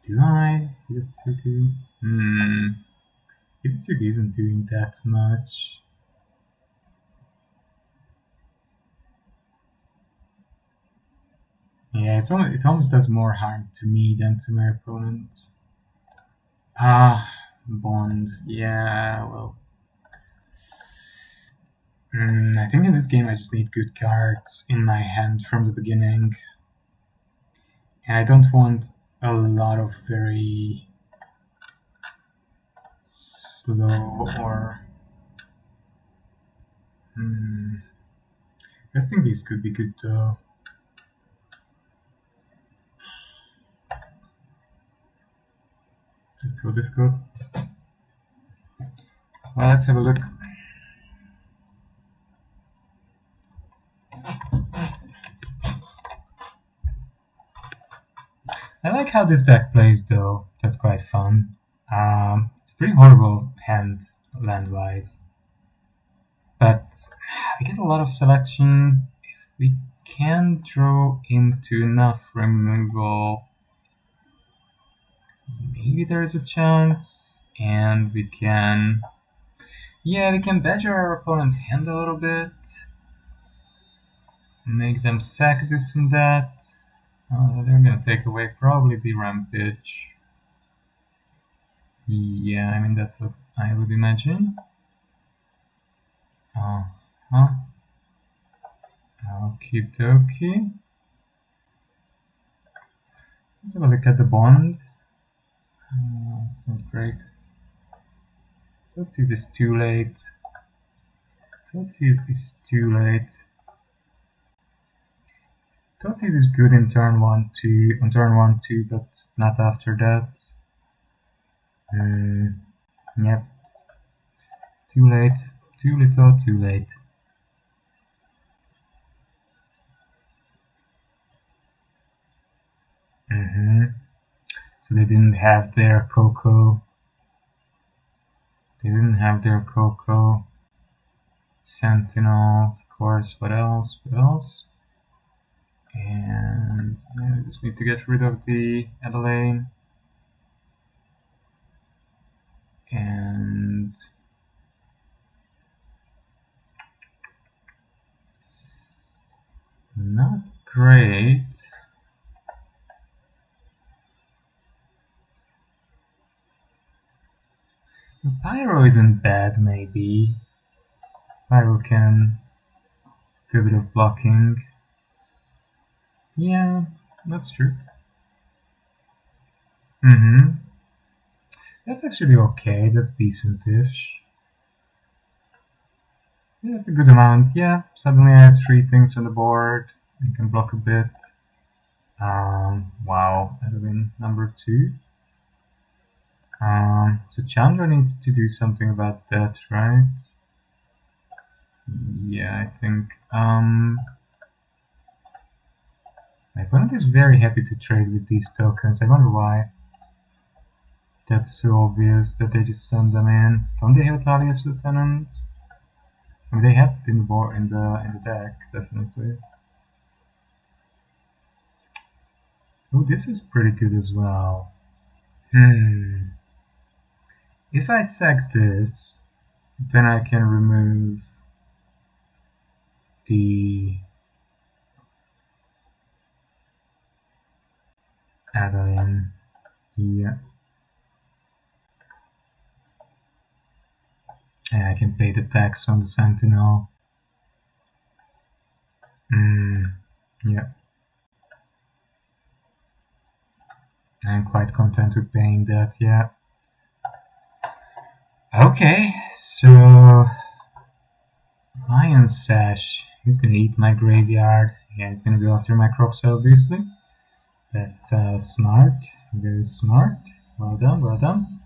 Do I? Hidatsugu? Hidatsugu isn't doing that much. Yeah, it almost does more harm to me than to my opponent. Bond. Yeah, well... I think in this game I just need good cards in my hand from the beginning. And I don't want a lot of very slow or... I think these could be good though. Difficult. Well, let's have a look. I like how this deck plays though. That's quite fun. It's a pretty horrible hand land-wise. But we get a lot of selection. If we can draw into enough removal, maybe there is a chance. And we can... Yeah, we can badger our opponent's hand a little bit. Make them sack this and that. They're gonna take away probably the Rampage. Yeah, I mean that's what I would imagine. Okie dokie. Let's have a look at the bond. Not great. Thoughtseize is too late. Thoughtseize is too late. Thoughtseize is good in turn 1, 2, on turn 1, 2, but not after that. Yep. Too late. Too little, too late. So they didn't have their Coco. They didn't have their Coco. Sentinel, of course. What else? What else? And yeah, I just need to get rid of the Adelaide. And not great. Pyro isn't bad, maybe. Pyro can do a bit of blocking. Yeah, that's true. That's actually okay, that's decent-ish. Yeah, that's a good amount. Yeah, suddenly I have 3 things on the board. I can block a bit. Wow, that would have been number 2. So Chandra needs to do something about that, right? Yeah, I think. My opponent is very happy to trade with these tokens. I wonder why. That's so obvious that they just send them in. Don't they have Atalius Lieutenant? I mean, they have it in the board, in the deck, definitely. Oh, this is pretty good as well. If I sack this, then I can remove the Adeline. Yeah. And I can pay the tax on the Sentinel. Yeah. I'm quite content with paying that, yeah. Okay, so Lion Sash. He's gonna eat my graveyard. Yeah, he's gonna go after my crops, obviously. That's smart, very smart. Well done, well done.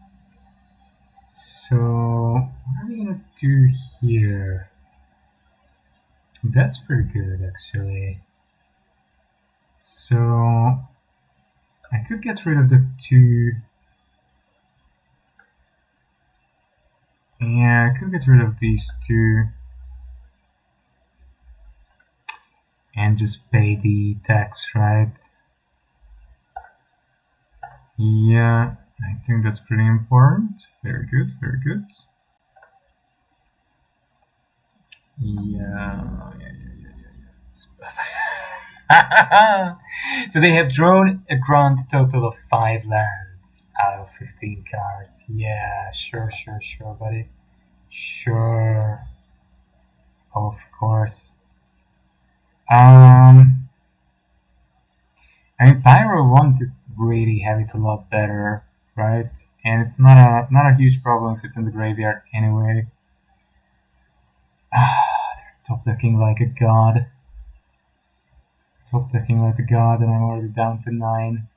So, what are we gonna do here? That's pretty good, actually. So, I could get rid of the two. Yeah, I could get rid of these two. And just pay the tax, right? Yeah, I think that's pretty important. Very good, very good. Yeah. So they have drawn a grand total of 5 lands out of 15 cards. Yeah, sure, buddy. Sure. Of course. I mean, Pyro won't really have it a lot better, right? And it's not a huge problem if it's in the graveyard anyway. They're top decking like a god. Top decking like a god, and I'm already down to 9.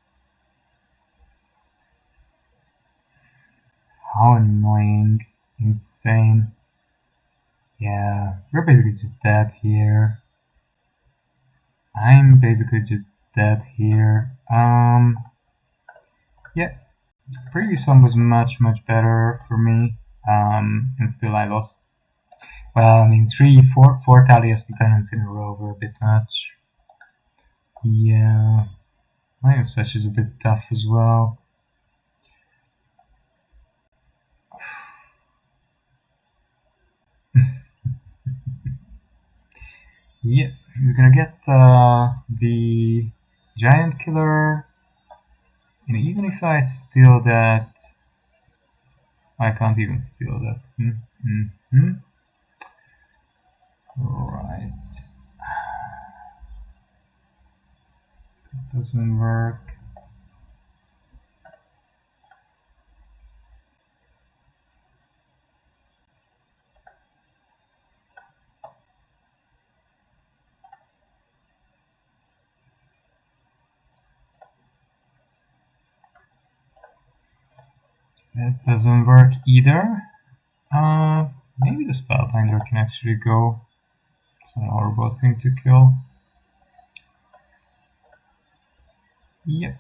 How annoying. Insane. Yeah, we're basically just dead here. I'm basically just dead here. Yeah, the previous one was much better for me, and still I lost. Well, I mean, four Talius Lieutenants in a row were a bit much. Yeah, Lion Sash is a bit tough as well. Yeah, he's gonna get the Giant Killer, and even if I steal that, I can't even steal that. Right. That doesn't work. That doesn't work either. Maybe the Spellbinder can actually go. It's an horrible thing to kill. Yep.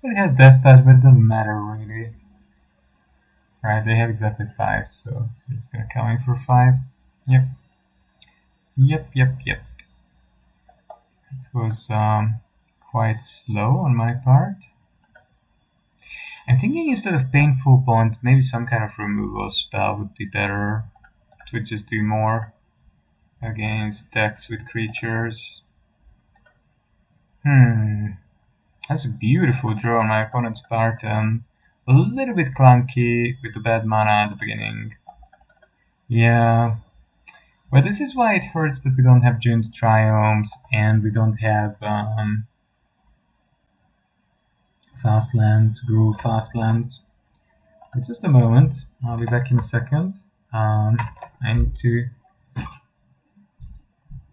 Well, it has Death Touch, but it doesn't matter really. Right, they have exactly 5, so I'm just gonna come in for 5. Yep. This was quite slow on my part. I'm thinking instead of Painful Bond, maybe some kind of removal spell would be better. It would just do more against decks with creatures. That's a beautiful draw on my opponent's part. A little bit clunky with the bad mana at the beginning. Yeah. But this is why it hurts that we don't have Jim's Triomes and we don't have fastlands, Groove fastlands. But just a moment, I'll be back in a second. I need to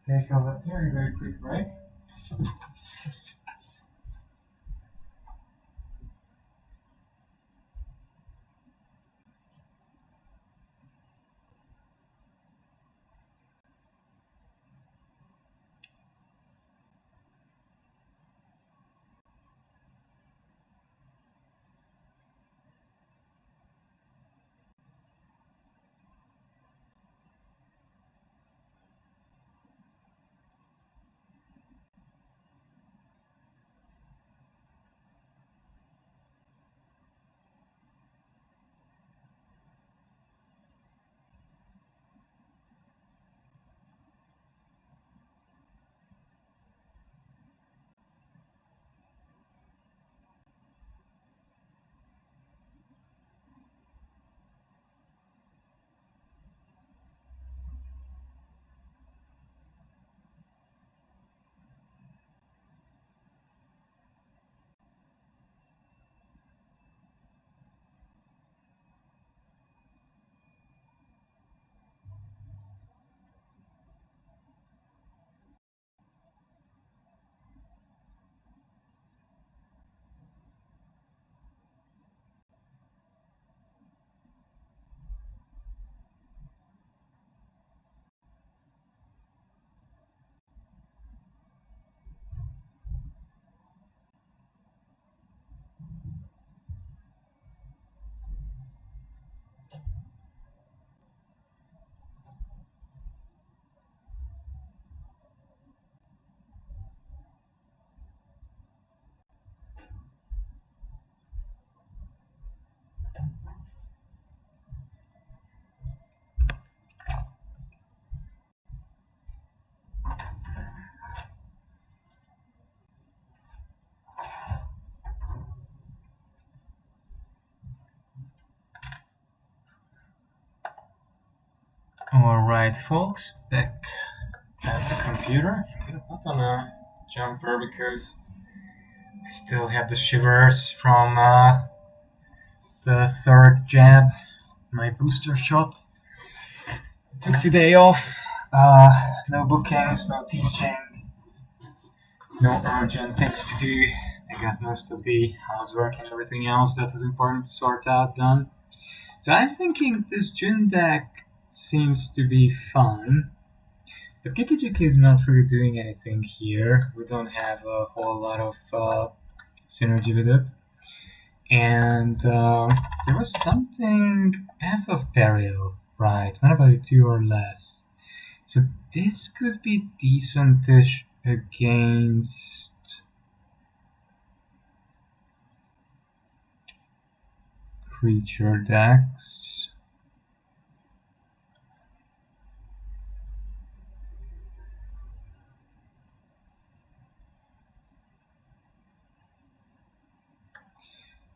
take a very quick break. Alright folks, back at the computer. I'm gonna put on a jumper because I still have the shivers from the third jab, my booster shot. Took today off, no bookings, no teaching, no urgent things to do. I got most of the housework and everything else that was important to sort out done. So I'm thinking this Jun deck seems to be fun, but Kikijiki is not really doing anything here. We don't have a whole lot of synergy with it. And there was something, Path of Peril, right, one about 2 or less. So this could be decentish against creature decks.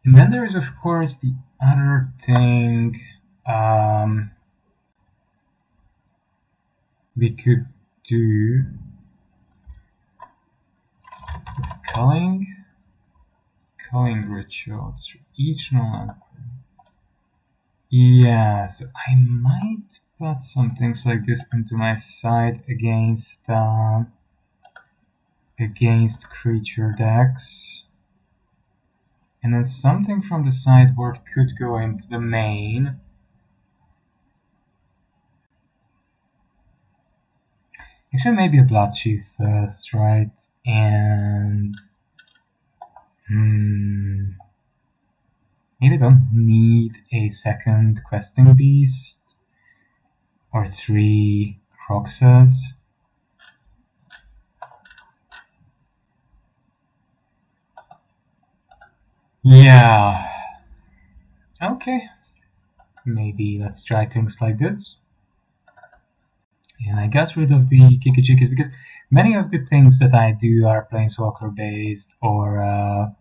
And then there is, of course, the other thing we could do. Culling ritual. Each non. Yeah, so I might put some things like this into my side against creature decks. And then something from the sideboard could go into the main. Actually, maybe a Bloodchief Thirst, right? And maybe don't need a second Questing Beast or 3 Croxes. Yeah. Okay. Maybe let's try things like this. And I got rid of the Kikijikis because many of the things that I do are Planeswalker based or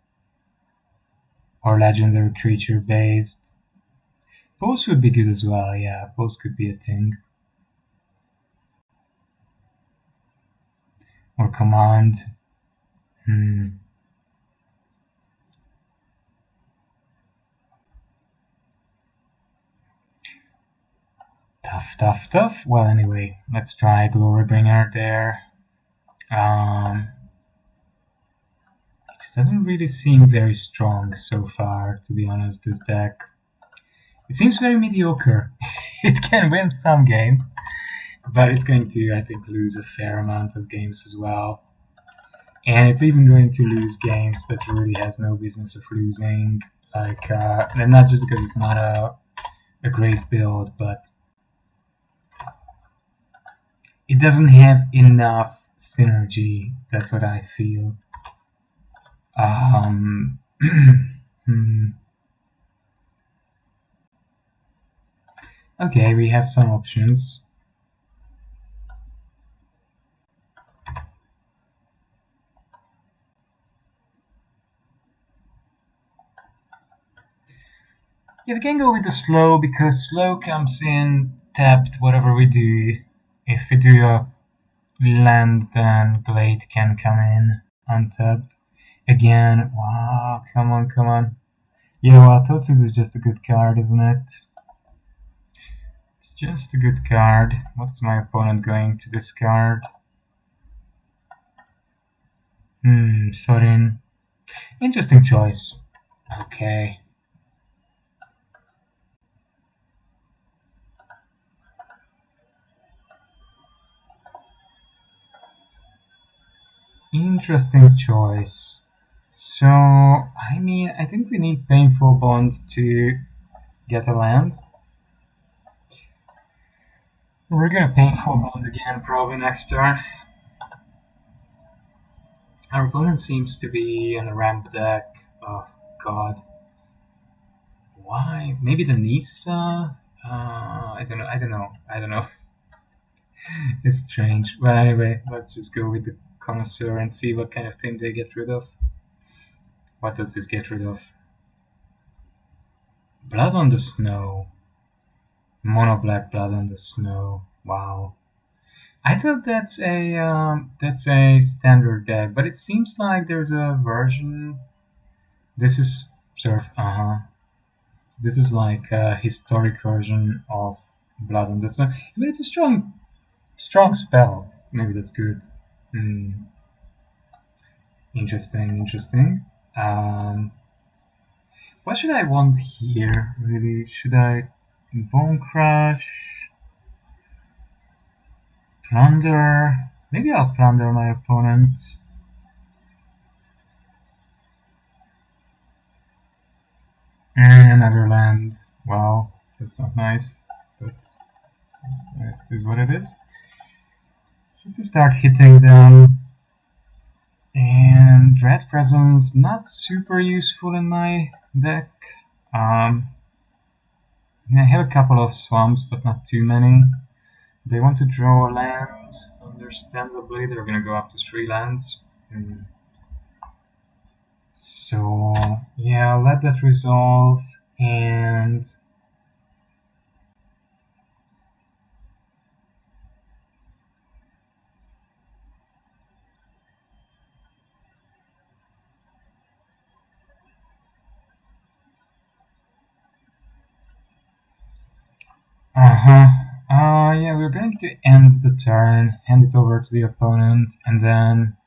legendary creature based. Pose would be good as well, yeah, Pose could be a thing. Or Command. Tough. Well, anyway, let's try Glorybringer there. It just doesn't really seem very strong so far, to be honest, this deck. It seems very mediocre. It can win some games, but it's going to, I think, lose a fair amount of games as well. And it's even going to lose games that really has no business of losing. Like, and not just because it's not a great build, but it doesn't have enough synergy. That's what I feel. Okay, we have some options. Yeah, we can go with the slow because slow comes in tapped whatever we do. If we do a land, then Blade can come in untapped. Again, wow, come on. You know what, Totsus is just a good card, isn't it? It's just a good card. What is my opponent going to discard? Sorin. Interesting choice. Okay. Interesting choice. So, I mean, I think we need Painful Bond to get a land. We're gonna Painful Bond again probably next turn. Our opponent seems to be in a ramp deck. Oh god. Why? Maybe the Nissa? I don't know. It's strange. Well, anyway, let's just go with the Connoisseur and see what kind of thing they get rid of. What does this get rid of? Blood on the Snow. Mono black blood on the snow. Wow. I thought that's a standard deck, but it seems like there's a version. This is sort of So this is like a historic version of Blood on the Snow. I mean, it's a strong spell. Maybe that's good. Hmm. Interesting. Um, what should I want here? Really, should I Bone Crush? Plunder? Maybe I'll plunder my opponent. Another land. Wow, that's not nice, but it is what it is. Have to start hitting them. And Dread Presence, not super useful in my deck. I have a couple of swamps, but not too many. They want to draw a land. Understandably, they're gonna go up to 3 lands. So, yeah, I'll let that resolve. And yeah, we're going to end the turn, hand it over to the opponent, and then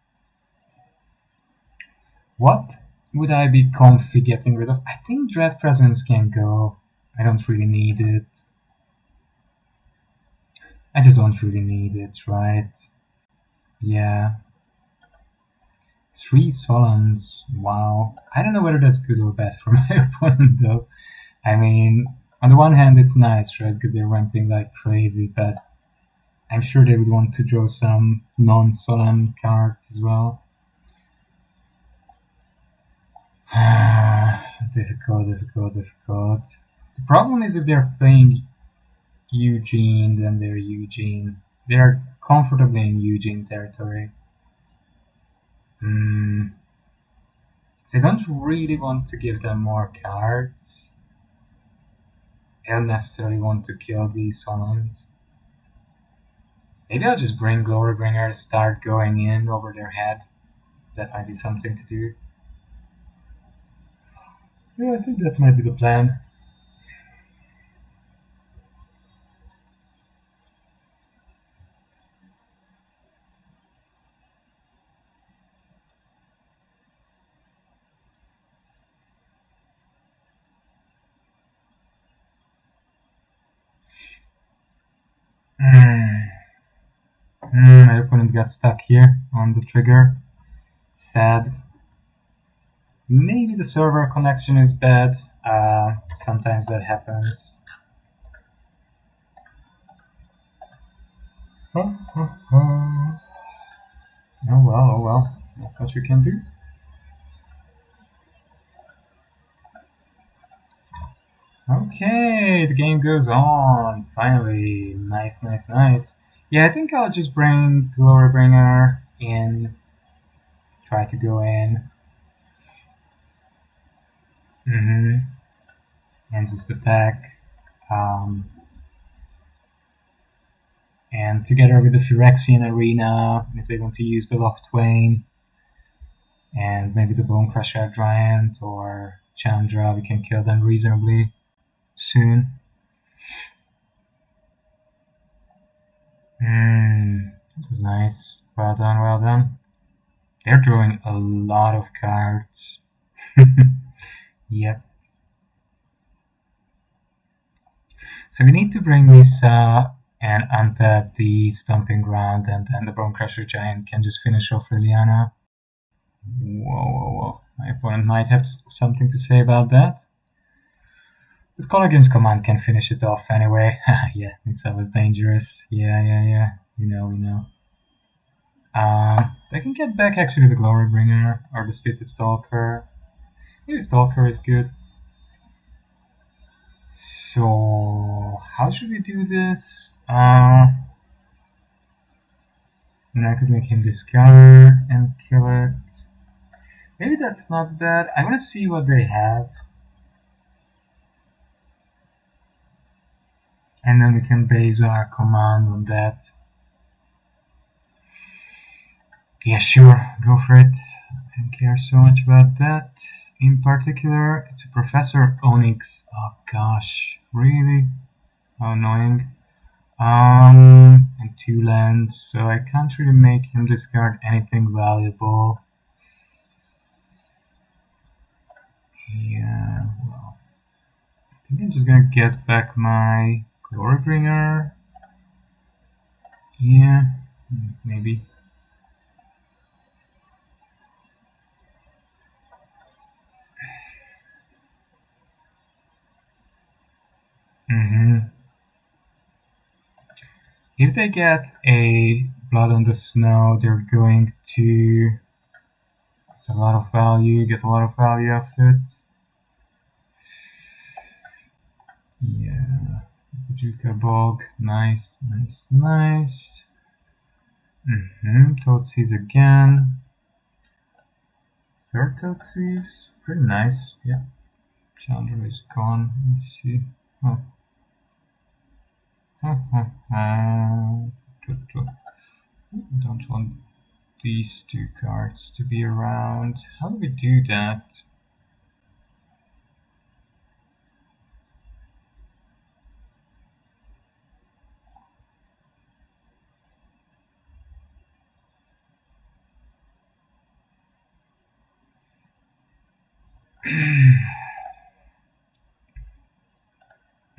what would I be comfy getting rid of? I think Dread Presence can go. I don't really need it. I just don't really need it, right? Yeah. 3 Solemns. Wow. I don't know whether that's good or bad for my opponent, though. I mean, on the one hand, it's nice, right? Because they're ramping like crazy, but I'm sure they would want to draw some non-Solemn cards as well. Difficult. The problem is if they're playing Eugene, then they're Eugene. They're comfortably in Eugene territory. So I don't really want to give them more cards. I don't necessarily want to kill these Solemns. Maybe I'll just bring Glorybringer, start going in over their head. That might be something to do. Yeah, I think that might be the plan. My opponent got stuck here on the trigger. Sad. Maybe the server connection is bad. Sometimes that happens. Oh well. Not much you can do. Okay, the game goes on. Finally. Nice. Yeah, I think I'll just bring Glorybringer in. Try to go in. And just attack. And together with the Phyrexian Arena, if they want to use the Lochtwain, and maybe the Bone Crusher Giant or Chandra, we can kill them reasonably soon. That was nice. Well done. They're drawing a lot of cards. Yep. So we need to bring Nissa and untap the Stomping Ground, and then the Bone Crusher Giant can just finish off Liliana. Whoa. My opponent might have something to say about that. But Colligan's command can finish it off anyway. Yeah, Nissa was dangerous. Yeah. We know. They can get back actually the Glorybringer or the Stated Stalker. Maybe Stalker is good. So, how should we do this? And I could make him discard and kill it. Maybe that's not bad. I want to see what they have. and then we can base our command on that. Yeah, sure, go for it. I don't care so much about that. In particular, it's a Professor Onyx. Oh gosh, really? How annoying. And 2 lands, so I can't really make him discard anything valuable. Yeah, well, I think I'm just gonna get back my Glorybringer. Yeah, maybe. If they get a Blood on the Snow, they're going to... It's a lot of value, get a lot of value off it. Yeah, Juka Bog, nice, nice, nice. Toadseeds again. Third Toadseeds, pretty nice, yeah. Chandra is gone, let's see. Oh. I don't want these 2 cards to be around. How do we do that?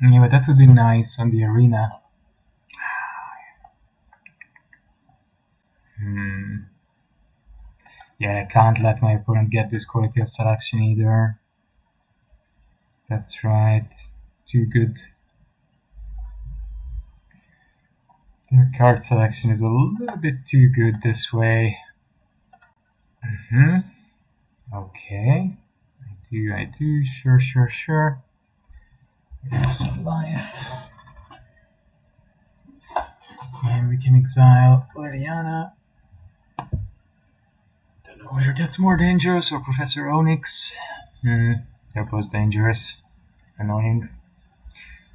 Yeah, but that would be nice on the arena. Yeah, I can't let my opponent get this quality of selection either. That's right. Too good. Their card selection is a little bit too good this way. Okay. I do. Sure. It's life. And we can exile Liliana. Don't know whether that's more dangerous or Professor Onyx. They're both dangerous. Annoying.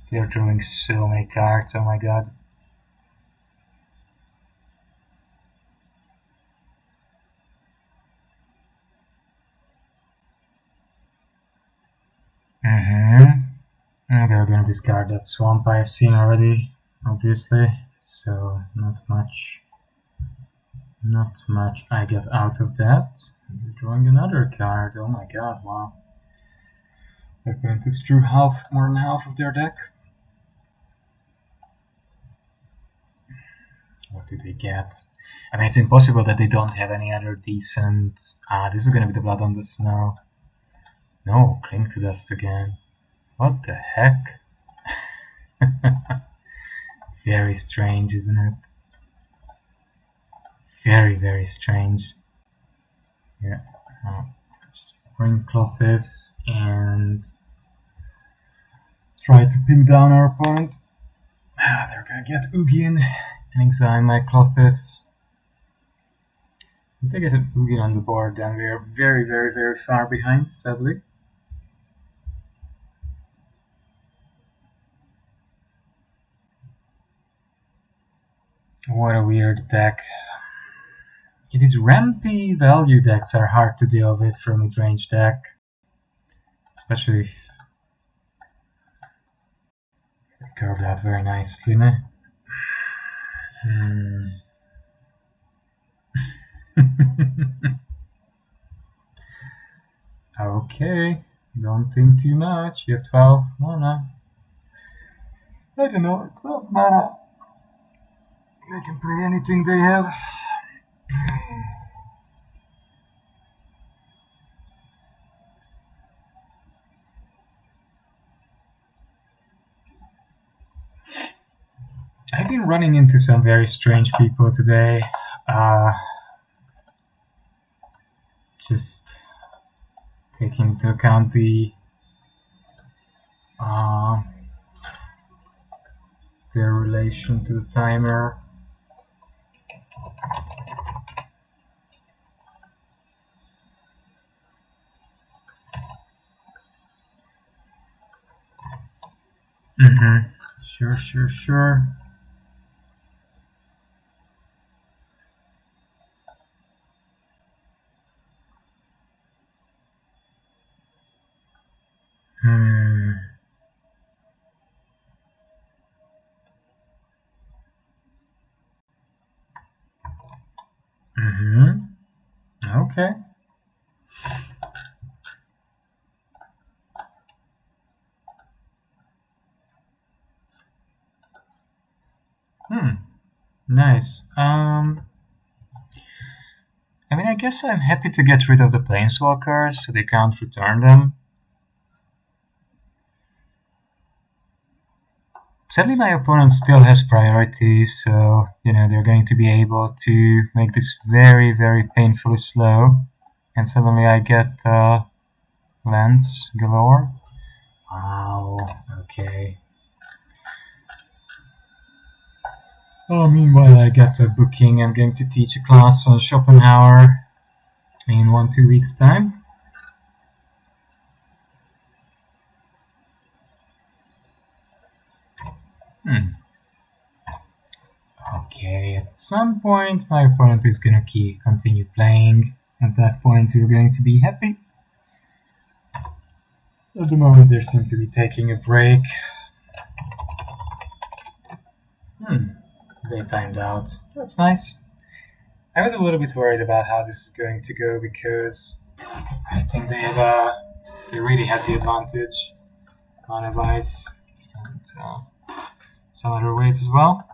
They're drawing so many cards, oh my god. They're gonna discard that swamp I've seen already, obviously. So not much I get out of that. They're drawing another card, oh my god, wow. Their opponent is drew more than half of their deck. What do they get? I mean, it's impossible that they don't have any other decent... this is gonna be the Blood on the Snow. No, Cling to Dust again. What the heck? Very strange, isn't it? Very, very strange. Yeah. Just bring Clothis and try to pin down our opponent. They're gonna get Ugin and exile my Clothis. If they get an Ugin on the board, then we are very, very, very far behind, sadly. What a weird deck. These rampy value decks are hard to deal with for a mid-range deck. Especially if they curved out very nicely, no? Okay, don't think too much. You have 12 mana. I don't know, 12 mana. They can play anything they have. I've been running into some very strange people today. Just taking into account their relation to the timer. Sure, sure, sure. Okay. Nice. I mean, I guess I'm happy to get rid of the planeswalkers so they can't return them. Sadly, my opponent still has priorities, so, you know, they're going to be able to make this very, very painfully slow. And suddenly I get lands galore. Wow, okay. Oh, meanwhile, I get a booking. I'm going to teach a class on Schopenhauer in 1-2 weeks' time. Okay, at some point my opponent is gonna continue playing. At that point we're going to be happy. At the moment they seem to be taking a break. They timed out. That's nice. I was a little bit worried about how this is going to go because I think they really had the advantage on advice and some other ways as well.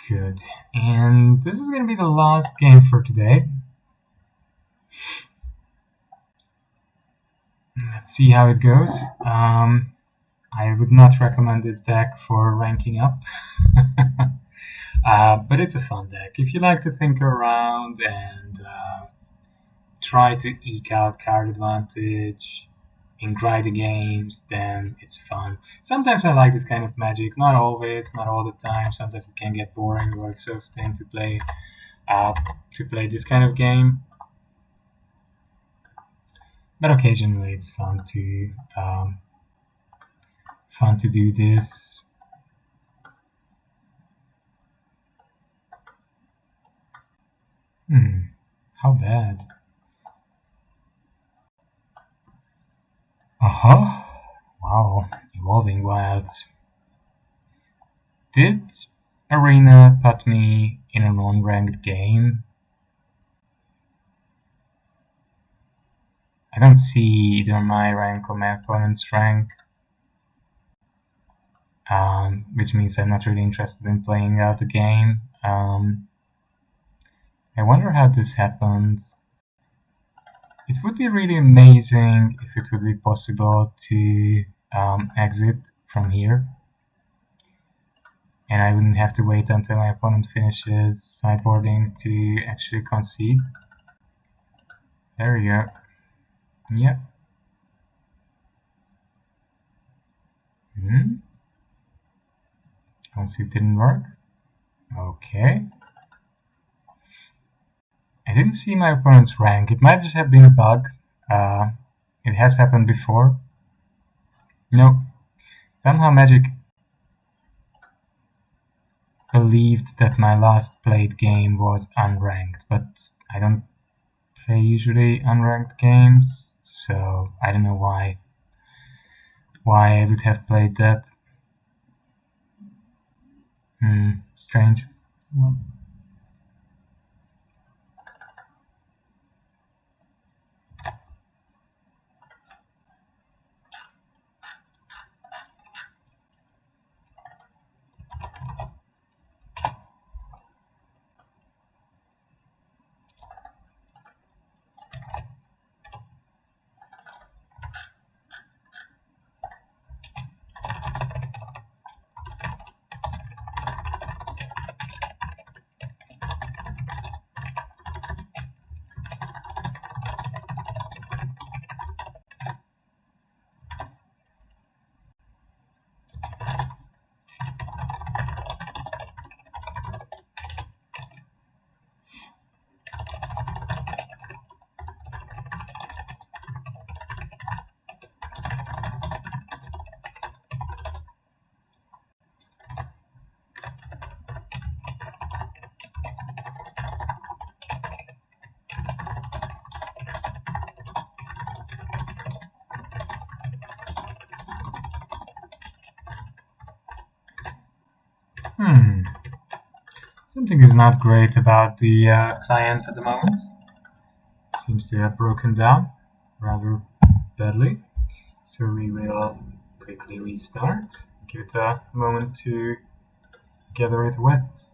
Good. And this is going to be the last game for today. Let's see how it goes. I would not recommend this deck for ranking up. But it's a fun deck. If you like to think around and try to eke out card advantage in grinding games, then it's fun. Sometimes I like this kind of magic. Not always, not all the time. Sometimes it can get boring or exhausting to play this kind of game. But occasionally it's fun to do this. How bad? Wow, Evolving Wilds. Did Arena put me in a non-ranked game? I don't see either my rank or my opponent's rank. Which means I'm not really interested in playing out the game. I wonder how this happens. It would be really amazing if it would be possible to exit from here. And I wouldn't have to wait until my opponent finishes sideboarding to actually concede. There we go. Yep. Concede didn't work. Okay. I didn't see my opponent's rank. It might just have been a bug. It has happened before. No. Somehow Magic believed that my last played game was unranked, but I don't play usually unranked games, so I don't know why I would have played that. Strange. Well, Something is not great about the client at the moment. Seems to have broken down rather badly. So we will quickly restart. Give it a moment to gather its width,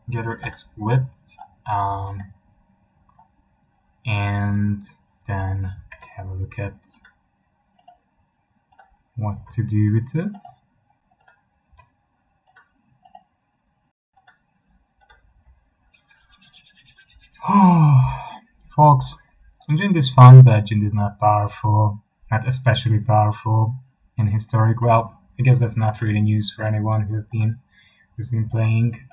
and then have a look at what to do with it. Oh, folks, Engine is fun, but Engine is not powerful, not especially powerful in historic. Well, I guess that's not really news for anyone who's been playing.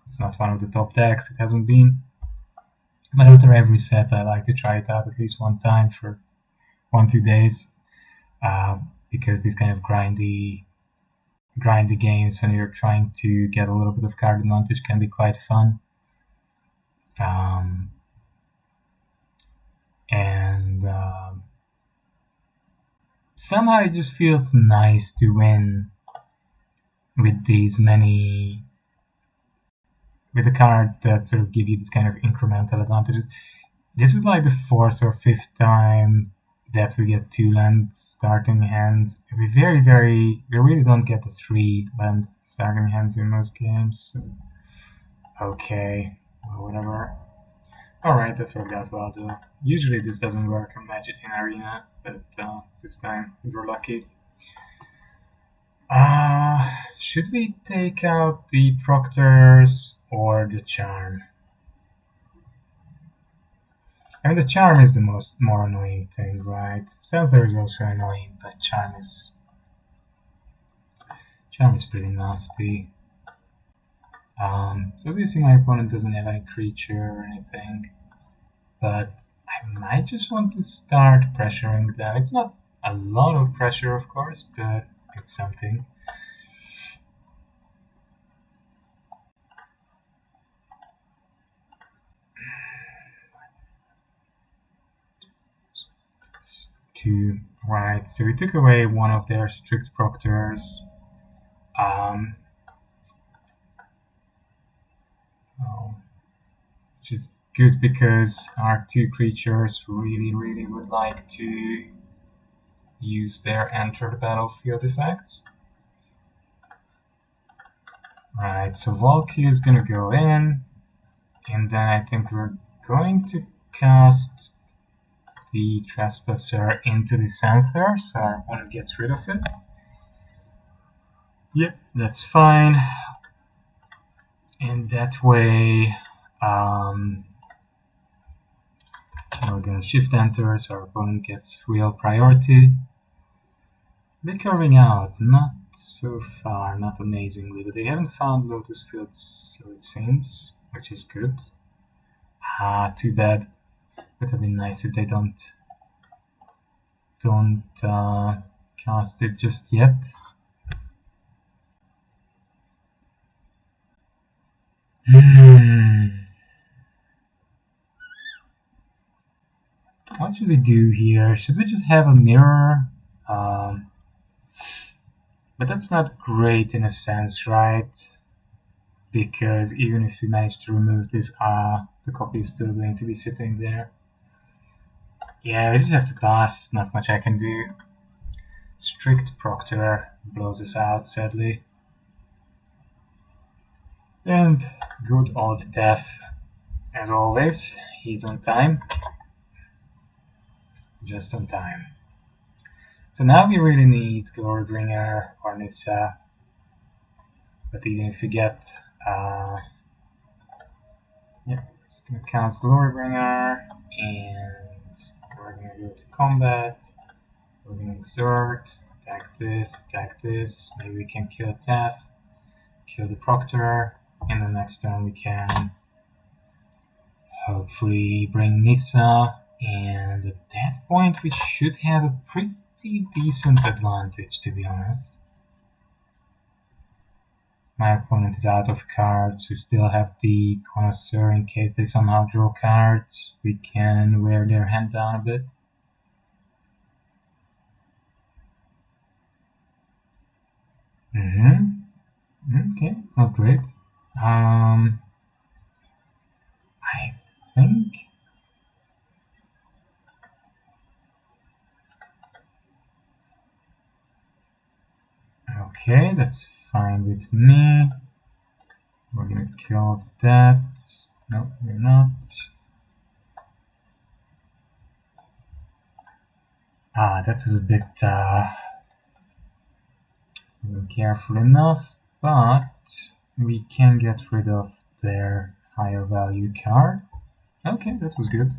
It's not one of the top decks. It hasn't been. But after every set, I like to try it out at least one time for 1-2 days, because these kind of grindy games when you're trying to get a little bit of card advantage can be quite fun. Somehow it just feels nice to win with the cards that sort of give you this kind of incremental advantages. This is like the 4th or 5th time that we get 2 land starting hands. We really don't get the 3 land starting hands in most games. So, okay, well, whatever. Alright, that worked out well though. Usually this doesn't work in Magic in Arena, but this time we were lucky. Should we take out the Proctors or the Charm? I mean, the Charm is the more annoying thing, right? Center is also annoying, but Charm is pretty nasty. So obviously my opponent doesn't have any creature or anything, but I might just want to start pressuring them. It's not a lot of pressure, of course, but it's something. Right, so we took away one of their strict proctors. Which is good because our 2 creatures really would like to use their enter the battlefield effects. Right, so Valkyrie is gonna go in, and then I think we're going to cast the Trespasser into the sensor, so our opponent gets rid of it. Yep, that's fine. And that way, we're gonna shift enter, so our opponent gets real priority. They're curving out, not so far, not amazingly, but they haven't found Lotus Fields, so it seems, which is good. Too bad. Would have been nice if they don't cast it just yet. What should we do here? Should we just have a mirror? But that's not great in a sense, right? Because even if we manage to remove this, the copy is still going to be sitting there. Yeah, we just have to pass. Not much I can do. Strict Proctor blows us out, sadly. And good old Death, as always. He's on time. Just on time. So now we really need Glorybringer or Nissa. But even if we get... just gonna cast Glorybringer, and we're gonna go to combat. We're gonna exert, attack this. Maybe we can kill Death, kill the Proctor. In the next turn we can hopefully bring Nissa, and at that point we should have a pretty decent advantage, to be honest. My opponent is out of cards. We still have the Connoisseur in case they somehow draw cards. We can wear their hand down a bit. Okay, it's not great. I think. Okay, that's fine with me. We're gonna kill that. No, we're not. That was a bit wasn't careful enough, but we can get rid of their higher value card. Okay, that was good.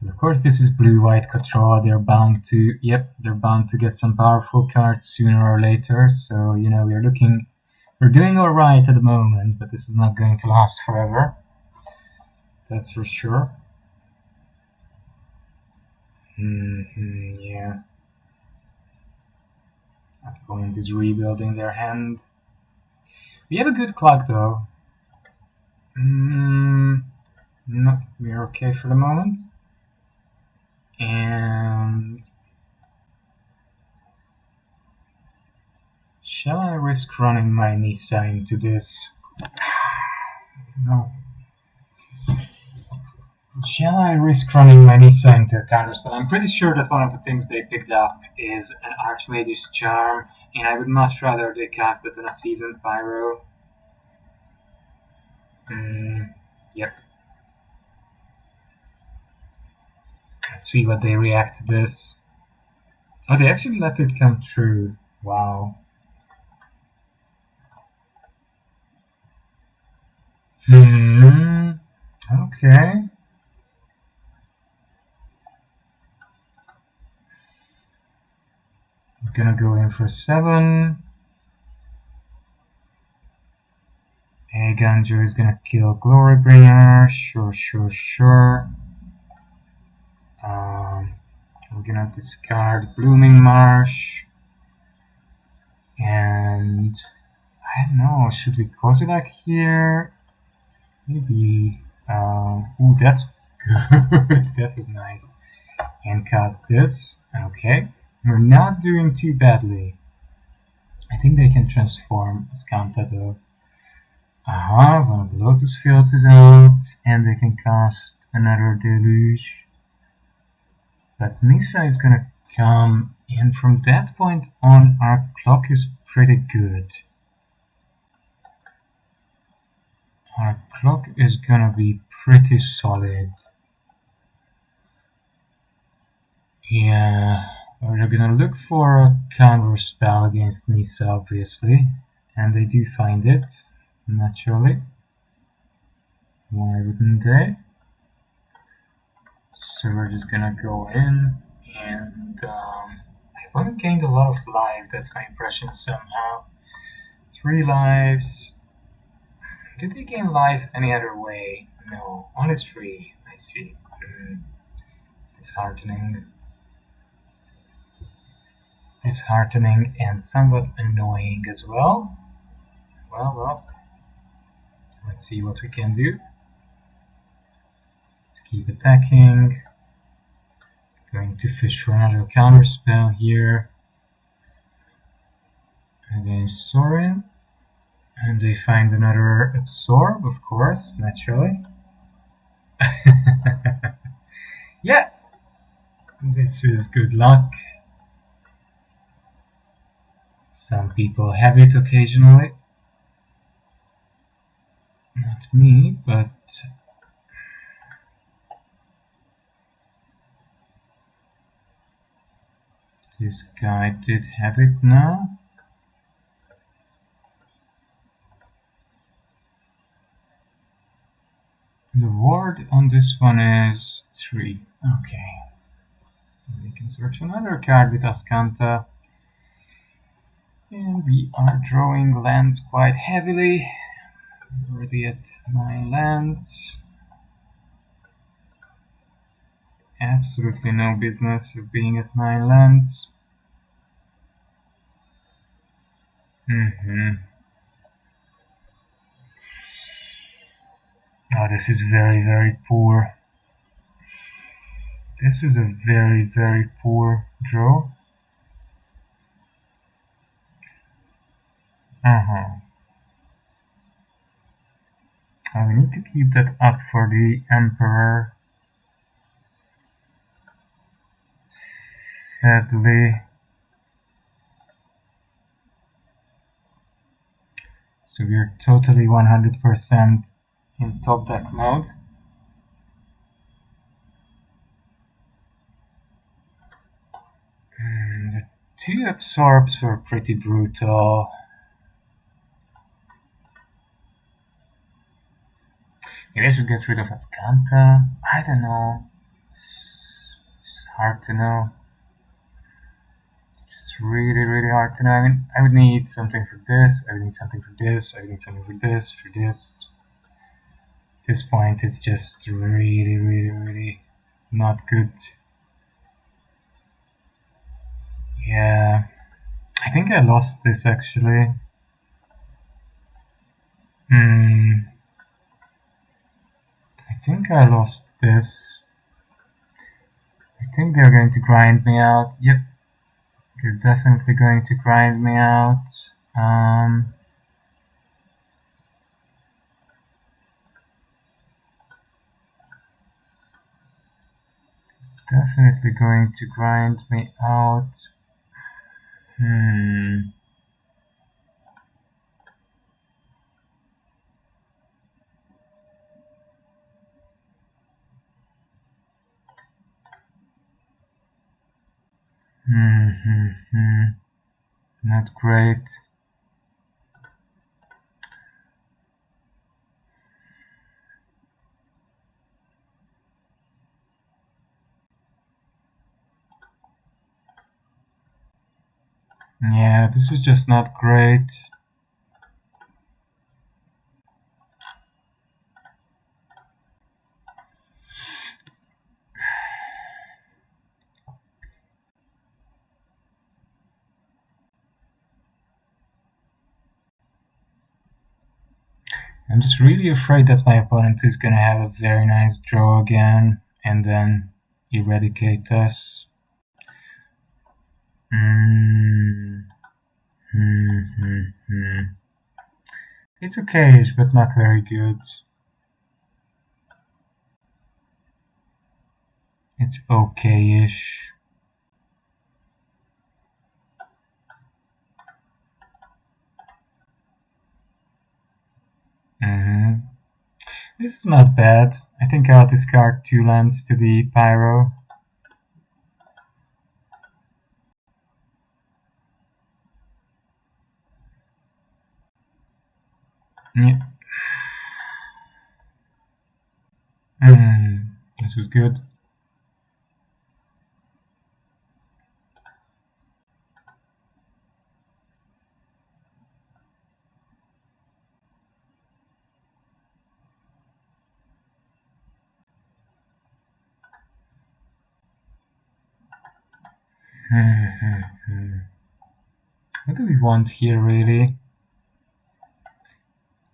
Of course, this is blue-white control. They're bound to, they're bound to get some powerful cards sooner or later. So, you know, we're doing all right at the moment, but this is not going to last forever. That's for sure. Yeah. Opponent is rebuilding their hand. We have a good clock, though. No, we're okay for the moment. And shall I risk running my Nissa into this? No. Shall I risk running my Nissa into a counterspell? I'm pretty sure that one of the things they picked up is an Archmage's Charm, and I would much rather they cast it than a Seasoned Pyro. Yep. Let's see what they react to this. Oh, they actually let it come true. Wow. Okay. I'm gonna go in for 7. Ganjo is gonna kill Glorybringer. Sure. We're gonna discard Blooming Marsh. And I don't know, should we Kozilek here? Maybe. Ooh, that's good. That was nice. And cast this. Okay. We're not doing too badly. I think they can transform Skanta though. One of the Lotus Fields is out, and they can cast another Deluge. But Nissa is gonna come, and from that point on, our clock is pretty good. Our clock is gonna be pretty solid. Yeah, we're gonna look for a counter spell against Nissa, obviously, and they do find it, naturally. Why wouldn't they? So we're just gonna go in, and I've only gained a lot of life, that's my impression somehow. 3 lives. Did they gain life any other way? No, only 3, I see. Disheartening. Disheartening and somewhat annoying as well. Well, let's see what we can do. Let's keep attacking. Going to fish for another counter spell here against Sorin. And they find another Absorb, of course, naturally. Yeah, this is good luck. Some people have it occasionally. Not me, but this guy did have it now. The ward on this one is 3. Okay. We can search another card with Askanta. And we are drawing lands quite heavily. We're already at 9 lands. Absolutely no business of being at 9 lands. Oh, this is very, very poor. This is a very, very poor draw. We need to keep that up for the Emperor. Sadly. So we're totally 100% in top deck mode. The two absorbs were pretty brutal. Maybe I should get rid of Ascanta. I don't know. It's hard to know. It's just really, really hard to know. I mean, I would need something for this. I would need something for this. I would need something for this. For this. At this point, it's just really, really, really not good. Yeah. I think I lost this actually. I think I lost this. I think they're going to grind me out. Yep. They're definitely going to grind me out. Definitely going to grind me out. Not great. Yeah, this is just not great. I'm just really afraid that my opponent is gonna have a very nice draw again and then eradicate us. It's okay-ish, but not very good. It's okay-ish. This is not bad. I think I'll discard 2 lands to the Pyro. Yeah. This was good. What do we want here, really?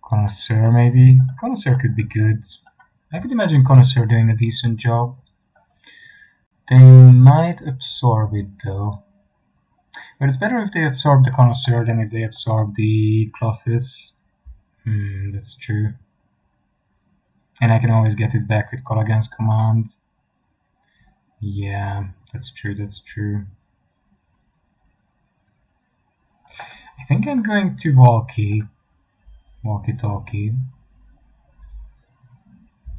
Connoisseur, maybe? Connoisseur could be good. I could imagine Connoisseur doing a decent job. They might absorb it, though. But it's better if they absorb the Connoisseur than if they absorb the Clothes. That's true. And I can always get it back with Call Against Command. Yeah, that's true, that's true. I think I'm going to walkie-talkie,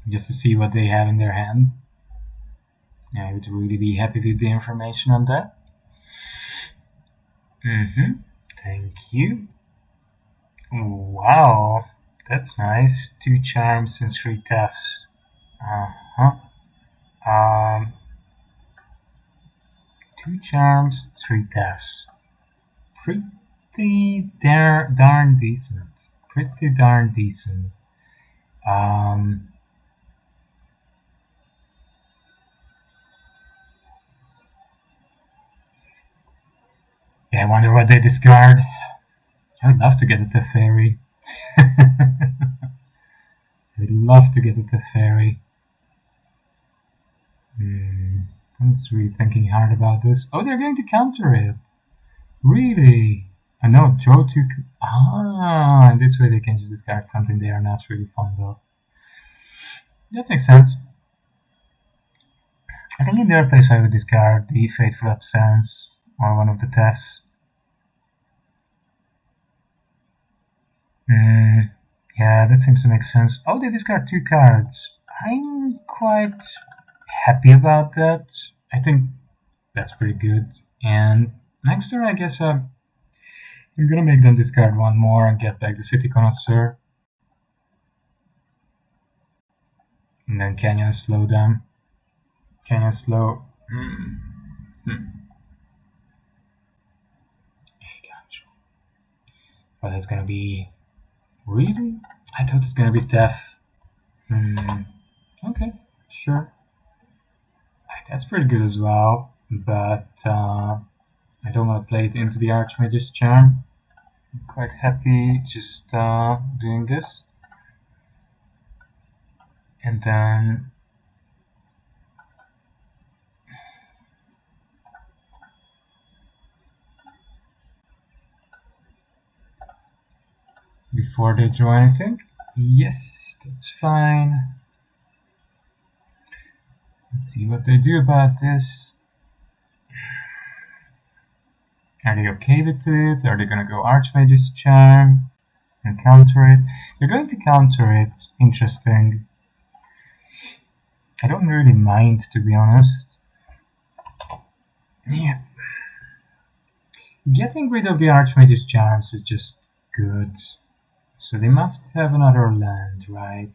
just to see what they have in their hand. I would really be happy with the information on that. Thank you. Wow, that's nice. 2 charms and 3 thefts. 2 charms, 3 thefts. Pretty darn decent. Pretty darn decent. Yeah, I wonder what they discard. I would love to get a Teferi. I would love to get a Teferi. I'm just really thinking hard about this. Oh, they're going to counter it. Really? I know, draw two. And this way they can just discard something they are not really fond of. That makes sense. I think in their place I would discard the Fateful Absence or one of the Thefts. Yeah, that seems to make sense. Oh, they discard 2 cards. I'm quite happy about that. I think that's pretty good. And next turn, I guess I'm gonna make them discard 1 more and get back the City Connoisseur. And then Canyon slow them. Canyon slow. But that's gonna be... Really? I thought it's gonna be Death. Okay, sure. That's pretty good as well, but I don't want to play it into the Archmage's Charm. I'm quite happy just doing this. And then... Before they draw anything? Yes, that's fine. Let's see what they do about this. Are they okay with it? Are they gonna go Archmage's Charm and counter it? They're going to counter it. Interesting. I don't really mind, to be honest. Yeah. Getting rid of the Archmage's Charms is just good. So they must have another land, right?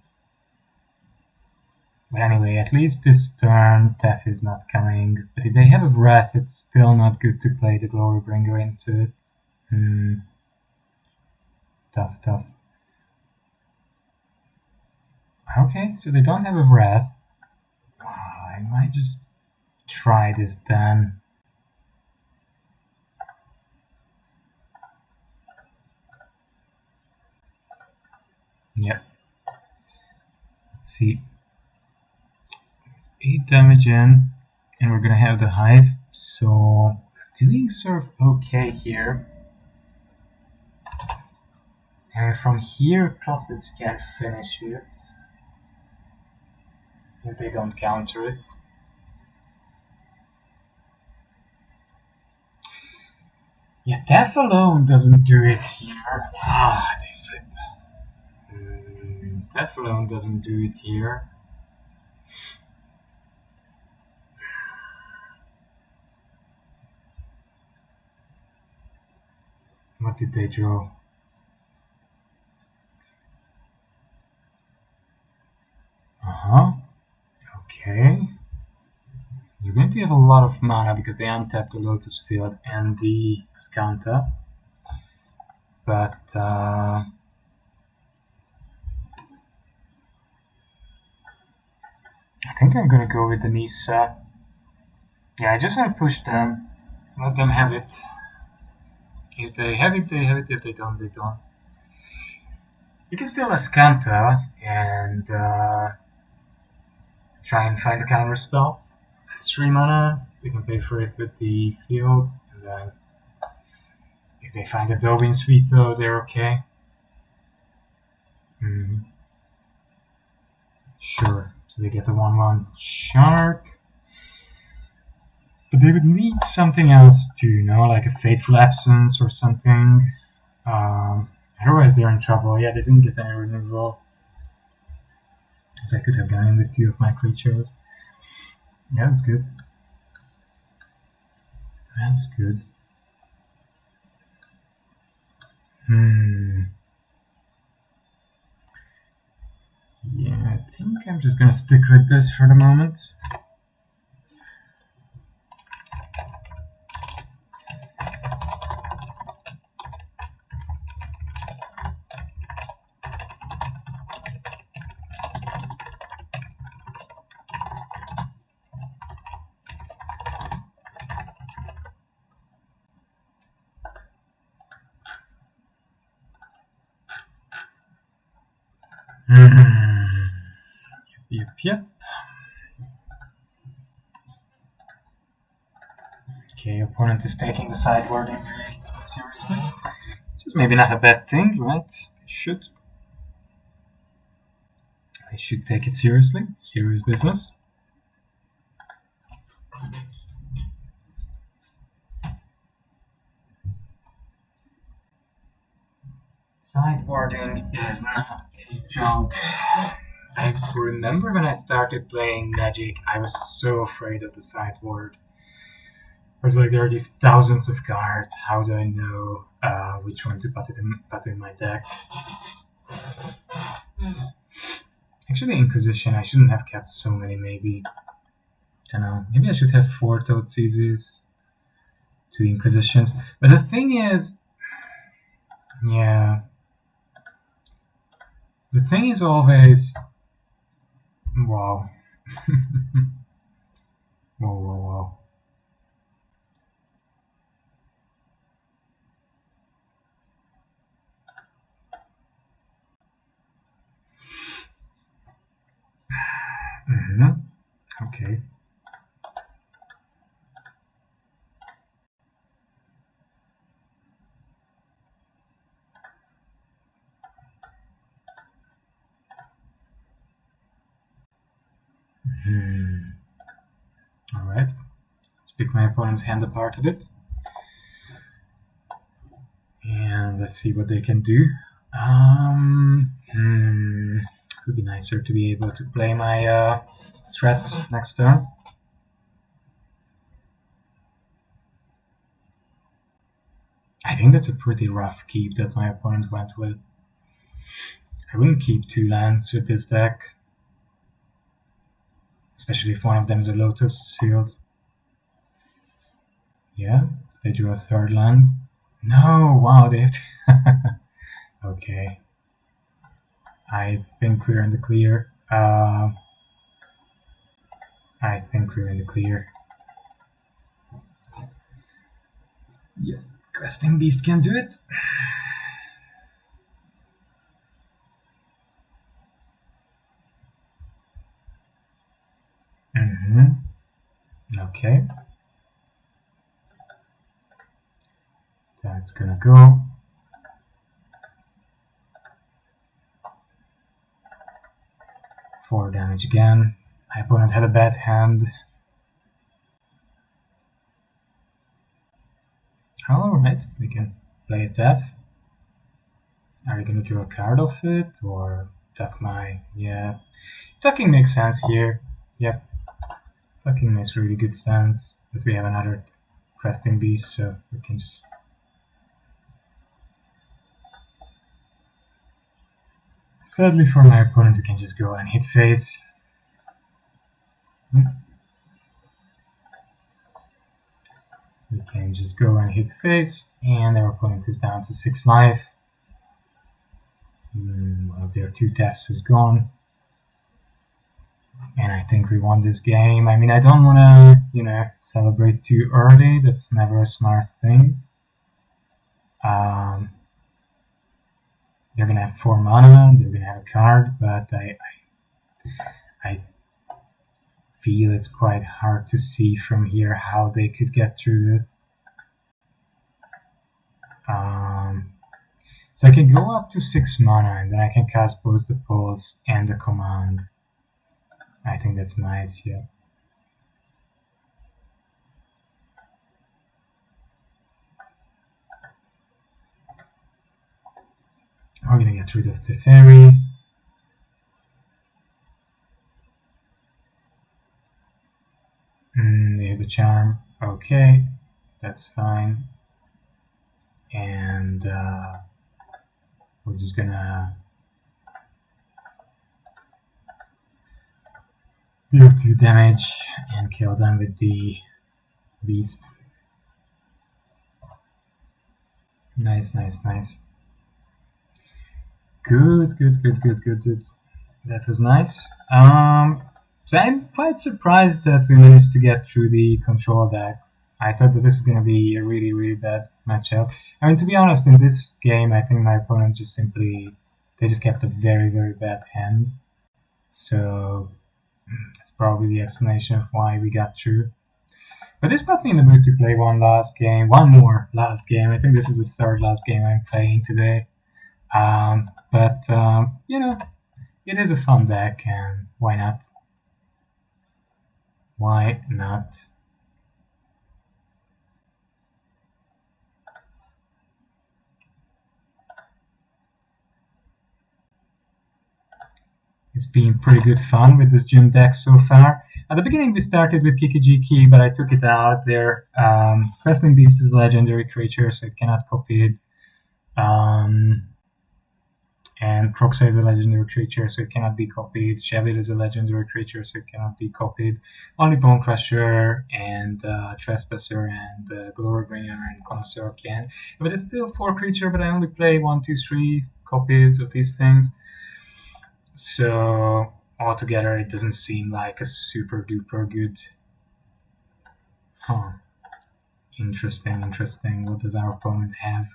But anyway, at least this turn Tef is not coming. But if they have a Wrath, it's still not good to play the Glorybringer into it. Tough, tough. Okay, so they don't have a Wrath. I might just try this then. Yep. Let's see. 8 damage in, and we're gonna have the Hive, so doing sort of okay here. And from here, Crosses can finish it if they don't counter it. Yeah, Death alone doesn't do it here. They flip. Death alone doesn't do it here. What did they draw? Okay. You're going to have a lot of mana because they untapped the Lotus Field and the Skanta. But I think I'm gonna go with the Nissa. Yeah, I just want to push them. Let them have it. If they have it, they have it. If they don't, they don't. You can still Skanta and try and find a counter spell. That's 3 mana. They can pay for it with the field, and then if they find a Dobin Sweeto, they're okay. Sure. So they get a 1/1 Shark. But they would need something else too, you know, like a Fateful Absence or something. Otherwise they're in trouble. Yeah, they didn't get any removal. So I could have gone in with 2 of my creatures. Yeah, that's good. That's good. Yeah, I think I'm just gonna stick with this for the moment. Yep. Okay, opponent is taking the sideboarding very seriously. Which is maybe not a bad thing, right? They should take it seriously. It's serious business. Sideboarding is not a joke. I remember when I started playing Magic, I was so afraid of the sideboard. I was like, there are these thousands of cards. How do I know which one to put in my deck? Actually, Inquisition, I shouldn't have kept so many. Maybe, I don't know. Maybe I should have 4 Thoughtseizes, 2 Inquisitions. But the thing is, yeah. The thing is always, wow. Whoa. Okay. Alright. Let's pick my opponent's hand apart a bit. And let's see what they can do. It would be nicer to be able to play my threats next turn. I think that's a pretty rough keep that my opponent went with. I wouldn't keep 2 lands with this deck. Especially if one of them is a Lotus field. Yeah, they drew a 3rd land. No, wow, they have to... Okay. I think we're in the clear. Yeah, Questing Beast can do it. Okay. That's gonna go. Four damage again. My opponent had a bad hand. Alright, we can play a death. Are you gonna draw a card off it or tuck my... Yeah. Tucking makes sense here. Yep. Tucking makes really good sense. But we have another Questing Beast, so we can just... Sadly for my opponent, we can just go and hit face. We can just go and hit face, and our opponent is down to 6 life. One of their 2 deaths is gone. And I think we won this game. I mean, I don't want to, celebrate too early. That's never a smart thing. They're going to have 4 mana, they're going to have a card, but I feel it's quite hard to see from here how they could get through this. So I can go up to 6 mana, and then I can cast both the pulse and the command. I think that's nice, yeah. We're gonna get rid of the fairy. They have the charm. Okay, that's fine. And we're just gonna deal 2 damage and kill them with the beast. Nice. Good. That was nice. So I'm quite surprised that we managed to get through the control deck. I thought that this was going to be a really bad matchup. I mean, to be honest, in this game, I think my opponent just simply They just kept a very, very bad hand. So that's probably the explanation of why we got through. But this put me in the mood to play one more last game. I think this is the third last game I'm playing today. You know, it is a fun deck, and why not? Why not? It's been pretty good fun with this gym deck so far. At the beginning we started with Kikijiki, but I took it out there. Questing Beast is a legendary creature, so it cannot copy it. And Croxa is a legendary creature, so it cannot be copied. Shevil is a legendary creature, so it cannot be copied. Only Bone Crusher and Trespasser and Glorybringer and Connoisseur can. But it's still 4 creature, but I only play 1, 2, 3 copies of these things. So altogether, it doesn't seem like a super duper good. Huh. Interesting, interesting. What does our opponent have?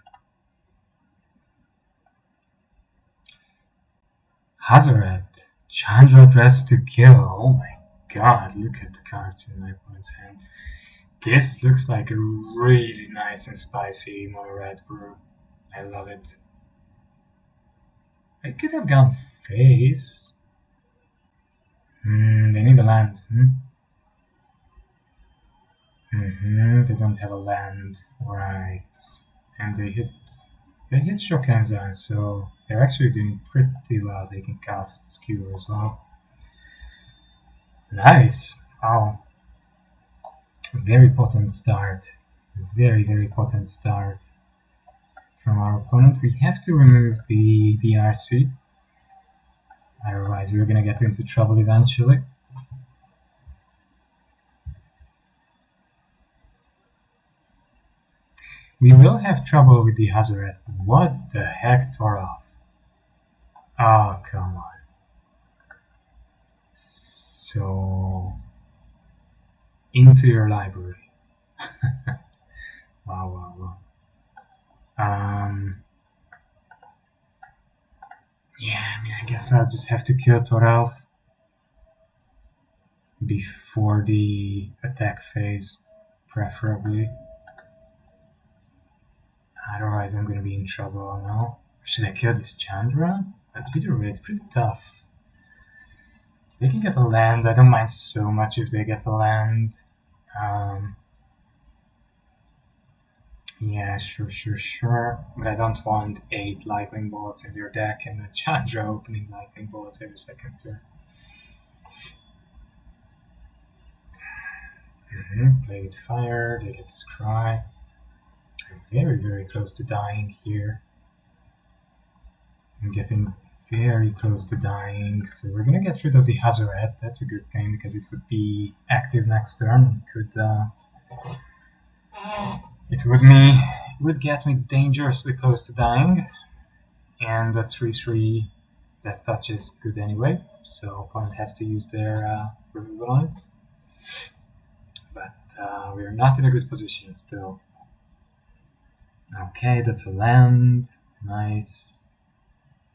Azorius, Chandra dressed to kill. Oh my god, look at the cards in my opponent's hand. This looks like a really nice and spicy mono red brew. I love it. I could have gone face. They need a land. They don't have a land. Right. And they hit Shokanzan, so they're actually doing pretty well. They can cast Skewer as well. Nice. Wow. Very potent start. Very, very potent start from our opponent. We have to remove the DRC. Otherwise, we're gonna get into trouble eventually. We will have trouble with the Azorius. What the heck tore off? Oh, come on. So, into your library. Wow. Yeah, I mean, I guess I'll just have to kill Toralf before the attack phase, preferably. Otherwise, I'm gonna be in trouble now. Should I kill this Chandra? Either way, it's pretty tough. They can get a land. I don't mind so much if they get a land. Yeah, sure. But I don't want 8 lightning bolts in their deck and the Chandra opening lightning bolts every second turn. Play with fire, they get this cry. I'm very, very close to dying here. I'm getting very close to dying, so we're gonna get rid of the Azorius. That's a good thing because it would be active next turn and could it would get me dangerously close to dying, and that's 3/3. That touch is good anyway, so opponent has to use their removal on it. But we're not in a good position still. Okay, that's a land. Nice.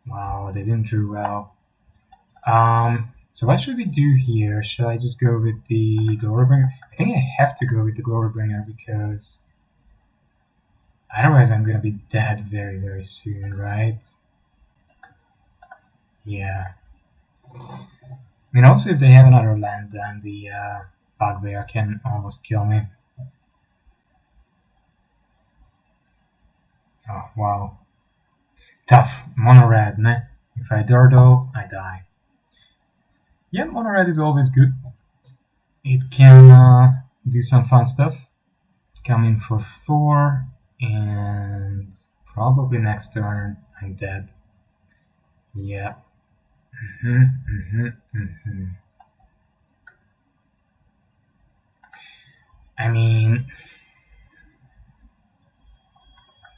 Wow, they didn't do well. So what should we do here? Should I just go with the Glorybringer? I think I have to go with the Glorybringer because otherwise I'm gonna be dead very, very soon, right? Yeah. I mean, also if they have another land, then the Bugbear can almost kill me. Oh, wow. Tough. Mono red, ne? If I Durdo, I die. Yeah, mono red is always good. It can do some fun stuff. Come in for 4, and probably next turn I'm dead. Yeah. I mean,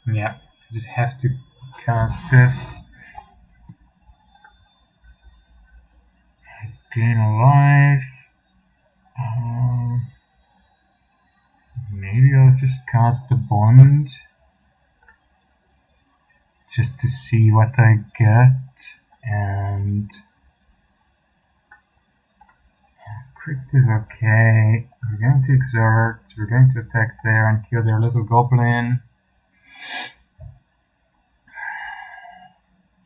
yeah, I just have to cast this. Gain a life. Maybe I'll just cast the bond. just to see what I get. And crypt is okay. We're going to exert, we're going to attack there and kill their little goblin.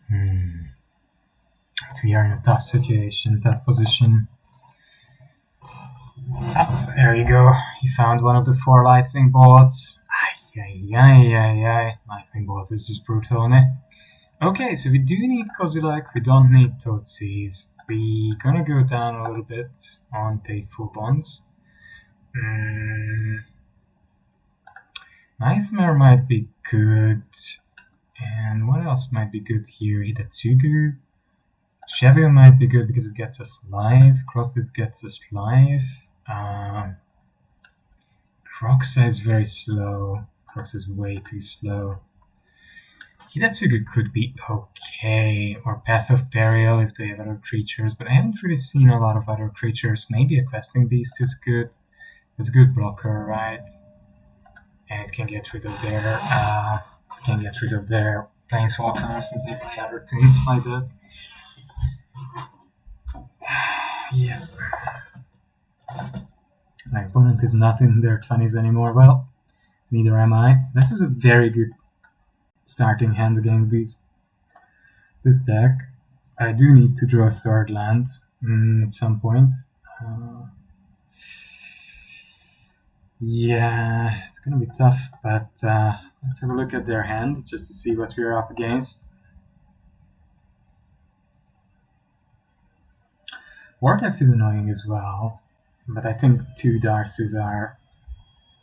But we are in a tough situation, tough position. Oh, there you go. He found one of the 4 lightning bolts. Lightning bolt is just brutal, isn't it? Okay, so we do need Kozilek, we don't need Toadseas. We're gonna go down a little bit on Painful Bonds. Nightmare might be good. And what else might be good here? Hidatsugu. Chevy might be good because it gets us live. Crossit gets us live. Croxa is very slow. Croxa is way too slow. Hidatsugu could be okay, or Path of Burial if they have other creatures, but I haven't really seen a lot of other creatures. Maybe a Questing Beast is good. It's a good blocker, right? And it can get rid of their Planeswalkers if they play other things like that. Yeah. My opponent is not in their 20s anymore. Well, neither am I. That was a very good starting hand against this deck. I do need to draw a 3rd land at some point. Yeah, it's gonna be tough, but let's have a look at their hand just to see what we're up against. Vortex is annoying as well, but I think 2 Darcies are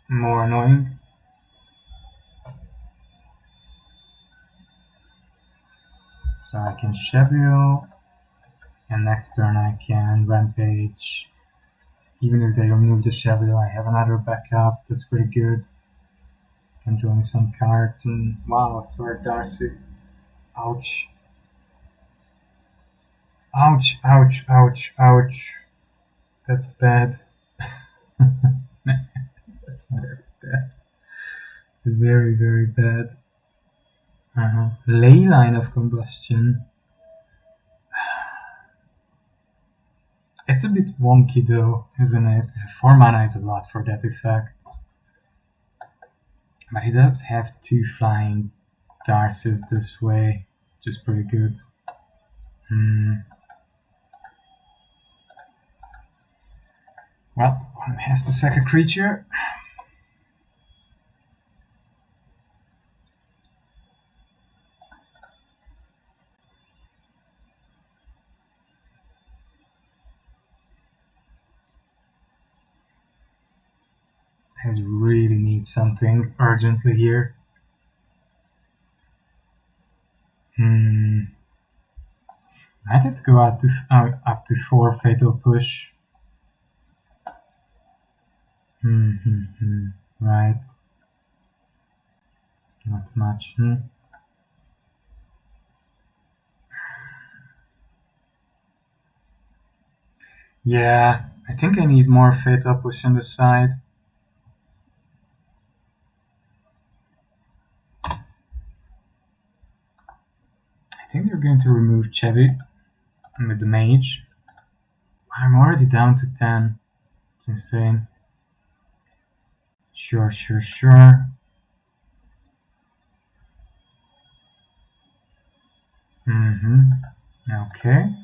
more annoying. So I can Cheville, and next turn I can Rampage. Even if they remove the Cheville, I have another backup, that's pretty good. Can draw me some cards, and wow, 3rd Darcy. Ouch. Ouch, ouch, ouch, ouch. That's bad. That's very bad. It's very, very bad. Ley Line of Combustion. It's a bit wonky though, isn't it? 4 mana is a lot for that effect. But he does have 2 flying Darcies this way, which is pretty good. Well, one has to sack a creature. I really need something urgently here. I'd have to go out to up to 4 Fatal Push. Right. Not much. Yeah, I think I need more Fatal Push on the side. I think they're going to remove Chevy with the Mage. I'm already down to 10. It's insane. Sure. Okay.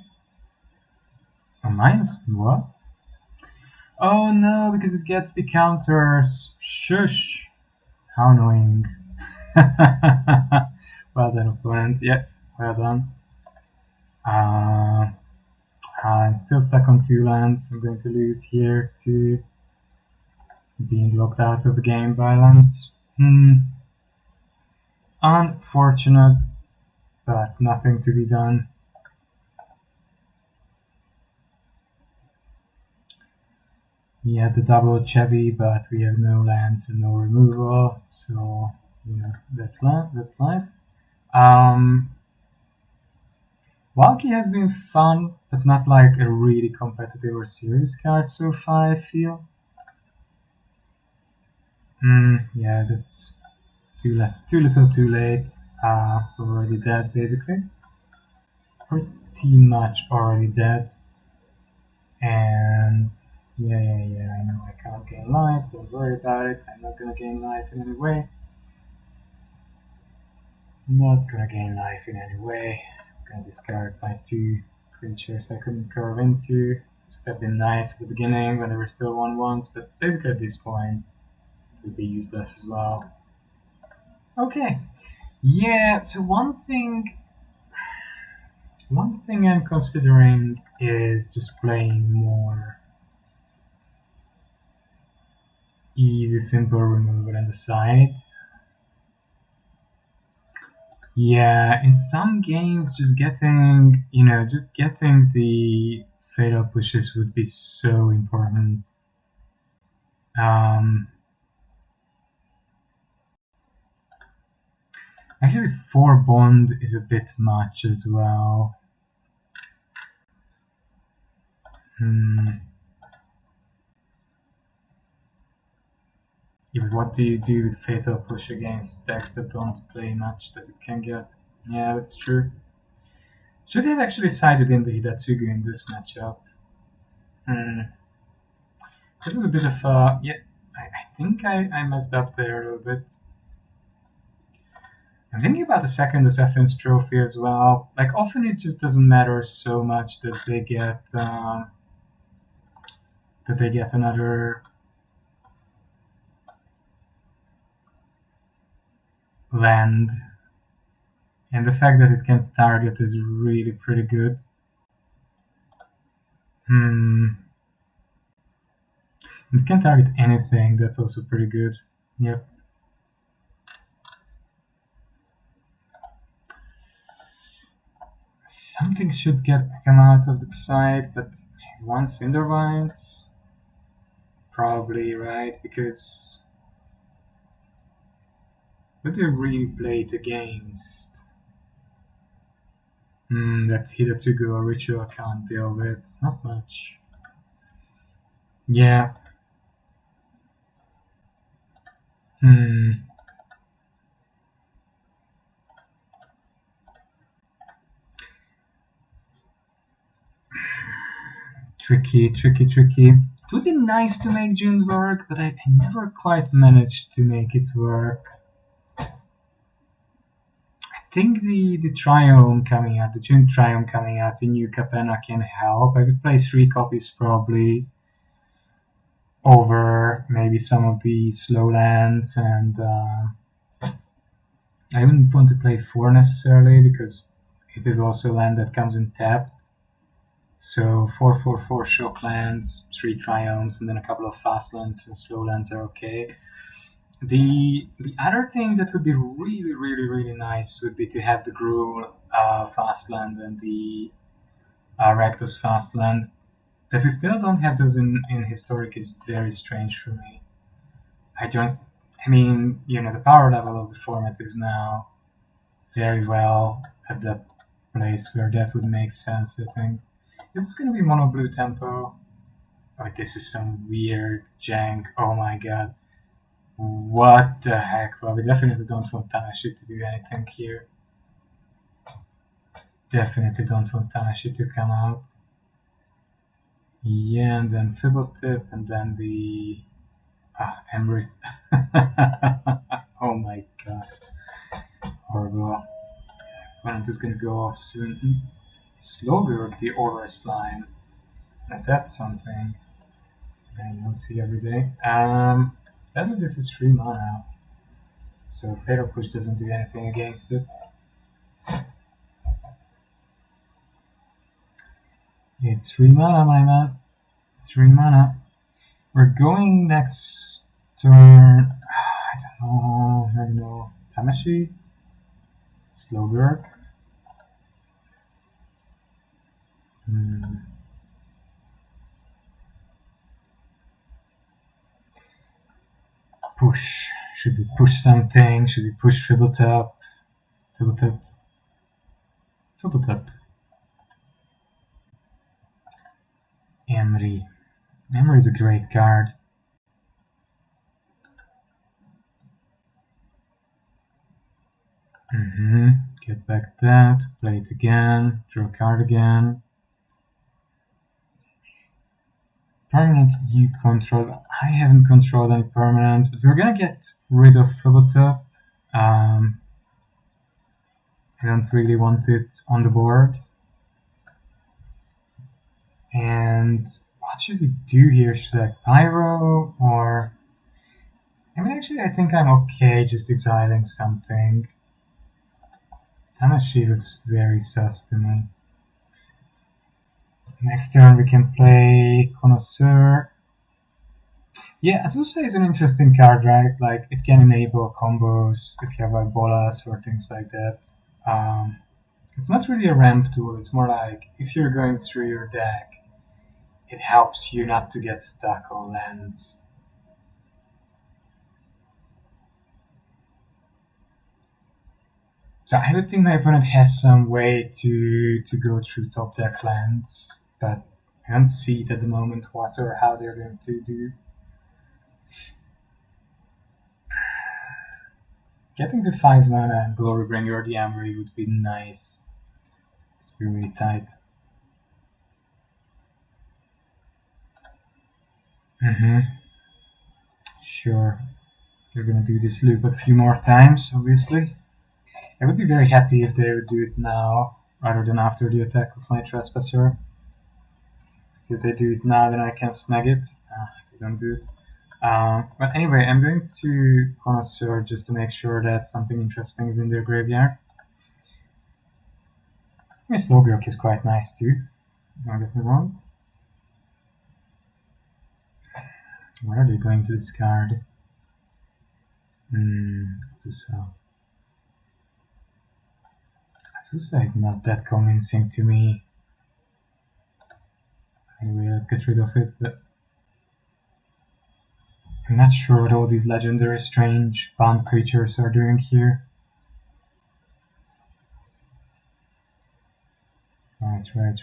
Oh, mine's what? Oh no, because it gets the counters. Shush. How annoying. Well done, opponent. Yeah, well done. I'm still stuck on 2 lands. I'm going to lose here to being locked out of the game by lands. Unfortunate, but nothing to be done. We had the double Chevy, but we have no lands and no removal, so you know that's life. Valky has been fun, but not like a really competitive or serious card so far, I feel. Yeah, that's too little too late. already dead, basically. Pretty much already dead. And yeah, I know I can't gain life, don't worry about it. I'm not gonna gain life in any way. Not gonna gain life in any way. I'm gonna discard my 2 creatures I couldn't curve into. This would have been nice at the beginning when they were still 1/1s, but basically at this point it would be useless as well. Okay. Yeah, so one thing I'm considering is just playing more easy, simple removal on the side. Yeah, in some games, just getting the fatal pushes would be so important. Actually, 4 bond is a bit much as well. Yeah, but what do you do with fatal push against decks that don't play much that it can get? Yeah, that's true. Should have actually sided in the Hidatsugu in this matchup. It was a bit of yeah, I think I messed up there a little bit. I'm thinking about the second Assassin's Trophy as well. Like, often it just doesn't matter so much that they get another land, and the fact that it can target is really pretty good. It can target anything. That's also pretty good. Yep. Something should come out of the side, but one Cindervines, probably, right? Because what do you really play it against? That Hidatsugu or Ritual can't deal with. Not much. Yeah. Tricky. It would be nice to make June work, but I never quite managed to make it work. I think the triome coming out, the June triome coming out in New Capenna can help. I could play 3 copies probably over maybe some of the slow lands, and I wouldn't want to play 4 necessarily because it is also land that comes in tapped. So 4/4/4 shock lands, 3 triomes, and then a couple of fast lands and slow lands are okay. The other thing that would be really nice would be to have the Gruul fast land and the Rakdos fast land. That we still don't have those in Historic is very strange for me. I mean, the power level of the format is now very well at that place where that would make sense, I think. This is going to be mono blue tempo. Oh, this is some weird jank. Oh my god. What the heck? Well, we definitely don't want Tanashi to do anything here. Definitely don't want Tanashi to come out. Yeah, and then Fibble-Tip, and then the... Emery. Oh my god. Horrible. When is gonna go off soon? Slowgurk, the Aura Slime. Now that's something I don't see every day. Sadly, this is 3 mana, so Fatal Push doesn't do anything against it. It's 3 mana, my man. 3 mana. We're going next turn. I don't know. Tamashi? Slowgurk? Push. Should we push something? Should we push Fibble-Tip? Fibble-Tip. Emery. Emery is a great card. Get back that, play it again, draw a card again. Permanent you control. I haven't controlled any permanents, but we're gonna get rid of Philotop. I don't really want it on the board. And what should we do here? Should I Pyro or... I mean, actually, I think I'm okay just exiling something. Tamashi looks very sus to me. Next turn we can play Connoisseur. Yeah, Azusa is an interesting card, right? Like, it can enable combos if you have like bolas or things like that. It's not really a ramp tool, it's more like if you're going through your deck, it helps you not to get stuck on lands. So I would think my opponent has some way to go through top deck lands, but I don't see it at the moment what or how they're going to do. Getting to 5 mana and Glorybringer or the Amory would be nice. It would be really tight. Sure. They're gonna do this loop a few more times, obviously. I would be very happy if they would do it now, rather than after the attack of my Trespasser. So if they do it now, then I can snag it. They don't do it. But anyway, I'm going to Connoisseur just to make sure that something interesting is in their graveyard. Miss Logok is quite nice too, don't get me wrong. What are they going to discard? Azusa. Azusa is not that convincing to me. Anyway, let's get rid of it, but I'm not sure what all these legendary strange bound creatures are doing here.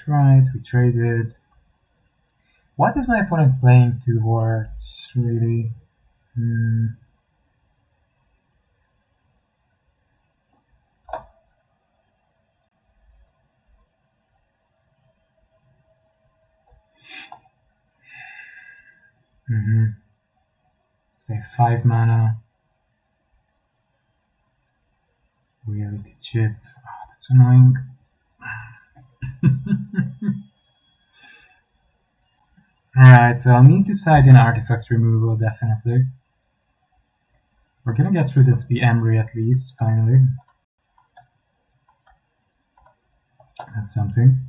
Right. We traded. What is my opponent playing towards, really? Say 5 mana. Reality chip. Oh, that's annoying. Alright, so I'll need to side in artifact removal, definitely. We're gonna get rid of the Emery at least, finally. That's something.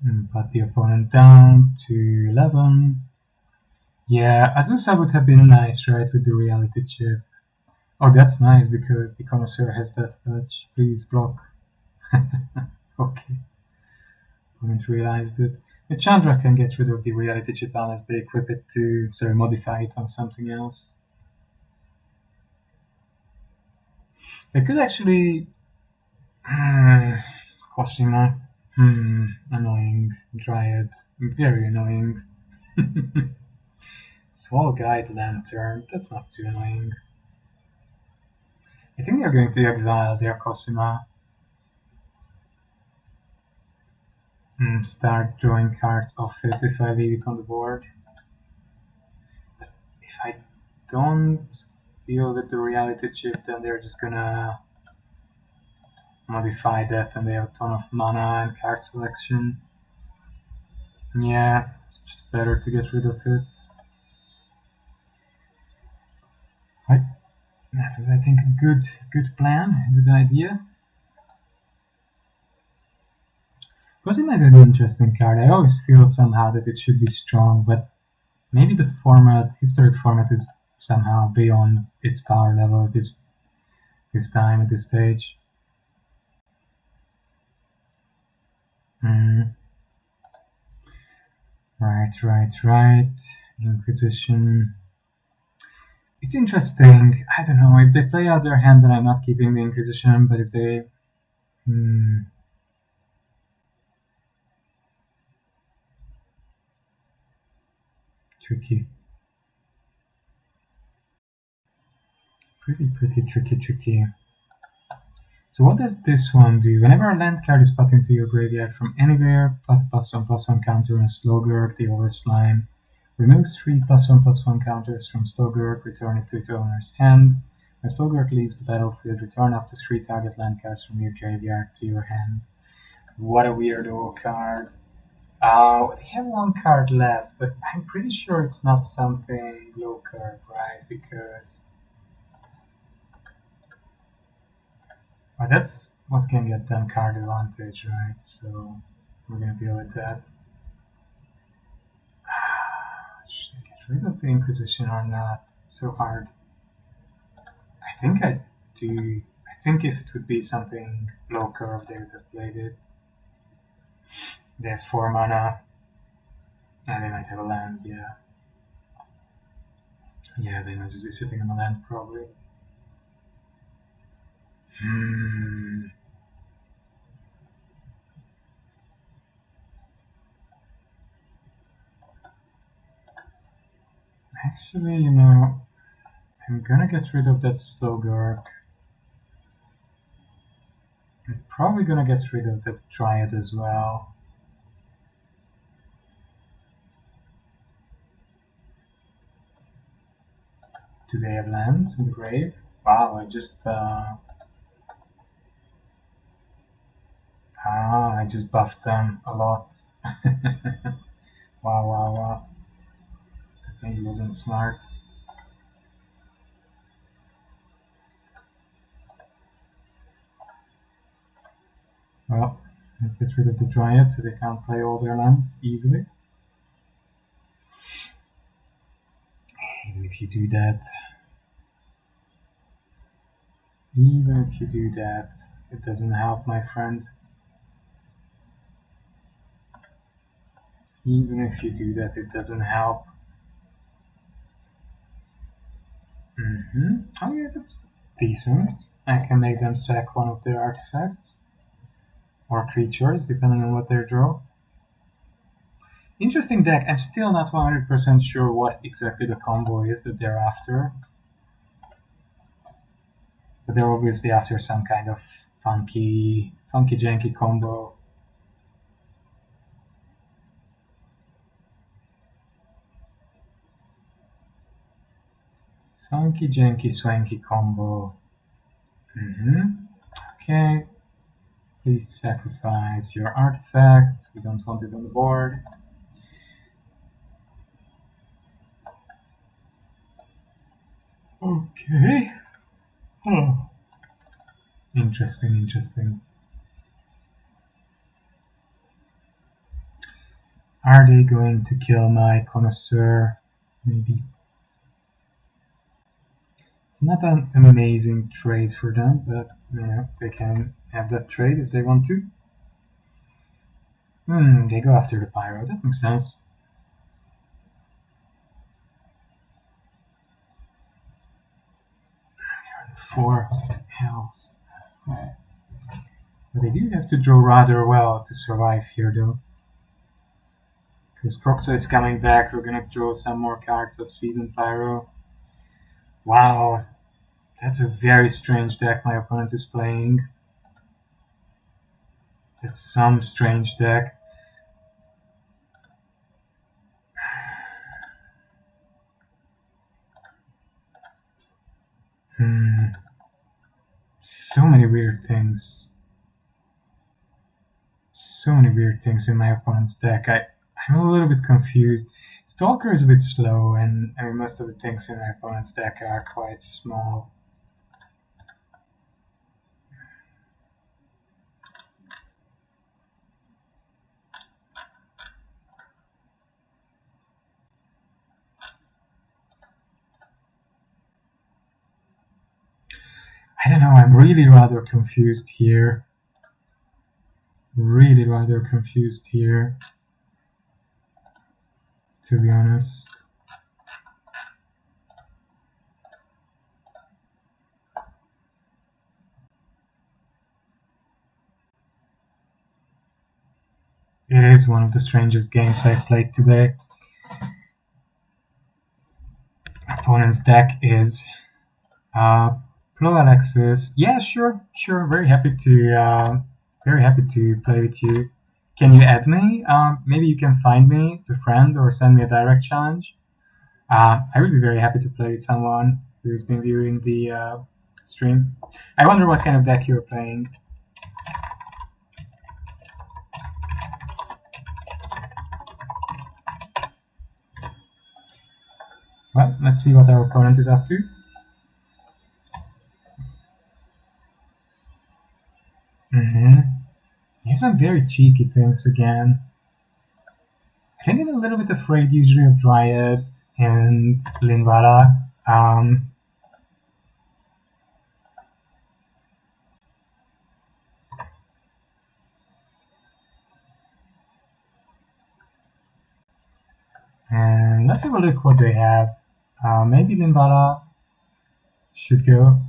And put the opponent down to 11. Yeah, Azusa would have been nice, right, with the reality chip. Oh, that's nice, because the Connoisseur has Death Touch. Please block. Okay. Opponent realized it. The Chandra can get rid of the reality chip unless they equip it to, modify it on something else. They could actually... Cosima. Annoying. Dryad. Very annoying. Small Guide Lantern. That's not too annoying. I think they're going to exile their Cosima. Start drawing cards off it if I leave it on the board. But if I don't deal with the reality chip, then they're just gonna modify that and they have a ton of mana and card selection. Yeah, it's just better to get rid of it. Right. That was, I think, a good plan, a good idea. Cosima is an interesting card. I always feel somehow that it should be strong, but maybe the historic format is somehow beyond its power level at this time, at this stage. Right. Inquisition. It's interesting. I don't know. If they play out their hand, then I'm not keeping the Inquisition, but if they... Tricky. Pretty tricky. So what does this one do? Whenever a land card is put into your graveyard from anywhere, put a +1/+1 counter on Slogurk, the Overslime. Removes 3 +1/+1 counters from Slogurk, return it to its owner's hand. When Slogurk leaves the battlefield, return up to 3 target land cards from your graveyard to your hand. What a weirdo card. They have one card left, but I'm pretty sure it's not something low curve, right? Because... well, that's what can get them card advantage, right? So we're gonna deal with that. Should I get rid of the Inquisition or not? It's so hard. I think I do. I think if it would be something low curve, they would have played it. They have 4 mana. And they might have a land, yeah. Yeah, they might just be sitting on a land, probably. Actually, you know, I'm gonna get rid of that Slogurk. I'm probably gonna get rid of that Dryad as well. Do they have lands in the grave? Wow, I just I just buffed them a lot. Wow. That maybe wasn't smart. Well, let's get rid of the Dryad so they can't play all their lands easily. Even if you do that, it doesn't help, my friend. Even if you do that, it doesn't help. Oh yeah, that's decent. I can make them sack one of their artifacts. Or creatures, depending on what they draw. Interesting deck. I'm still not 100% sure what exactly the combo is that they're after. But they're obviously after some kind of funky janky combo. Funky janky swanky combo. Okay. Please sacrifice your artifact. We don't want it on the board. Okay. Oh. Interesting. Are they going to kill my Connoisseur? Maybe. It's not an amazing trade for them, but you know, they can have that trade if they want to. They go after the Pyro. That makes sense. 4 hells. But they do have to draw rather well to survive here, though. Because Croxa is coming back, we're gonna draw some more cards of Season Pyro. Wow, that's a very strange deck my opponent is playing. That's some strange deck. So many weird things. So many weird things in my opponent's deck. I'm a little bit confused. Stalker is a bit slow, and I mean, most of the things in my opponent's deck are quite small. I don't know, I'm really rather confused here. To be honest. It is one of the strangest games I've played today. Opponent's deck is Hello, Alexis. Yeah, sure. Very happy to play with you. Can you add me? Maybe you can find me as a friend or send me a direct challenge. I would be very happy to play with someone who's been viewing the stream. I wonder what kind of deck you're playing. Well, let's see what our opponent is up to. They have some very cheeky things again. I think I'm a little bit afraid usually of Dryad and Linvala. And let's have a look what they have. Maybe Linvala should go.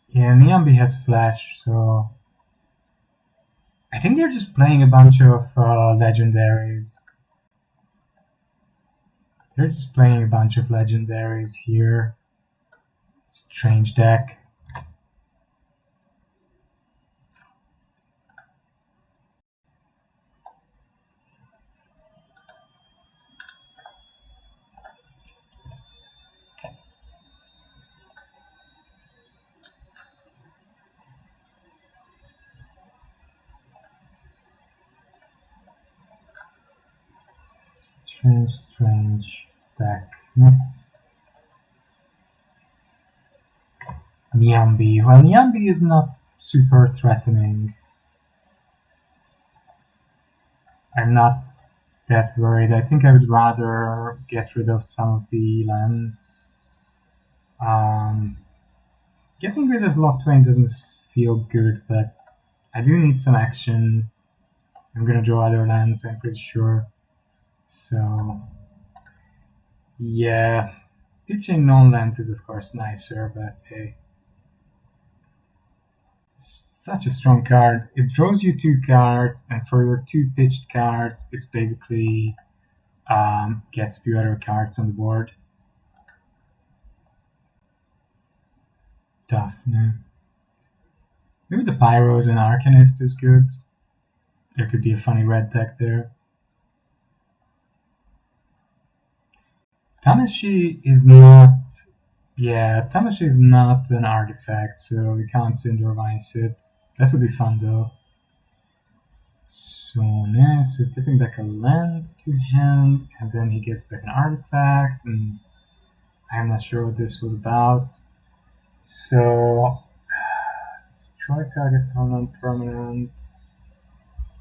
Yeah, Niambi has Flash, so I think they're just playing a bunch of legendaries. They're just playing a bunch of legendaries here. Strange deck. Strange deck. Niambi. Well, Niambi is not super threatening. I'm not that worried. I think I would rather get rid of some of the lands. Getting rid of Lock Twain doesn't feel good, but I do need some action. I'm gonna draw other lands, I'm pretty sure. So, yeah. Pitching non-lands is of course nicer, but hey. Such a strong card. It draws you 2 cards, and for your 2 pitched cards, it's basically gets 2 other cards on the board. Tough, no? Maybe the Pyros and Arcanist is good. There could be a funny red deck there. Tamashi is not... Yeah, Tamashi is not an artifact, so we can't Cinder Vines it. That would be fun though. So nice, so it's getting back a land to hand, and then he gets back an artifact, and I'm not sure what this was about. So, destroy target permanent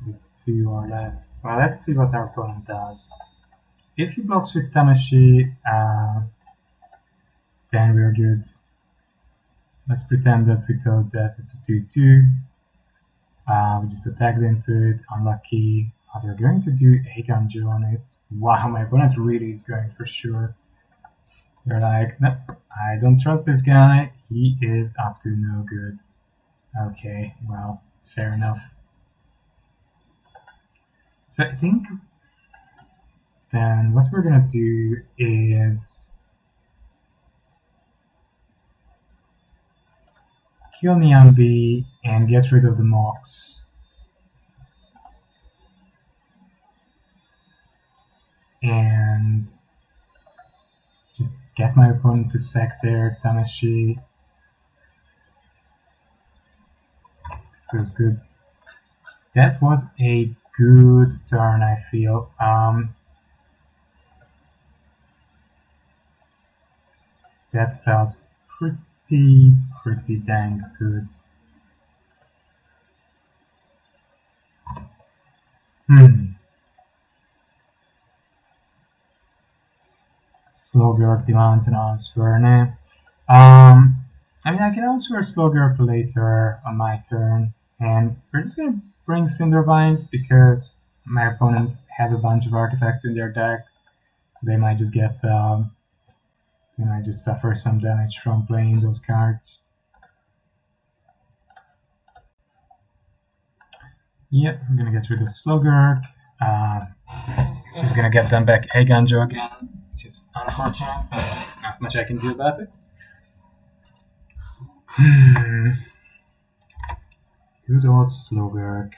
with 2 or less. Well, let's see what our opponent does. If he blocks with Tamashi, then we're good. Let's pretend that we thought that it's a 2-2. We just attacked into it, unlucky. They're going to do a Ganjo on it. Wow, my opponent really is going for sure. They're like, nope, I don't trust this guy. He is up to no good. Okay, well, fair enough. So I think then what we're gonna do is kill Niambi and get rid of the Mox. And just get my opponent to sack their Tamashi. Feels good. That was a good turn, I feel. That felt pretty dang good. Slowgurk demands an answer. Nah. I mean, I can answer Slowgurk later on my turn, and we're just gonna bring Cindervines because my opponent has a bunch of artifacts in their deck, so they might just get they might just suffer some damage from playing those cards. Yep, we're gonna get rid of Slowgurk. She's gonna get them back a Ganjo again, which is unfortunate, but not much I can do about it. Good old Slogurk.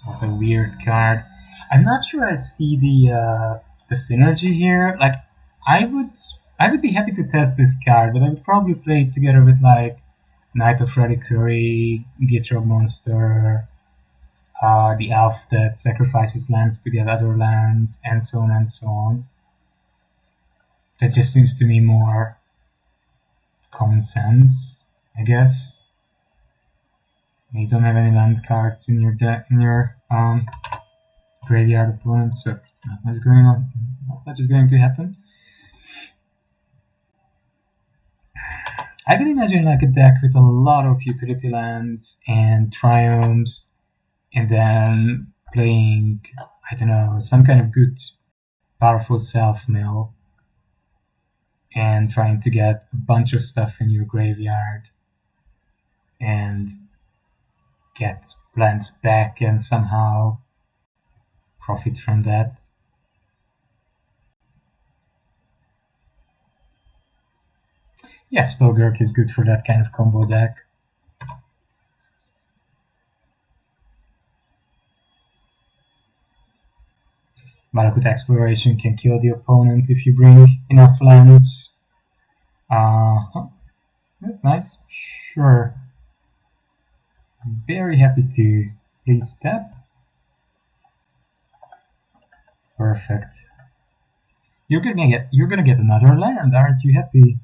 What a weird card. I'm not sure I see the synergy here. Like, I would be happy to test this card, but I would probably play it together with like Knight of Reliquary, Gitrog Monster, the elf that sacrifices lands to get other lands, and so on and so on. That just seems to me more common sense, I guess. You don't have any land cards in your graveyard opponent, so not much going on. Not much is going to happen. I can imagine like a deck with a lot of utility lands and triomes, and then playing, I don't know, some kind of good, powerful self-mill, and trying to get a bunch of stuff in your graveyard, and get lands back and somehow profit from that. Yeah, Slogurk is good for that kind of combo deck. Malakut Exploration can kill the opponent if you bring enough lands. That's nice. Sure. Very happy to. Please tap. Perfect. You're gonna get another land, aren't you happy?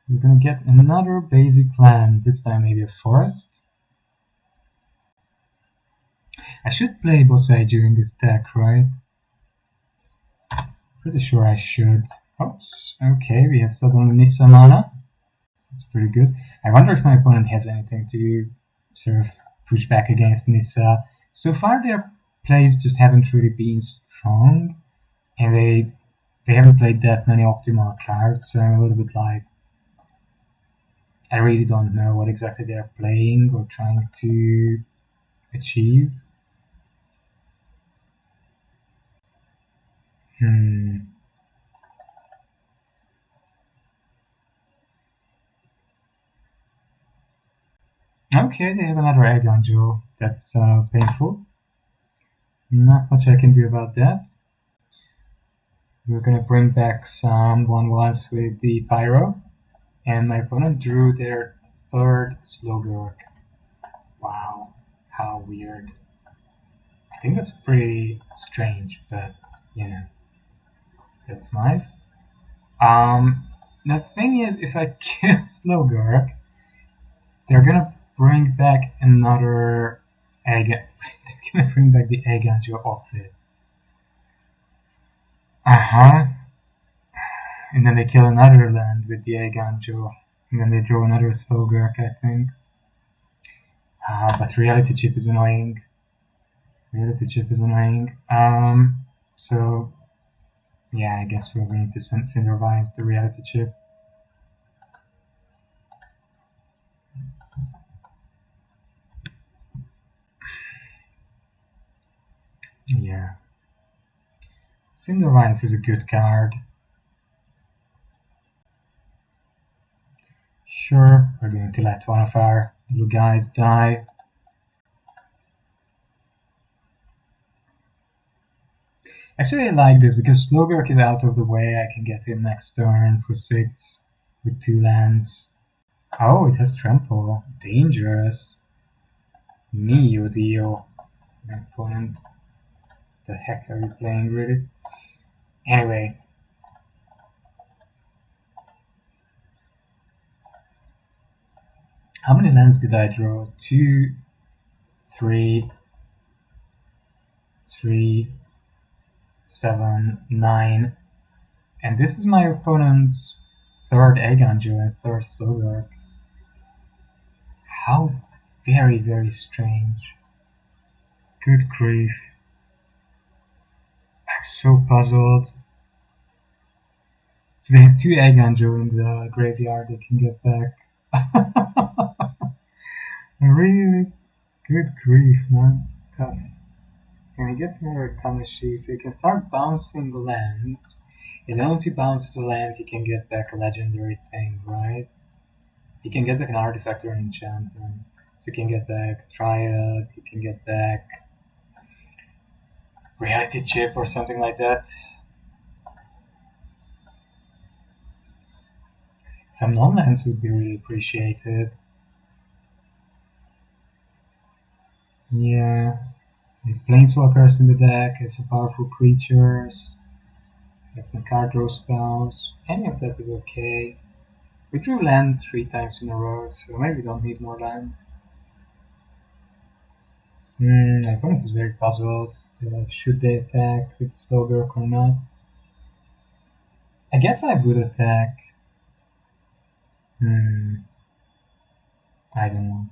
You're gonna get another basic land, this time maybe a forest. I should play Boseiju in this deck, right? Pretty sure I should. Oops, okay, we have suddenly Nissa mana. That's pretty good. I wonder if my opponent has anything to sort of push back against Nissa. So far their plays just haven't really been strong, and they haven't played that many optimal cards, so I'm a little bit like, I really don't know what exactly they're playing or trying to achieve. Okay, they have another egg on Joe. That's painful. Not much I can do about that. We're gonna bring back some 1/1s with the Pyro, and my opponent drew their third Slogurk. Wow, how weird. I think that's pretty strange, but you know, that's life. The thing is, if I kill Slogurk, they're gonna bring back another egg. They're gonna bring back the egg angel off it. And then they kill another land with the egg angel. And then they draw another Slogurk, I think. But reality chip is annoying. So yeah, I guess we're going to Cindervise the reality chip. Yeah. Cindervise is a good card. Sure, we're going to let one of our little guys die. Actually, I like this because Slogurk is out of the way. I can get in next turn for 6 with 2 lands. Oh, it has trample. Dangerous. Neo deal. My opponent. The heck are you playing, really? Anyway. How many lands did I draw? 2, 3, 7, 9. And this is my opponent's third egg angel and third Slogurk. How very, very strange. Good grief. I'm so puzzled. So they have 2 egg angel in the graveyard they can get back. Really? Good grief, man. Tough. And he gets another Tamashi, so he can start bouncing lands. And then once he bounces a land, he can get back a legendary thing, right? He can get back an artifact or an enchantment. So he can get back Triad, he can get back Reality Chip or something like that. Some non-lands would be really appreciated. Yeah. We have Planeswalkers in the deck, have some powerful creatures, have some card draw spells. Any of that is okay. We drew land 3 times in a row, so maybe we don't need more lands. My opponent is very puzzled. They're like, should they attack with the Slogurk or not? I guess I would attack. I don't know.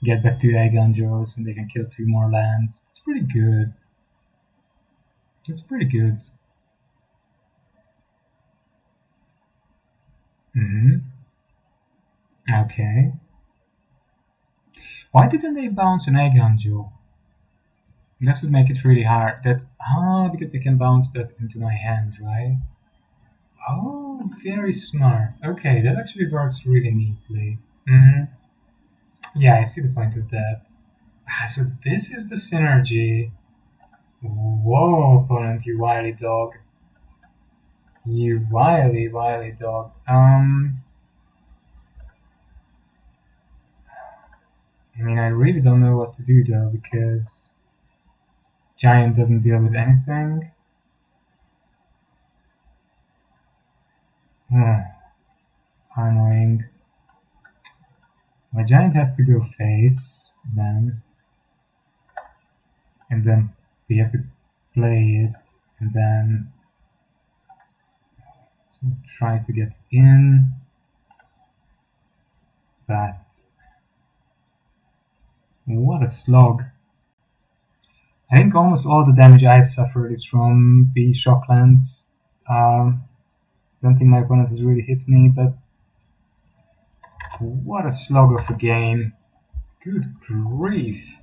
Get back 2 Eiganjos and they can kill 2 more lands. That's pretty good. That's pretty good. Okay. Why didn't they bounce an Eiganjo? That would make it really hard. Because they can bounce that into my hand, right? Oh, very smart. Okay, that actually works really neatly. Yeah, I see the point of that. So this is the synergy. Whoa, opponent, you wily dog. You wily dog. I mean, I really don't know what to do though, because Giant doesn't deal with anything. How annoying. My Giant has to go face, then. And then we have to play it, and then so try to get in. But what a slog. I think almost all the damage I've suffered is from the shocklands. Don't think my opponent has really hit me, but what a slog of a game. Good grief.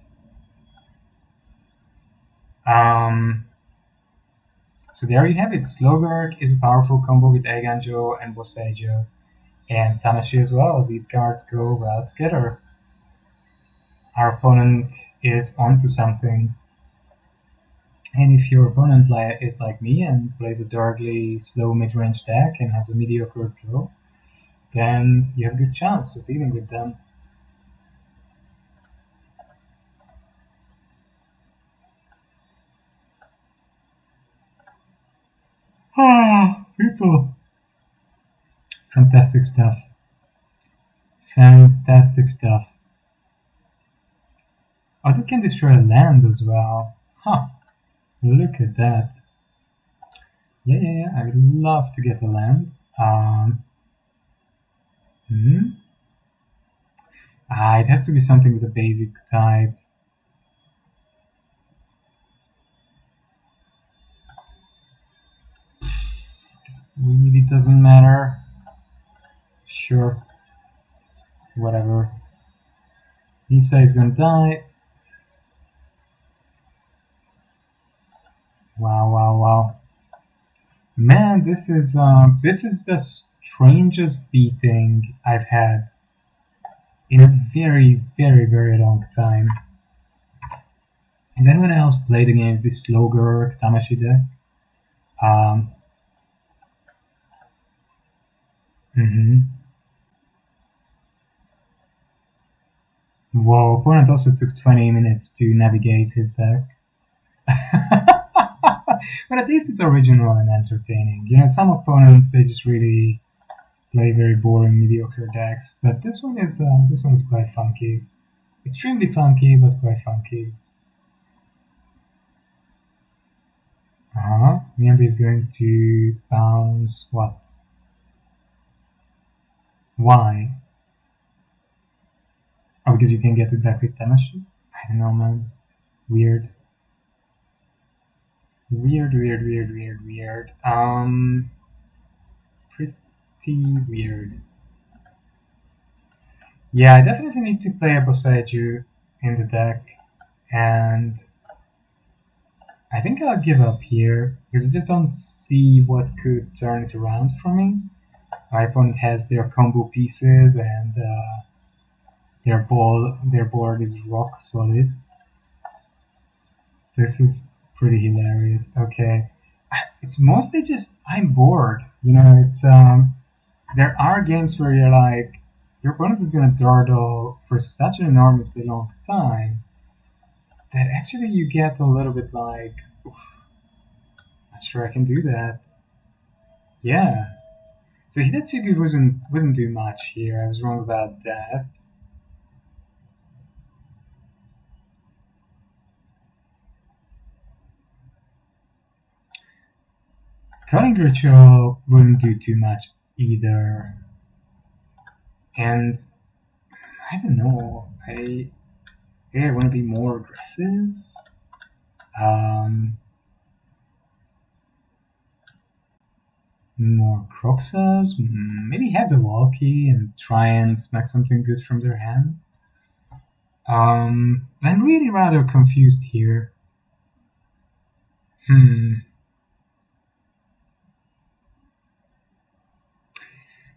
So there you have it. Slogurk is a powerful combo with Eiganjo and Boseiju. And Tanashi as well. These cards go well together. Our opponent is onto something. And if your opponent is like me and plays a darkly slow mid-range deck and has a mediocre draw, then you have a good chance of dealing with them. People. Fantastic stuff. Fantastic stuff. Oh, that can destroy a land as well. Look at that. Yeah, I would love to get a land. It has to be something with a basic type. Really doesn't matter. Sure. Whatever. Nissa is gonna die. Wow. Man, this is the strangest beating I've had in a very long time. Has anyone else played against this Slogurk Tamashi deck? Whoa, opponent also took 20 minutes to navigate his deck. But at least it's original and entertaining. You know, some opponents, they just really play very boring, mediocre decks. But this one is quite funky. Extremely funky, but quite funky. Miyabi is going to bounce what? Why? Oh, because you can get it back with Tanashi? I don't know, man. Weird. Weird. Pretty weird. Yeah, I definitely need to play a Boseiju in the deck. And I think I'll give up here because I just don't see what could turn it around for me. My opponent has their combo pieces and their board is rock solid. This is pretty hilarious. Okay, it's mostly just I'm bored. You know, it's there are games where you're like your opponent is gonna dawdle for such an enormously long time that actually you get a little bit like, oof, not sure I can do that. Yeah. So Hidetsugu wouldn't do much here. I was wrong about that. Cutting Ritual wouldn't do too much either. And I don't know. I want to be more aggressive. More Croxas. Maybe have the Walkie and try and snag something good from their hand. I'm really rather confused here.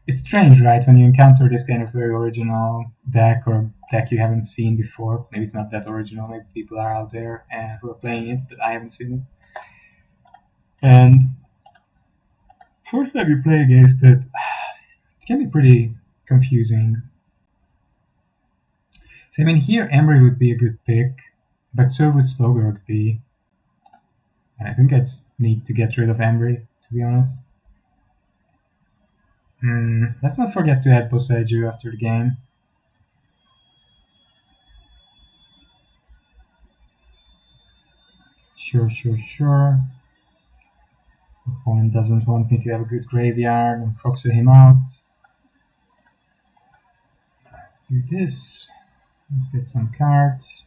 It's strange, right? When you encounter this kind of very original deck or deck you haven't seen before. Maybe it's not that original. Maybe people are out there who are playing it, but I haven't seen it. And first time you play against it, it can be pretty confusing. So I mean, here Emery would be a good pick, but so would Slowberg be. And I think I just need to get rid of Emery, to be honest. Let's not forget to add Boseiju after the game. Sure. Opponent doesn't want me to have a good graveyard and proxy him out. Let's do this. Let's get some cards.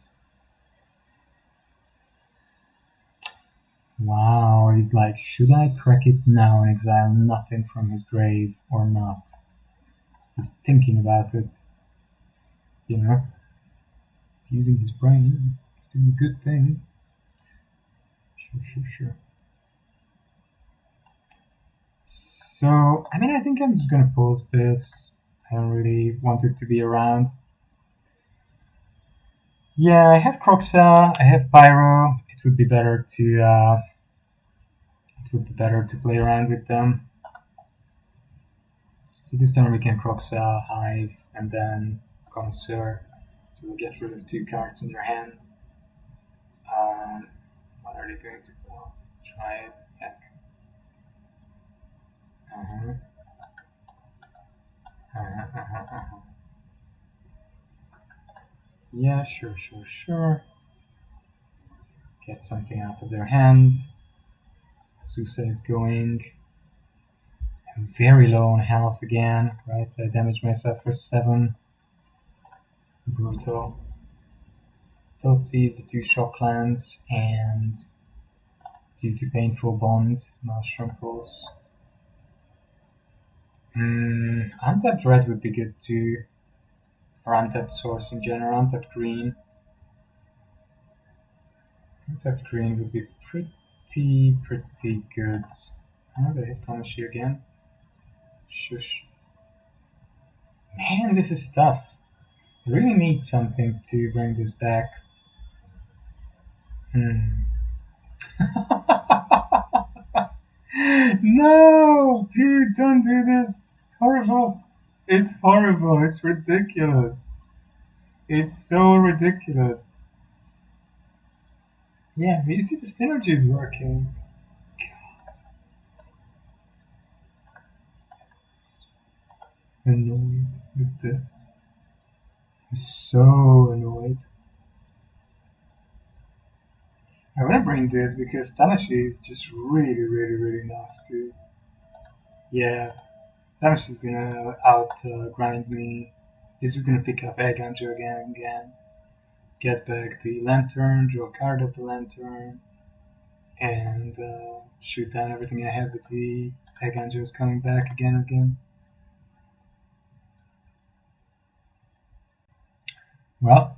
Wow, he's like, should I crack it now and exile nothing from his grave or not? He's thinking about it. You know? He's using his brain. He's doing a good thing. Sure. So, I mean, I think I'm just gonna pause this. I don't really want it to be around. Yeah, I have Croxa, I have Pyro. It would be better to play around with them. So this turn we can Croxa, Hive, and then Connoisseur. So we'll get rid of 2 cards in their hand. What are they going to do? Try it. Heck. Yeah, sure. Get something out of their hand. Susa is going. I'm very low on health again, right? I damaged myself for 7. Brutal. Toad sees the 2 Shocklands, and due to Painful Bond, Maelstrom Pulse. Untapped red would be good too. Or untapped source in general, untapped green. Untapped green would be pretty good. Oh, they have Tamashi again. Shush. Man, this is tough. I really need something to bring this back. No! Dude, don't do this! It's horrible! It's horrible! It's ridiculous! It's so ridiculous! Yeah, but you see the synergy is working. God. Annoyed with this. I'm so annoyed. I want to bring this because Tamashi is just really nasty. Yeah, Tamashi's gonna grind me. He's just gonna pick up Egg Hunter again and again. Get back the Lantern, draw a card of the Lantern, and shoot down everything I have with the Egg Hunter coming back again and again. Well,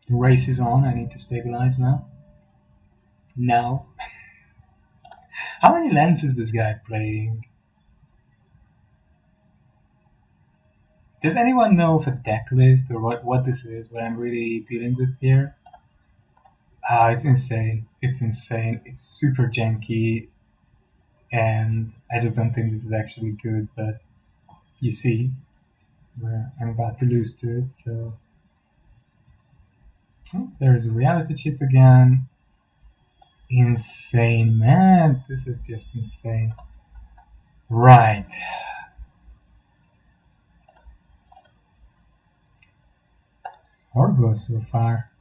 the race is on. I need to stabilize now. Now. How many lands is this guy playing? Does anyone know of a deck list or what this is, what I'm really dealing with here? Ah, it's insane. It's insane. It's super janky. And I just don't think this is actually good, but you see, I'm about to lose to it, so... Oh, there's a reality chip again. Insane, man. This is just insane. Right. It's horrible so far.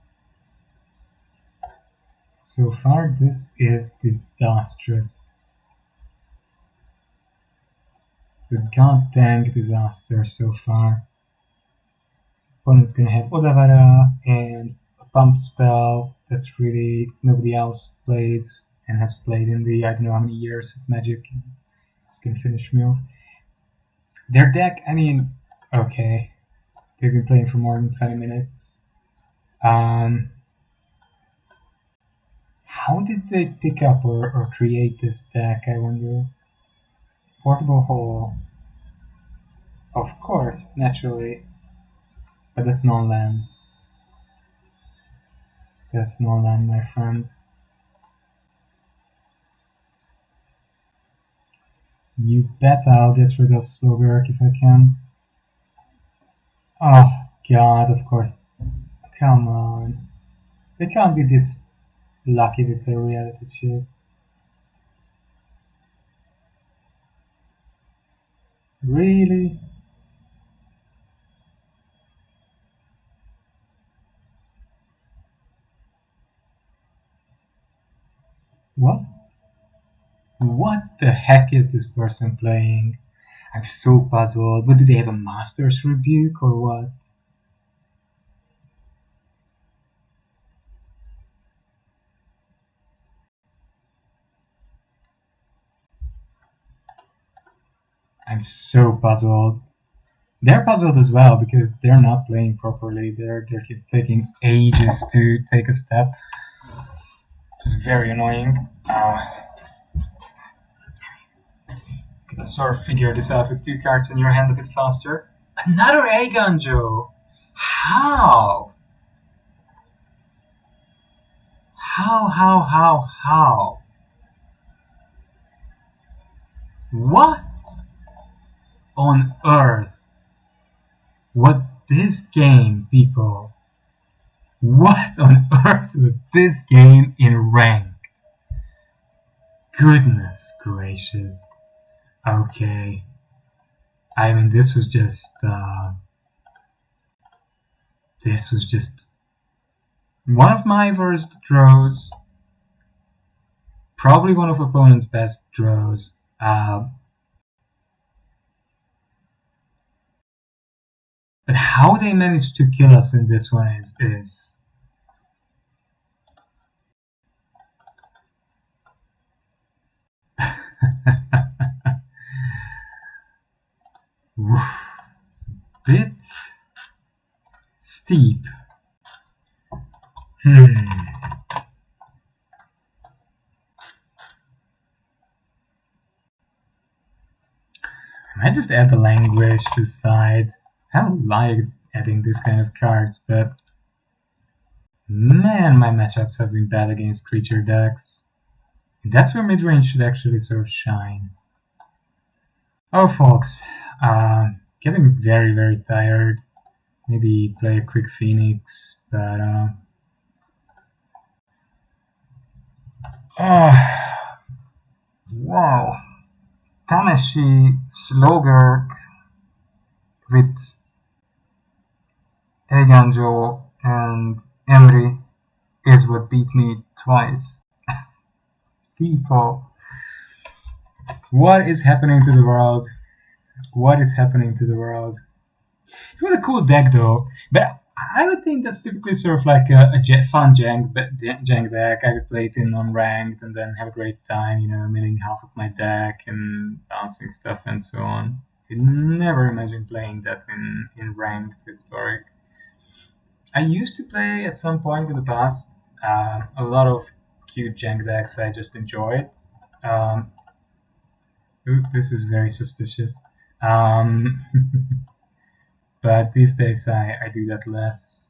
So far, this is disastrous. It's a goddamn disaster so far. Opponent's gonna have Odavara and a pump spell that's really nobody else plays and has played in the I don't know how many years of Magic. It's gonna finish me off. Their deck, I mean, okay. They've been playing for more than 20 minutes. How did they pick up or create this deck, I wonder? Portable Hole. Of course, naturally. But that's non-land. That's non-land, my friend. You bet I'll get rid of Slogurk if I can. Oh, God, of course. Come on. They can't be this lucky with their reality chip. Really? What? What the heck is this person playing? I'm so puzzled. But do they have a Master's Rebuke or what? I'm so puzzled. They're puzzled as well because they're not playing properly. They're taking ages to take a step. It's very annoying. Gonna sort of figure this out with 2 cards in your hand a bit faster. Another Eiganjo! How? How? What on earth was this game, people? What on earth was this game in ranked? Goodness gracious. Okay. I mean, this was just one of my worst draws. Probably one of opponent's best draws. But how they managed to kill us in this one is it's a bit steep. I might just add the language to the side. I don't like adding this kind of cards, but man, my matchups have been bad against creature decks. And that's where midrange should actually sort of shine. Oh, folks, getting very, very tired. Maybe play a quick Phoenix, but wow. Tameshi Slogurk with Eiganjo and Emery is what beat me twice. People, what is happening to the world? What is happening to the world? It was a cool deck though, but I would think that's typically sort of like a fun jank deck. I would play it in non-ranked and then have a great time, you know, milling half of my deck and bouncing stuff and so on. I never imagined playing that in ranked historic. I used to play at some point in the past a lot of cute jank decks I just enjoyed. Um, ooh, this is very suspicious. Um, but these days I do that less.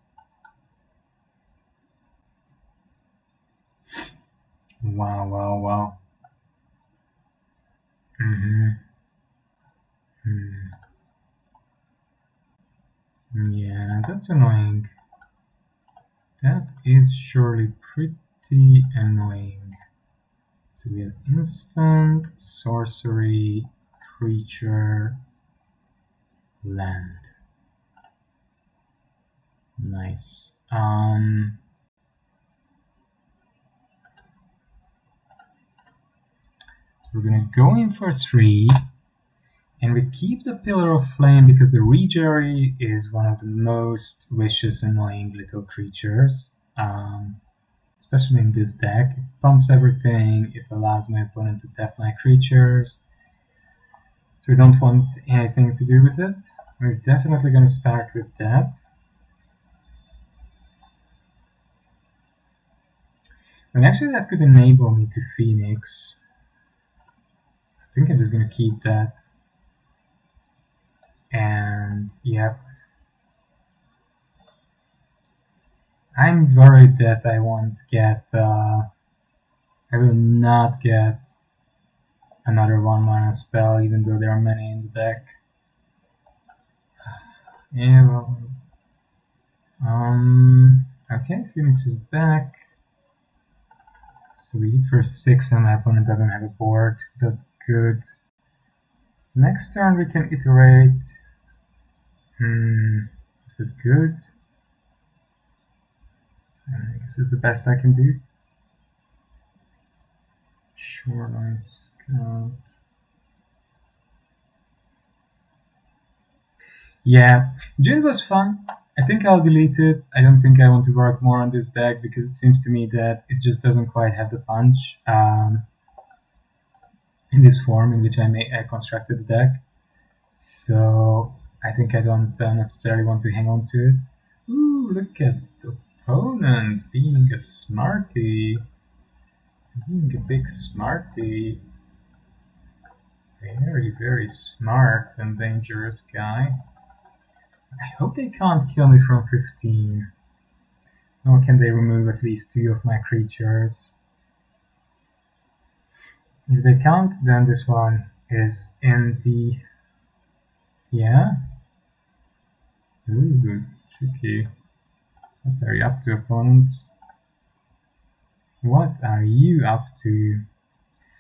Wow, wow, wow. Mm-hmm. Yeah, that's annoying. That is surely pretty annoying. So we have instant, sorcery, creature, land. Nice. We're gonna go in for 3. And we keep the Pillar of Flame because the Regery is one of the most vicious, annoying little creatures. Especially in this deck. It pumps everything, it allows my opponent to tap my creatures. So we don't want anything to do with it. We're definitely going to start with that. And actually that could enable me to Phoenix. I think I'm just going to keep that. And yep. I'm worried that I won't get... I will not get another 1-mana spell, even though there are many in the deck. Yeah, well... okay, Phoenix is back. So we hit for 6 and my opponent doesn't have a board. That's good. Next turn we can iterate. Is it good? I guess it's the best I can do. Shoreline Scout. Yeah, June was fun. I think I'll delete it. I don't think I want to work more on this deck because it seems to me that it just doesn't quite have the punch in this form in which I constructed the deck. So I think I don't necessarily want to hang on to it. Ooh, look at the opponent being a smarty. Being a big smarty. Very, very smart and dangerous guy. I hope they can't kill me from 15. Nor can they remove at least 2 of my creatures. If they can't, then this one is in the... Yeah? Ooh, tricky. What are you up to, opponent? What are you up to?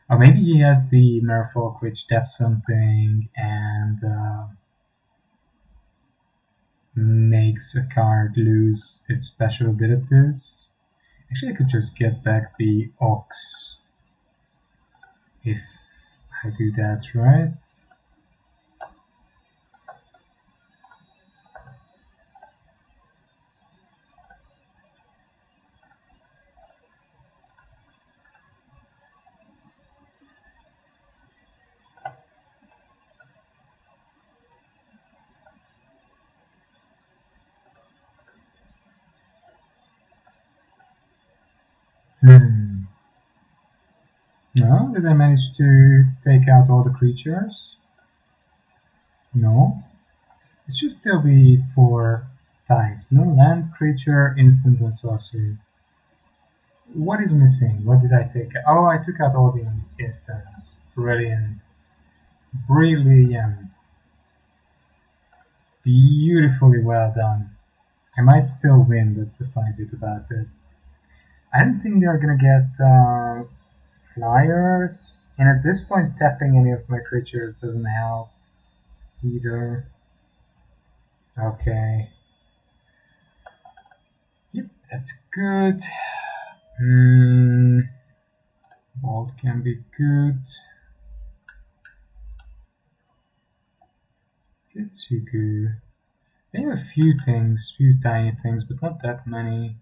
Or maybe he has the Merfolk which taps something and makes a card lose its special abilities. Actually, I could just get back the Ox if I do that, right? No? Did I manage to take out all the creatures? No. It should still be 4 types. No? Land, creature, instant, and sorcery. What is missing? What did I take? Oh, I took out all the instants. Brilliant. Brilliant. Beautifully well done. I might still win, that's the funny bit about it. I don't think they're gonna get flyers, and at this point tapping any of my creatures doesn't help either. Okay. Yep, that's good. Vault can be good. Getsugu. They have a few things, few tiny things, but not that many.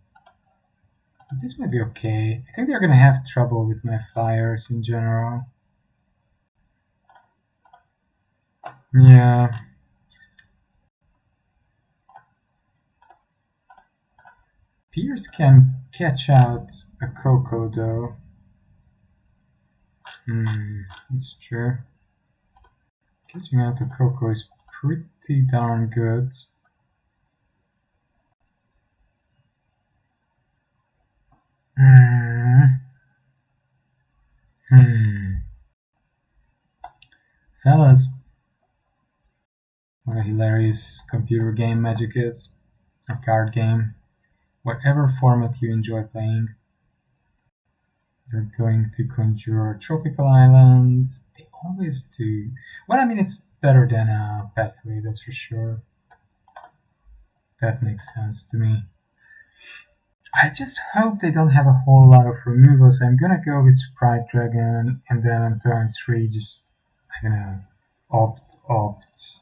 But this might be okay. I think they're gonna have trouble with my flyers in general. Yeah. Peers can catch out a Coco though. That's true. Catching out a Coco is pretty darn good. Fellas, what a hilarious computer game Magic is, or card game. Whatever format you enjoy playing, you're going to conjure a tropical island. They always do. Well, I mean, it's better than a pathway, that's for sure. That makes sense to me. I just hope they don't have a whole lot of removals. I'm gonna go with Sprite Dragon, and then on turn 3, just, I'm gonna opt,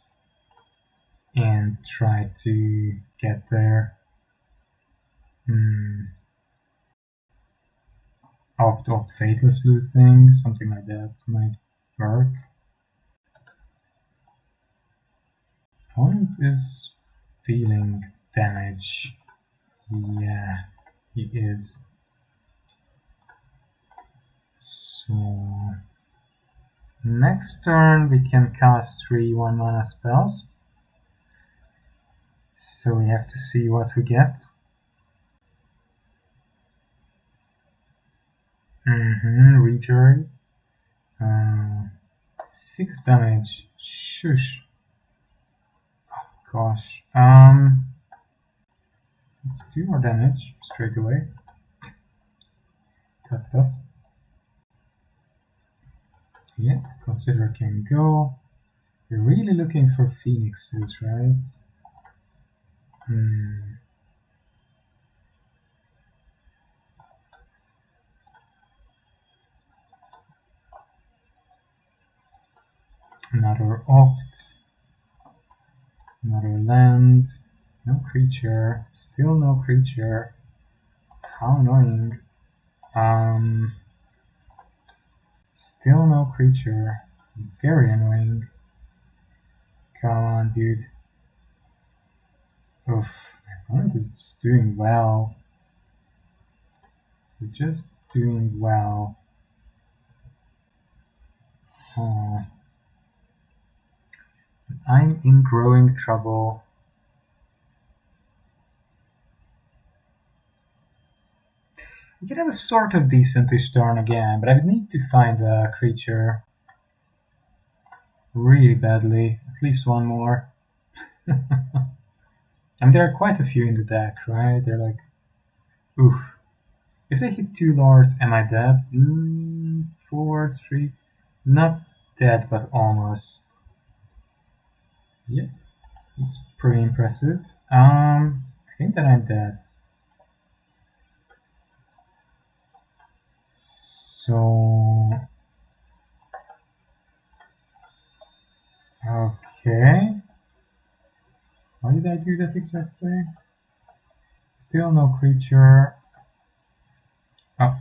and try to get there. Opt, Fateless Loot thing, something like that might work. Opponent is dealing damage. Yeah, he is. So next turn we can cast 3 1-mana spells. So we have to see what we get. Rejury. 6 damage. Shush. Oh, gosh. Let's do more damage straight away. Tough. Yeah, Consider can go. You're really looking for phoenixes, right? Another opt. Another land. No creature. Still no creature. How annoying. Still no creature. Very annoying. Come on, dude. Oof. My opponent is just doing well. We're just doing well. I'm in growing trouble. We could have a sort of decentish turn again, but I would need to find a creature really badly. At least one more. I mean, there are quite a few in the deck, right? They're like, oof. If they hit 2 lords, am I dead? 4, 3. Not dead, but almost. Yeah, it's pretty impressive. I think that I'm dead. So, okay. Why did I do that exactly? Still no creature. Oh,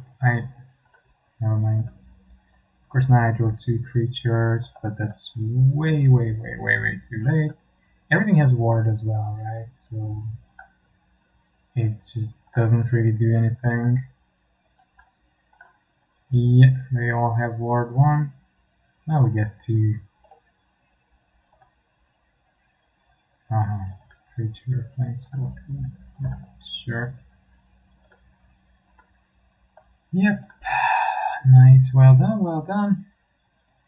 never mind. Of course now I draw 2 creatures, but that's way too late. Everything has ward as well, right? So it just doesn't really do anything. Yeah, they all have ward 1. Now we get to creature planeswalker. Yeah, sure. Yep. Nice, well done.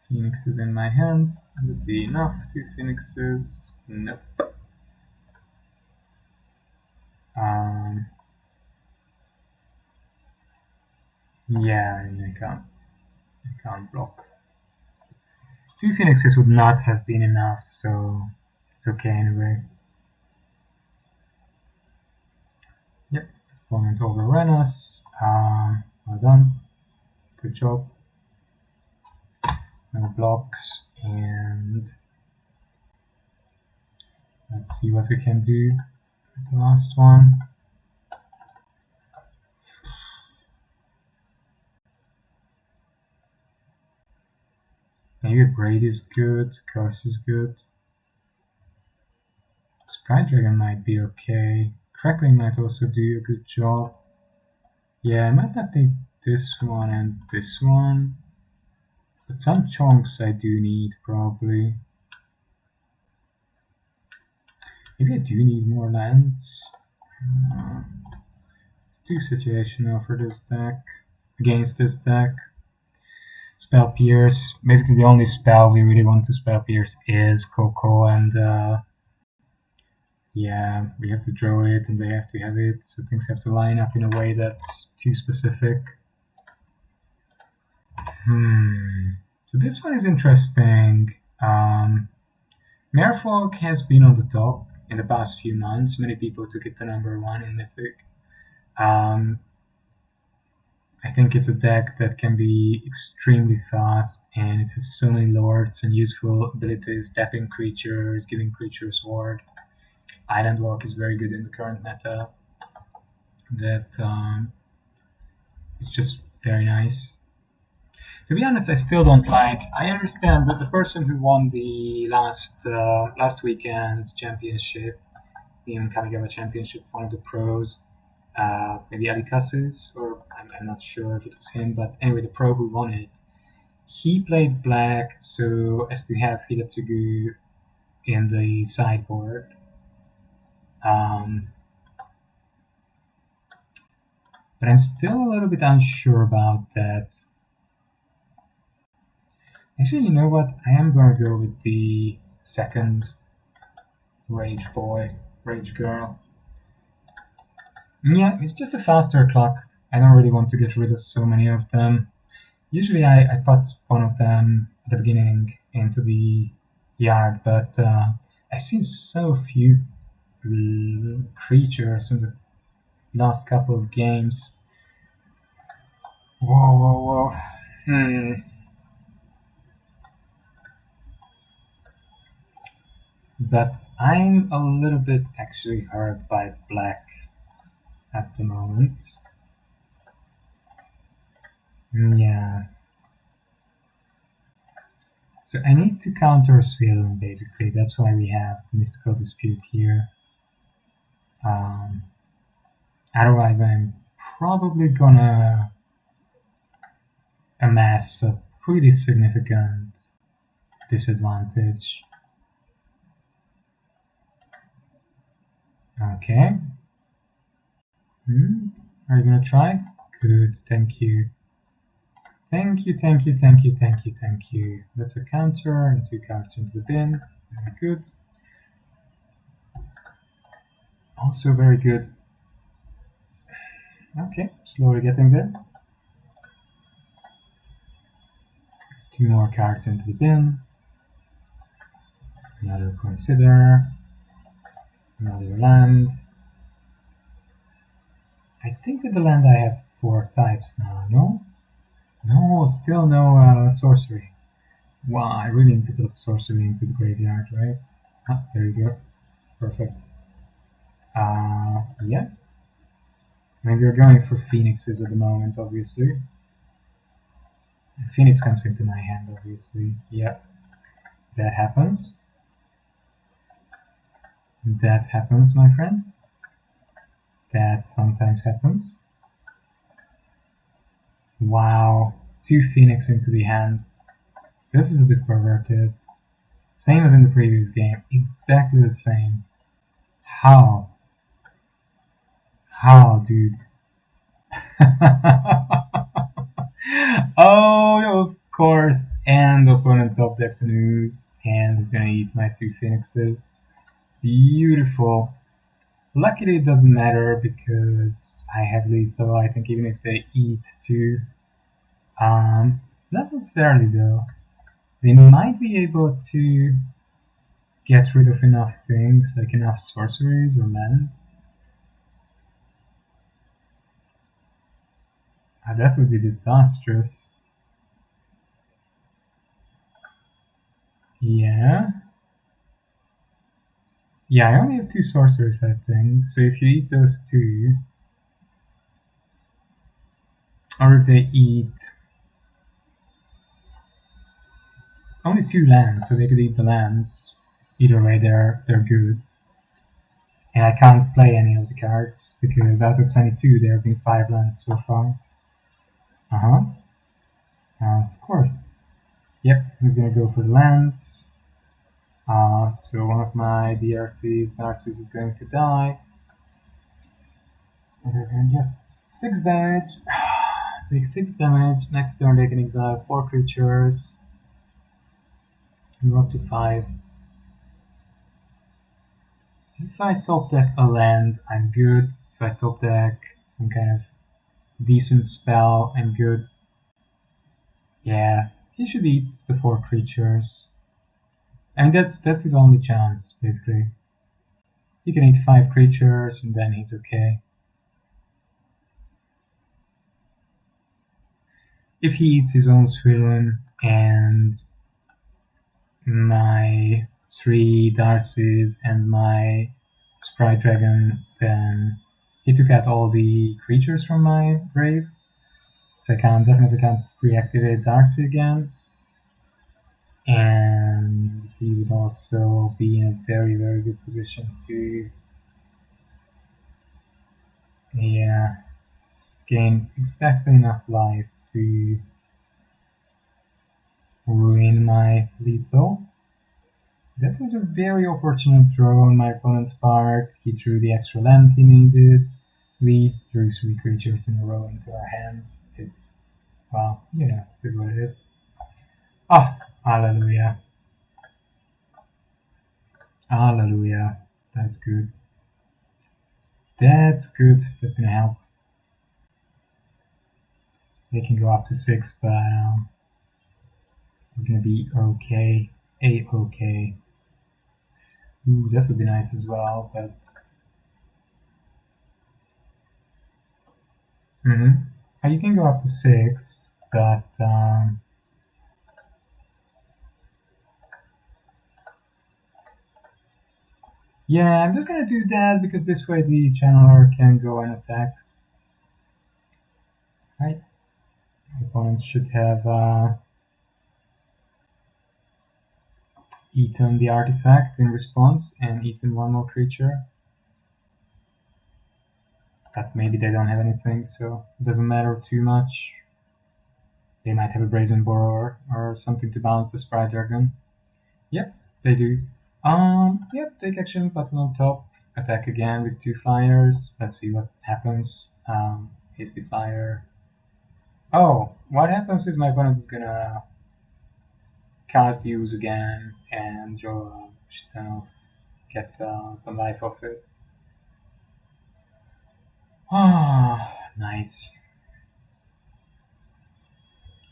Phoenix is in my hand. Would be enough. 2 phoenixes. Nope. Yeah, I can't block. 2 phoenixes would not have been enough, so it's okay anyway. Yep, opponent overran us. Well done. Good job. No blocks, and let's see what we can do with the last one. Maybe Braid is good, Curse is good. Sprite Dragon might be okay. Crackling might also do a good job. Yeah, I might not need this one and this one. But some chunks I do need, probably. Maybe I do need more lands. It's too situational for this deck. Against this deck. Spell Pierce. Basically the only spell we really want to spell Pierce is Coco, and yeah, we have to draw it and they have to have it, so things have to line up in a way that's too specific. So this one is interesting. Merfolk has been on the top in the past few months. Many people took it to #1 in Mythic. I think it's a deck that can be extremely fast, and it has so many lords and useful abilities, tapping creatures, giving creatures ward. Island Walk is very good in the current meta. That it's just very nice. To be honest, I still don't like. I understand that the person who won the last weekend's championship, the Kamigawa Championship, one of the pros, maybe Alikasis, or I'm not sure if it was him, but anyway, the pro who won it, he played black so as to have Hidatsugu in the sideboard. But I'm still a little bit unsure about that. Actually, you know what? I am gonna go with the second Rage Girl. Yeah, it's just a faster clock. I don't really want to get rid of so many of them. Usually I put one of them at the beginning into the yard, but I've seen so few creatures in the last couple of games. Whoa. But I'm a little bit actually hurt by black at the moment. Yeah. So I need to counter Sweden, basically. That's why we have Mystical Dispute here. Otherwise, I'm probably gonna amass a pretty significant disadvantage. Okay. Are you gonna try? Good, thank you. Thank you. That's a counter and 2 cards into the bin. Very good. Also very good. Okay, slowly getting there. 2 more cards into the bin. Another Consider. Another land. I think with the land I have 4 types now, no? No, still no sorcery. Wow, I really need to put sorcery into the graveyard, right? Ah, there you go. Perfect. Yeah. I mean, we're going for Phoenixes at the moment, obviously. Phoenix comes into my hand, obviously. Yeah. That happens. That happens, my friend. That sometimes happens. Wow. 2 Phoenix into the hand. This is a bit perverted. Same as in the previous game. Exactly the same. How? How, dude? Oh, of course. And the opponent top decks an ooze, and is gonna eat my 2 Phoenixes. Beautiful. Luckily it doesn't matter because I have lethal, I think, even if they eat 2. Not necessarily though. They might be able to get rid of enough things, like enough sorceries or lands. That would be disastrous. Yeah. Yeah, I only have 2 sorceries, I think. So if you eat those 2, or if they eat only 2 lands, so they could eat the lands. Either way, they're good. And I can't play any of the cards because out of 22 there have been 5 lands so far. Of course. Yep, he's gonna go for the lands. So one of my DRCs, Darcy's, is going to die. And they're gonna get 6 damage. Take 6 damage. Next turn they can exile 4 creatures. Move up to 5. If I top deck a land, I'm good. If I top deck some kind of decent spell, I'm good. Yeah, he should eat the 4 creatures. I mean, that's his only chance, basically. He can eat 5 creatures, and then he's okay. If he eats his own Swillen and my 3 Darcies and my Sprite Dragon, then he took out all the creatures from my grave. So I definitely can't reactivate Darcy again. And he would also be in a very, very good position to gain exactly enough life to ruin my lethal. That was a very opportune draw on my opponent's part. He drew the extra land he needed. We drew 3 creatures in a row into our hands. It's, well, you know, it is what it is. Oh, hallelujah. Hallelujah. That's good. That's good. That's gonna help. They can go up to 6, but we're gonna be okay. A-okay. Ooh, that would be nice as well, but... You can go up to 6, but... yeah, I'm just gonna do that because this way the channeler can go and attack. Right? The opponent should have eaten the artifact in response and eaten 1 more creature. But maybe they don't have anything, so it doesn't matter too much. They might have a Brazen Borrower or something to balance the Sprite Dragon. Yep, they do. Yep, take action, button on top. Attack again with 2 flyers. Let's see what happens. Hasty flyer. Oh, what happens is my opponent is gonna cast use again and draw a shit ton of, get some life off it. Ah, nice.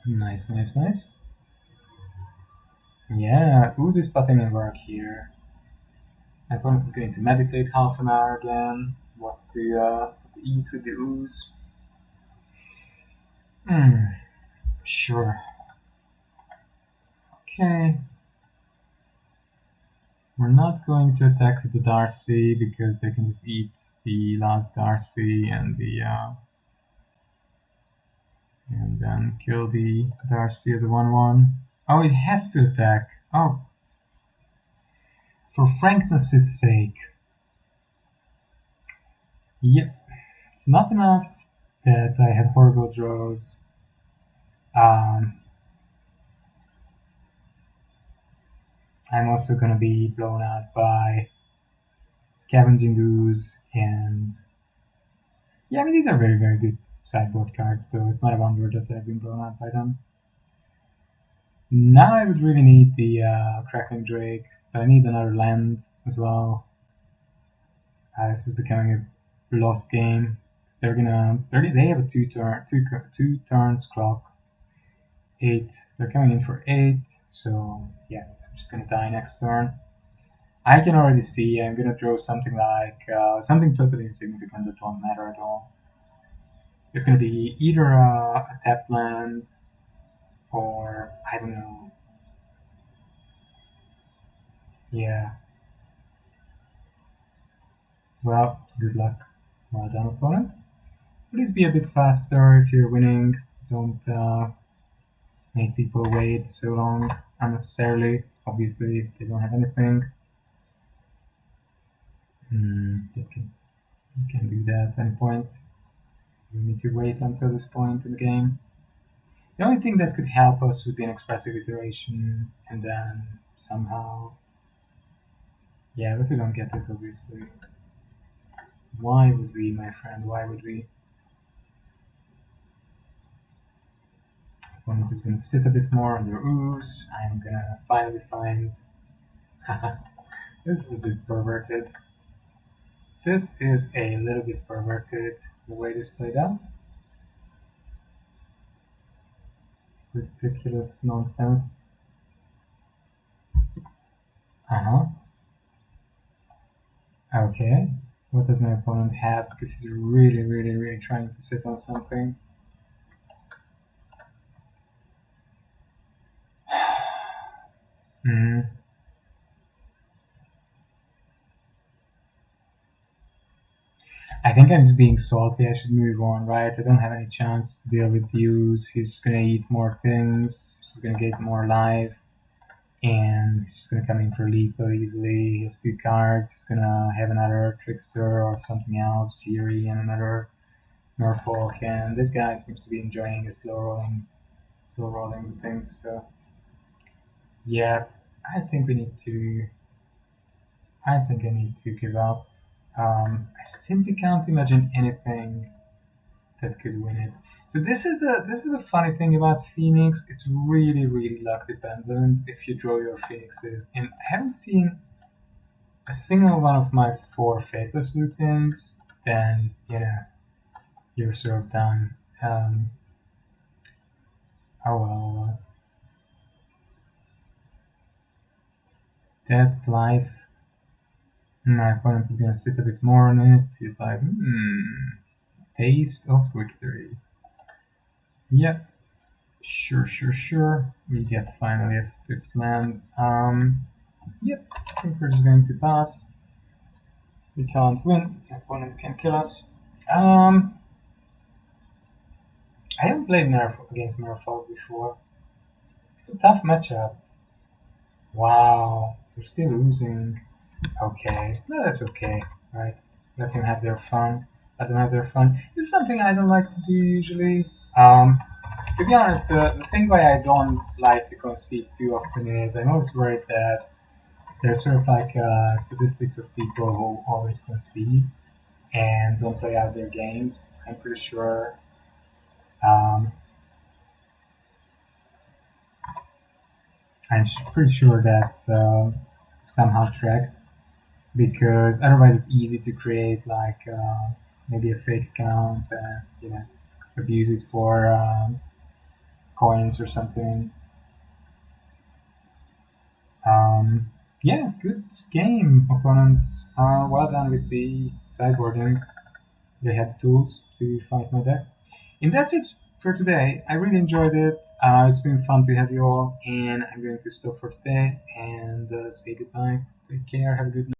Nice, nice, nice. Yeah, Ooze is putting in work here. My opponent is going to meditate half an hour again. What to eat with the Ooze. Sure. Okay. We're not going to attack with the Darcy because they can just eat the last Darcy and then kill the Darcy as a 1/1. Oh, it has to attack. Oh. For frankness' sake. Yep. It's not enough that I had horrible draws. I'm also gonna be blown out by Scavenging Ooze and... yeah, I mean, these are very, very good sideboard cards, though. It's not a wonder that I've been blown out by them. Now I would really need the Crackling Drake, but I need another land as well. This is becoming a lost game. They have a two turns clock. 8. They're coming in for 8, so yeah, I'm just gonna die next turn. I can already see I'm gonna draw something like something totally insignificant that won't matter at all. It's gonna be either a tapped land or I don't know. Yeah. Well, good luck. Well done, opponent. Please be a bit faster if you're winning. Don't make people wait so long unnecessarily. Obviously, they don't have anything. You can do that at any point. You need to wait until this point in the game. The only thing that could help us would be an expressive iteration, and then somehow, yeah, but we don't get it obviously. Why would we, my friend? Why would we? Opponent is gonna sit a bit more under ooze. I'm gonna finally find. This is a bit perverted. This is a little bit perverted, the way this played out. Ridiculous nonsense. Uh-huh. Okay. What does my opponent have? Because he's really, really, really trying to sit on something. Hmm. I think I'm just being salty. I should move on, right? I don't have any chance to deal with Deuce. He's just gonna eat more things. He's just gonna get more life. And he's just gonna come in for lethal easily. He has 2 cards. He's gonna have another Trickster or something else, Fury, and another Norfolk. And this guy seems to be enjoying his slow rolling the things. So yeah, I think we need to. I think I need to give up. I simply can't imagine anything that could win it. So this is a funny thing about Phoenix. It's really really luck dependent if you draw your Phoenixes, and I haven't seen a single one of my 4 Faithless Lutins. Then you're sort of done. Oh well, that's life. My opponent is gonna sit a bit more on it. He's like, taste of victory. Yep. Sure. We get finally a 5th land. Yep. I think we're just going to pass. We can't win. The opponent can kill us. I haven't played against Merfolk before. It's a tough matchup. Wow. They're still losing. Okay. No, that's okay. Right. Let them have their fun. It's something I don't like to do usually. To be honest, the thing why I don't like to concede too often is I'm always worried that there's sort of like statistics of people who always concede and don't play out their games. I'm pretty sure. Um, pretty sure that's somehow tracked because otherwise it's easy to create like maybe a fake account and abuse it for coins or something. Um, yeah, good game, opponent. Well done with the sideboarding. They had the tools to fight my deck. And that's it for today. I really enjoyed it. It's been fun to have you all, and I'm going to stop for today and say goodbye. Take care. Have a good night.